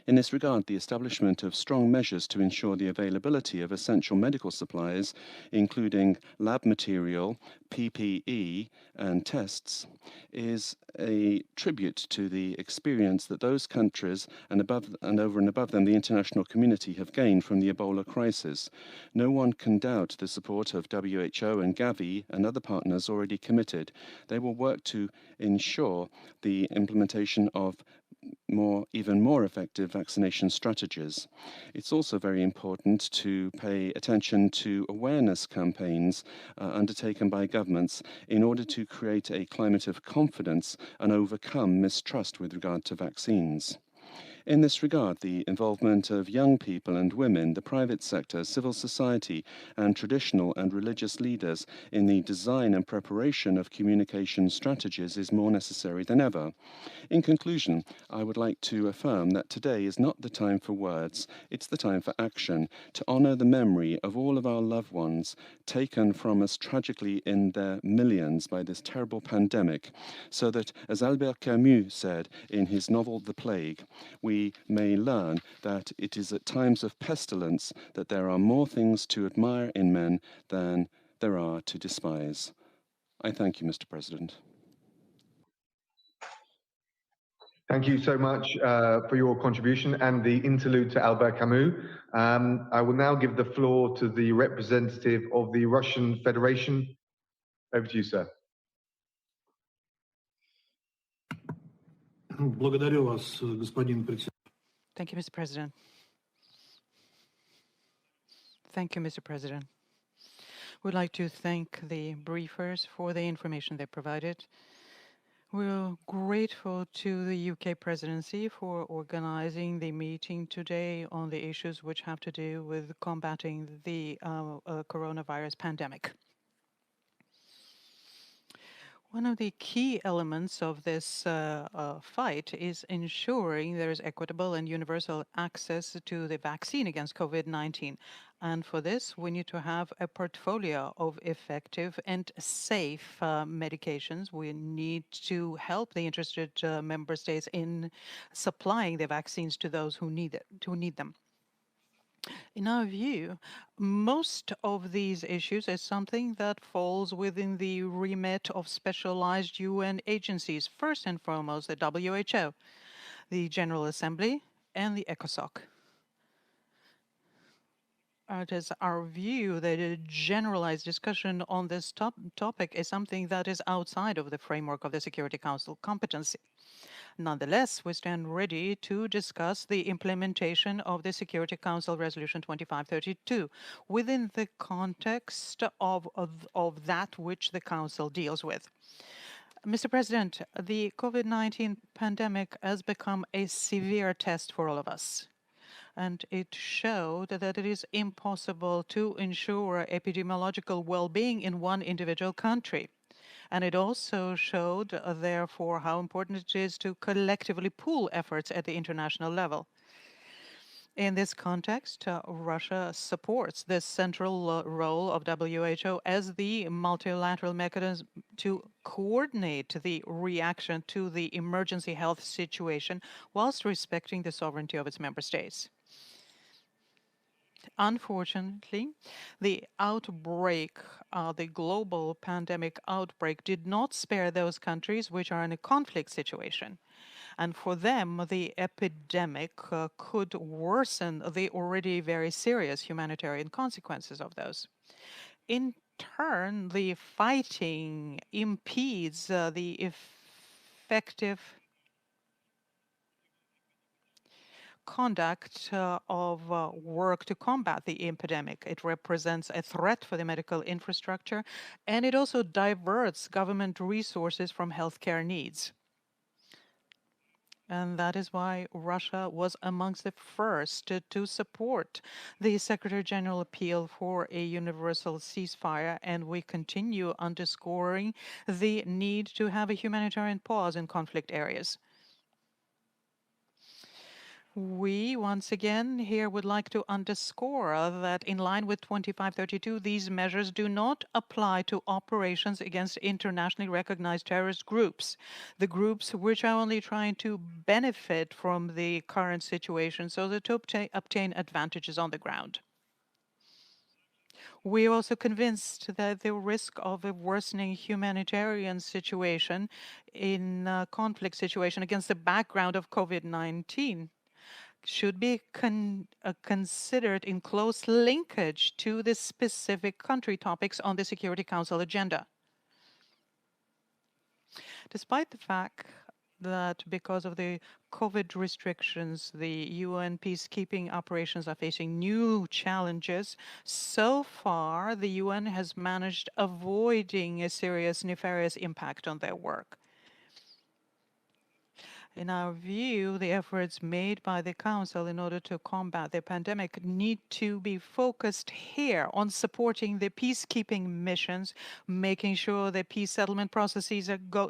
In this regard, the establishment of strong measures to ensure the availability of essential medical supplies, including lab material, PPE, and tests, is a tribute to the experience that those countries and over and above them the international community have gained from the Ebola crisis. No one can doubt the support of WHO and Gavi and other partners already committed. They will work to ensure the implementation of even more effective vaccination strategies. It's also very important to pay attention to awareness campaigns undertaken by governments in order to create a climate of confidence and overcome mistrust with regard to vaccines. In this regard, the involvement of young people and women, the private sector, civil society, and traditional and religious leaders in the design and preparation of communication strategies is more necessary than ever. In conclusion, I would like to affirm that today is not the time for words, it's the time for action, to honor the memory of all of our loved ones taken from us tragically in their millions by this terrible pandemic, so that, as Albert Camus said in his novel The Plague, we may learn that it is at times of pestilence that there are more things to admire in men than there are to despise. I thank you, Mr. President. Thank you so much for your contribution and the interlude to Albert Camus. I will now give the floor to the representative of the Russian Federation. Over to you, sir. Благодарю вас, господин председатель. Thank you, Mr. President. Thank you, Mr. President. We'd like to thank the briefers for the information they provided. We're grateful to the UK presidency for organizing the meeting today on the issues which have to do with combating the coronavirus pandemic. One of the key elements of this fight is ensuring there is equitable and universal access to the vaccine against COVID-19. And for this, we need to have a portfolio of effective and safe medications. We need to help the interested member states in supplying the vaccines to those who need them. In our view, most of these issues is something that falls within the remit of specialized UN agencies, first and foremost the WHO, the General Assembly, and the ECOSOC. It is our view that a generalized discussion on this topic is something that is outside of the framework of the Security Council competency. Nonetheless, we stand ready to discuss the implementation of the Security Council Resolution 2532 within the context of that which the Council deals with. Mr. President, the COVID-19 pandemic has become a severe test for all of us. And it showed that it is impossible to ensure epidemiological well-being in one individual country. And it also showed, therefore, how important it is to collectively pool efforts at the international level. In this context, Russia supports the central role of WHO as the multilateral mechanism to coordinate the reaction to the emergency health situation whilst respecting the sovereignty of its member states. Unfortunately, the global pandemic outbreak did not spare those countries which are in a conflict situation. And for them, the epidemic could worsen the already very serious humanitarian consequences of those. In turn, the fighting impedes the effective conduct of work to combat the epidemic. It represents a threat for the medical infrastructure, and it also diverts government resources from healthcare needs. And that is why Russia was amongst the first to support the Secretary General appeal for a universal ceasefire, and we continue underscoring the need to have a humanitarian pause in conflict areas. We, once again, here would like to underscore that in line with 2532, these measures do not apply to operations against internationally recognized terrorist groups, the groups which are only trying to benefit from the current situation so that to obtain advantages on the ground. We are also convinced that the risk of a worsening humanitarian situation in a conflict situation against the background of COVID-19 should be considered in close linkage to the specific country topics on the Security Council agenda. Despite the fact that because of the COVID restrictions, the UN peacekeeping operations are facing new challenges, so far the UN has managed avoiding a serious nefarious impact on their work. In our view, the efforts made by the Council in order to combat the pandemic need to be focused here on supporting the peacekeeping missions, making sure that peace settlement processes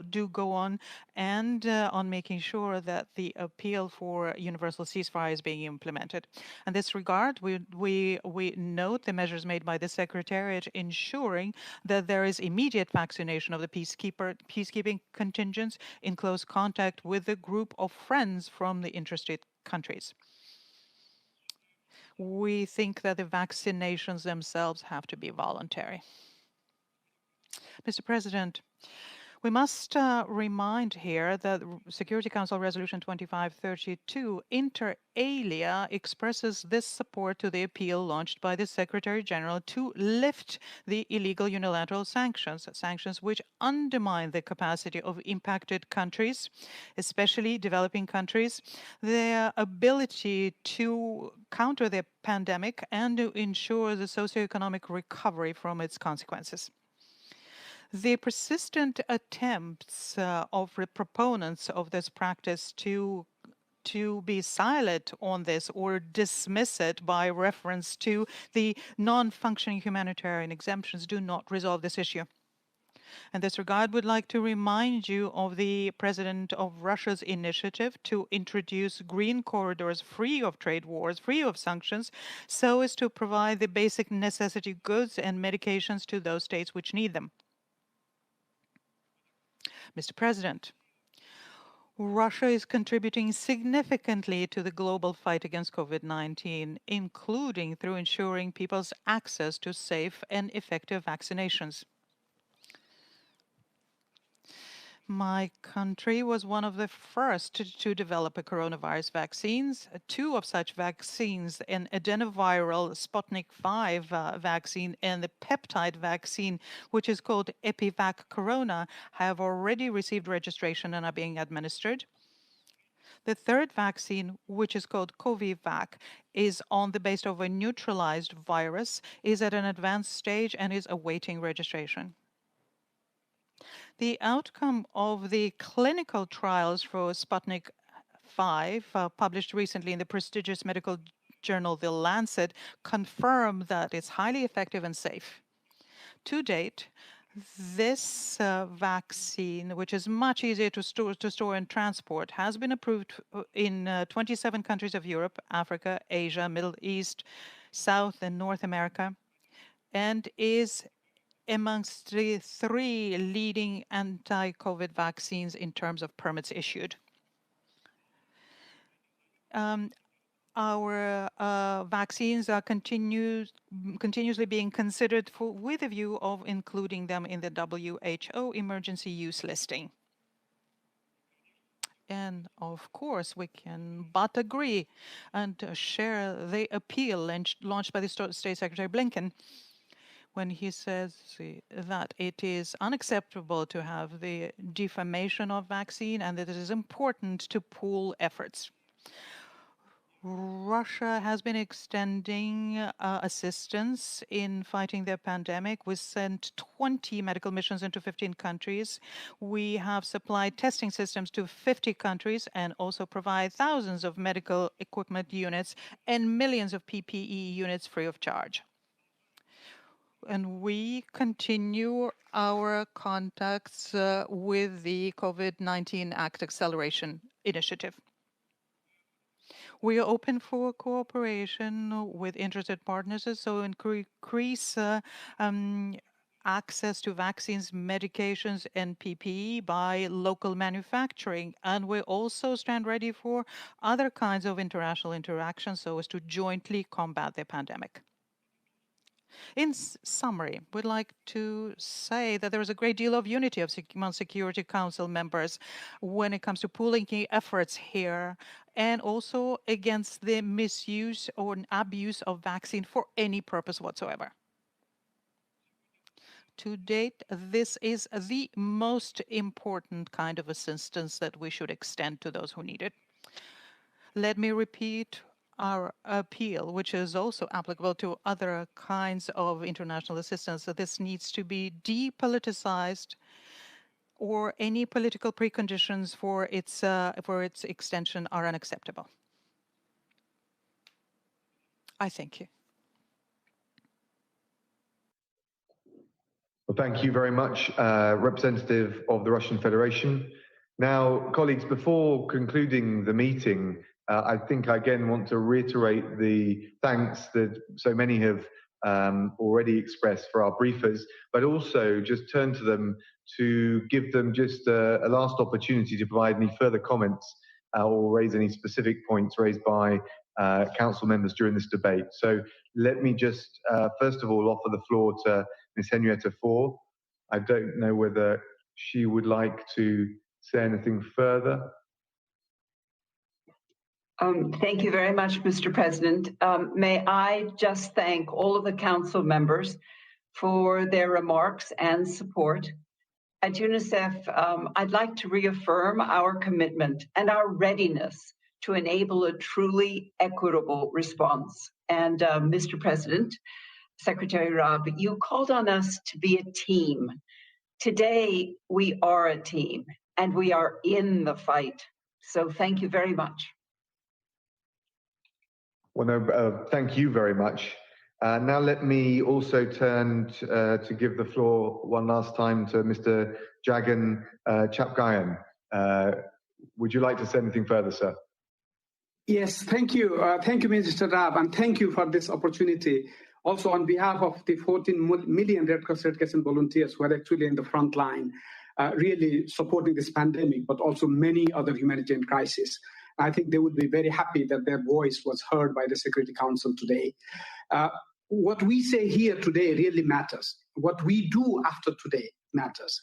do go on, and on making sure that the appeal for universal ceasefire is being implemented. In this regard, we note the measures made by the Secretariat ensuring that there is immediate vaccination of the peacekeeping contingents in close contact with the group of friends from the interested countries. We think that the vaccinations themselves have to be voluntary. Mr. President, we must remind here that Security Council Resolution 2532 inter alia expresses this support to the appeal launched by the Secretary General to lift the illegal unilateral sanctions which undermine the capacity of impacted countries, especially developing countries, their ability to counter the pandemic and to ensure the socioeconomic recovery from its consequences. The persistent attempts of the proponents of this practice to be silent on this or dismiss it by reference to the non-functioning humanitarian exemptions do not resolve this issue. In this regard, we'd like to remind you of the President of Russia's initiative to introduce green corridors free of trade wars, free of sanctions, so as to provide the basic necessity goods and medications to those states which need them. Mr. President, Russia is contributing significantly to the global fight against COVID-19, including through ensuring people's access to safe and effective vaccinations. My country was one of the first to develop a coronavirus vaccines. Two of such vaccines, an adenoviral Sputnik V vaccine and the peptide vaccine, which is called Epivac Corona, have already received registration and are being administered. The third vaccine, which is called Covivac, is on the basis of a neutralized virus, is at an advanced stage and is awaiting registration. The outcome of the clinical trials for Sputnik V, published recently in the prestigious medical journal The Lancet, confirm that it's highly effective and safe. To date, This vaccine, which is much easier to store and transport, has been approved in 27 countries of Europe, Africa, Asia, Middle East, South and North America, and is amongst the 3 leading anti-COVID vaccines in terms of permits issued. Our vaccines are continuously being considered with a view of including them in the WHO emergency use listing. And of course, we can but agree and share the appeal launched by the State Secretary Blinken when he says that it is unacceptable to have the defamation of vaccine and that it is important to pool efforts. Russia has been extending assistance in fighting the pandemic. We sent 20 medical missions into 15 countries. We have supplied testing systems to 50 countries and also provide thousands of medical equipment units and millions of PPE units free of charge. And we continue our contacts with the COVID-19 Act Acceleration Initiative. We are open for cooperation with interested partners, so increase access to vaccines, medications, and PPE by local manufacturing. And we also stand ready for other kinds of international interactions so as to jointly combat the pandemic. In summary, we'd like to say that there is a great deal of unity among Security Council members when it comes to pooling efforts here and also against the misuse or abuse of vaccine for any purpose whatsoever. To date, this is the most important kind of assistance that we should extend to those who need it. Let me repeat our appeal, which is also applicable to other kinds of international assistance, that this needs to be depoliticized or any political preconditions for its extension are unacceptable. I thank you. Well, thank you very much, representative of the Russian Federation. Now, colleagues, before concluding the meeting, I think I again want to reiterate the thanks that so many have already expressed for our briefers, but also just turn to them to give them just a last opportunity to provide any further comments or raise any specific points raised by council members during this debate. So let me just first of all offer the floor to Ms. Henrietta Fore. I don't know whether she would like to say anything further. Thank you very much, Mr. President. May I just thank all of the council members for their remarks and support. At UNICEF, I'd like to reaffirm our commitment and our readiness to enable a truly equitable response. And Mr. President, Secretary Raab, you called on us to be a team. Today, we are a team and we are in the fight. So thank you very much. Well, no, thank you very much. Now let me also turn to give the floor one last time to Mr. Jagan Chapgayan. Would you like to say anything further, sir? Yes, thank you. Thank you, Mr. Raab, and thank you for this opportunity. Also on behalf of the 14 million Red Cross volunteers who are actually in the front line, really supporting this pandemic, but also many other humanitarian crises. I think they would be very happy that their voice was heard by the Security Council today. What we say here today really matters. What we do after today matters.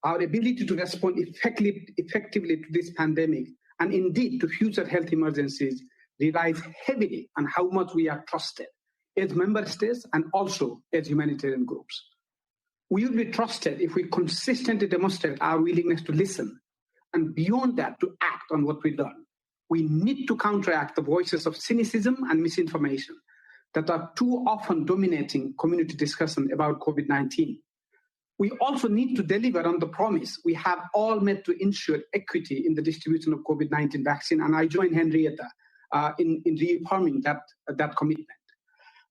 Our ability to respond effectively to this pandemic and indeed to future health emergencies relies heavily on how much we are trusted as member states and also as humanitarian groups. We will be trusted if we consistently demonstrate our willingness to listen and beyond that to act on what we learn. We need to counteract the voices of cynicism and misinformation that are too often dominating community discussion about COVID-19. We also need to deliver on the promise we have all made to ensure equity in the distribution of COVID-19 vaccine, and I join Henrietta in reaffirming that commitment.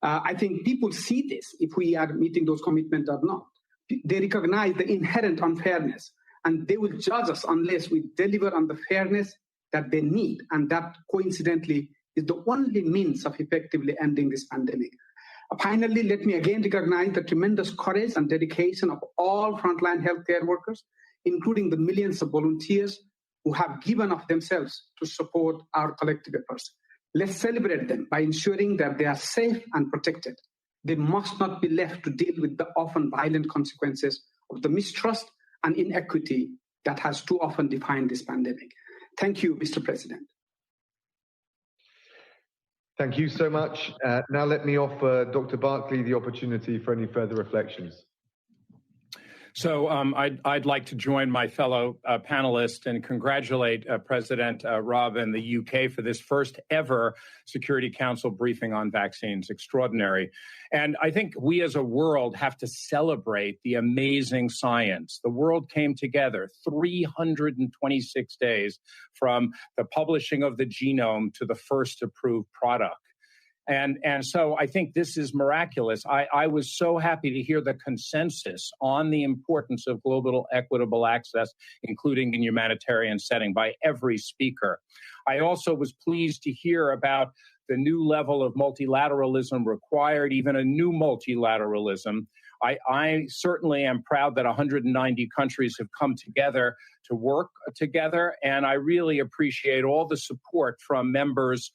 I think people see this, if we are meeting those commitments or not. they recognize the inherent unfairness, and they will judge us unless we deliver on the fairness that they need, and that coincidentally is the only means of effectively ending this pandemic. Finally, let me again recognize the tremendous courage and dedication of all frontline healthcare workers, including the millions of volunteers who have given of themselves to support our collective efforts. Let's celebrate them by ensuring that they are safe and protected. They must not be left to deal with the often violent consequences of the mistrust and inequity that has too often defined this pandemic. Thank you, Mr. President. Thank you so much. Now let me offer Dr. Barkley the opportunity for any further reflections. So I'd like to join my fellow panelists and congratulate President Raab and the UK for this first ever Security Council briefing on vaccines. Extraordinary. And I think we as a world have to celebrate the amazing science. The world came together 326 days from the publishing of the genome to the first approved product. And so I think this is miraculous. I was so happy to hear the consensus on the importance of global equitable access, including in humanitarian setting, by every speaker. I also was pleased to hear about the new level of multilateralism required, even a new multilateralism. I certainly am proud that 190 countries have come together to work together, and I really appreciate all the support from members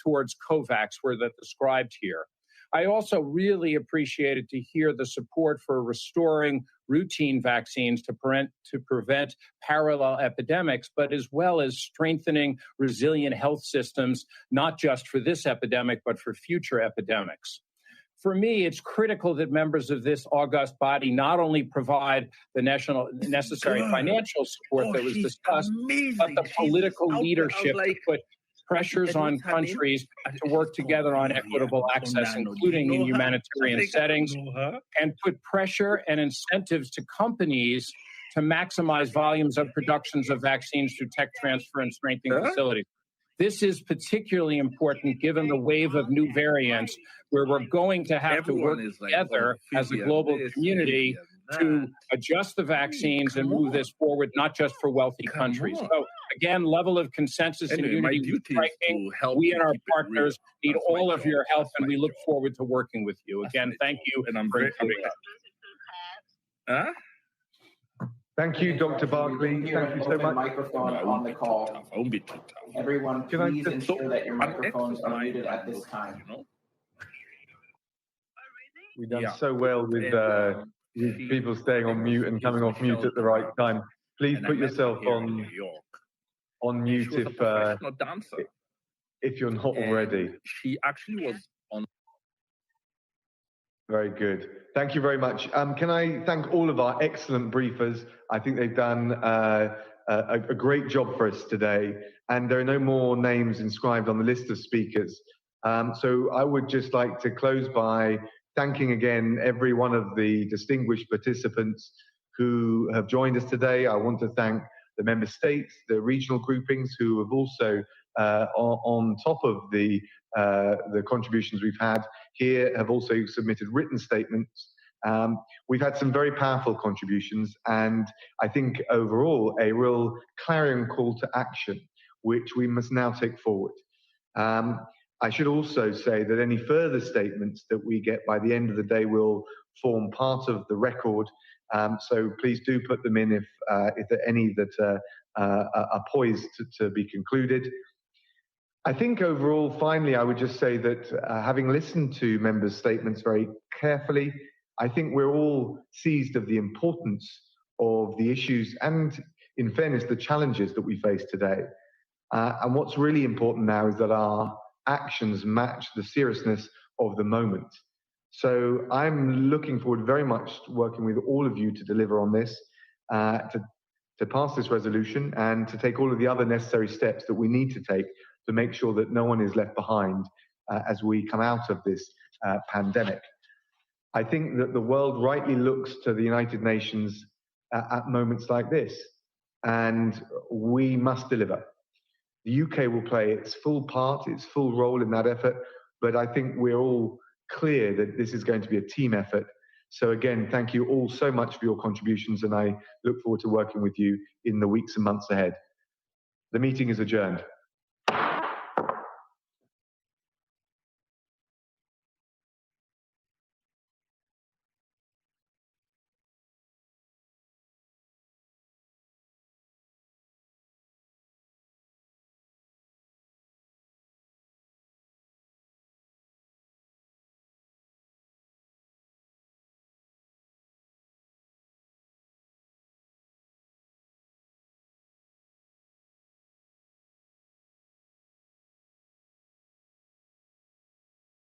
towards COVAX were described here. I also really appreciated to hear the support for restoring routine vaccines to prevent parallel epidemics, but as well as strengthening resilient health systems, not just for this epidemic, but for future epidemics. For me, it's critical that members of this august body not only provide the necessary financial support that was discussed, but the political leadership to put pressures on countries to work together on equitable access, including in humanitarian settings, and put pressure and incentives to companies to maximize volumes of productions of vaccines through tech transfer and strengthening facilities. This is particularly important given the wave of new variants where we're going to have to work together as a global community to adjust the vaccines and move this forward, not just for wealthy countries. So again, level of consensus and unity is striking. We and our partners need all of your help, and we look forward to working with you. Again, thank you for coming up. Thank you, Dr. Barkley. Thank you so much. Microphone on the call. Everyone, please ensure that your microphones are muted at this time. We've done so well with people staying on mute and coming off mute at the right time. Please put yourself on mute if you're not already. She actually was on. Very good. Thank you very much. Can I thank all of our excellent briefers? I think they've done a great job for us today, and there are no more names inscribed on the list of speakers. So I would just like to close by thanking again every one of the distinguished participants who have joined us today. I want to thank the member states, the regional groupings who have also, on top of the contributions we've had here, have also submitted written statements. We've had some very powerful contributions, and I think overall a real clarion call to action, which we must now take forward. I should also say that any further statements that we get by the end of the day will form part of the record. So please do put them in if there are any that are poised to be concluded. I think overall, finally, I would just say that having listened to members' statements very carefully, I think we're all seized of the importance of the issues and, in fairness, the challenges that we face today. And what's really important now is that our actions match the seriousness of the moment. So I'm looking forward very much to working with all of you to deliver on this, to pass this resolution and to take all of the other necessary steps that we need to take to make sure that no one is left behind as we come out of this pandemic. I think that the world rightly looks to the United Nations at moments like this, and we must deliver. The UK will play its full part, its full role in that effort, but I think we're all clear that this is going to be a team effort. So again, thank you all so much for your contributions, and I look forward to working with you in the weeks and months ahead. The meeting is adjourned.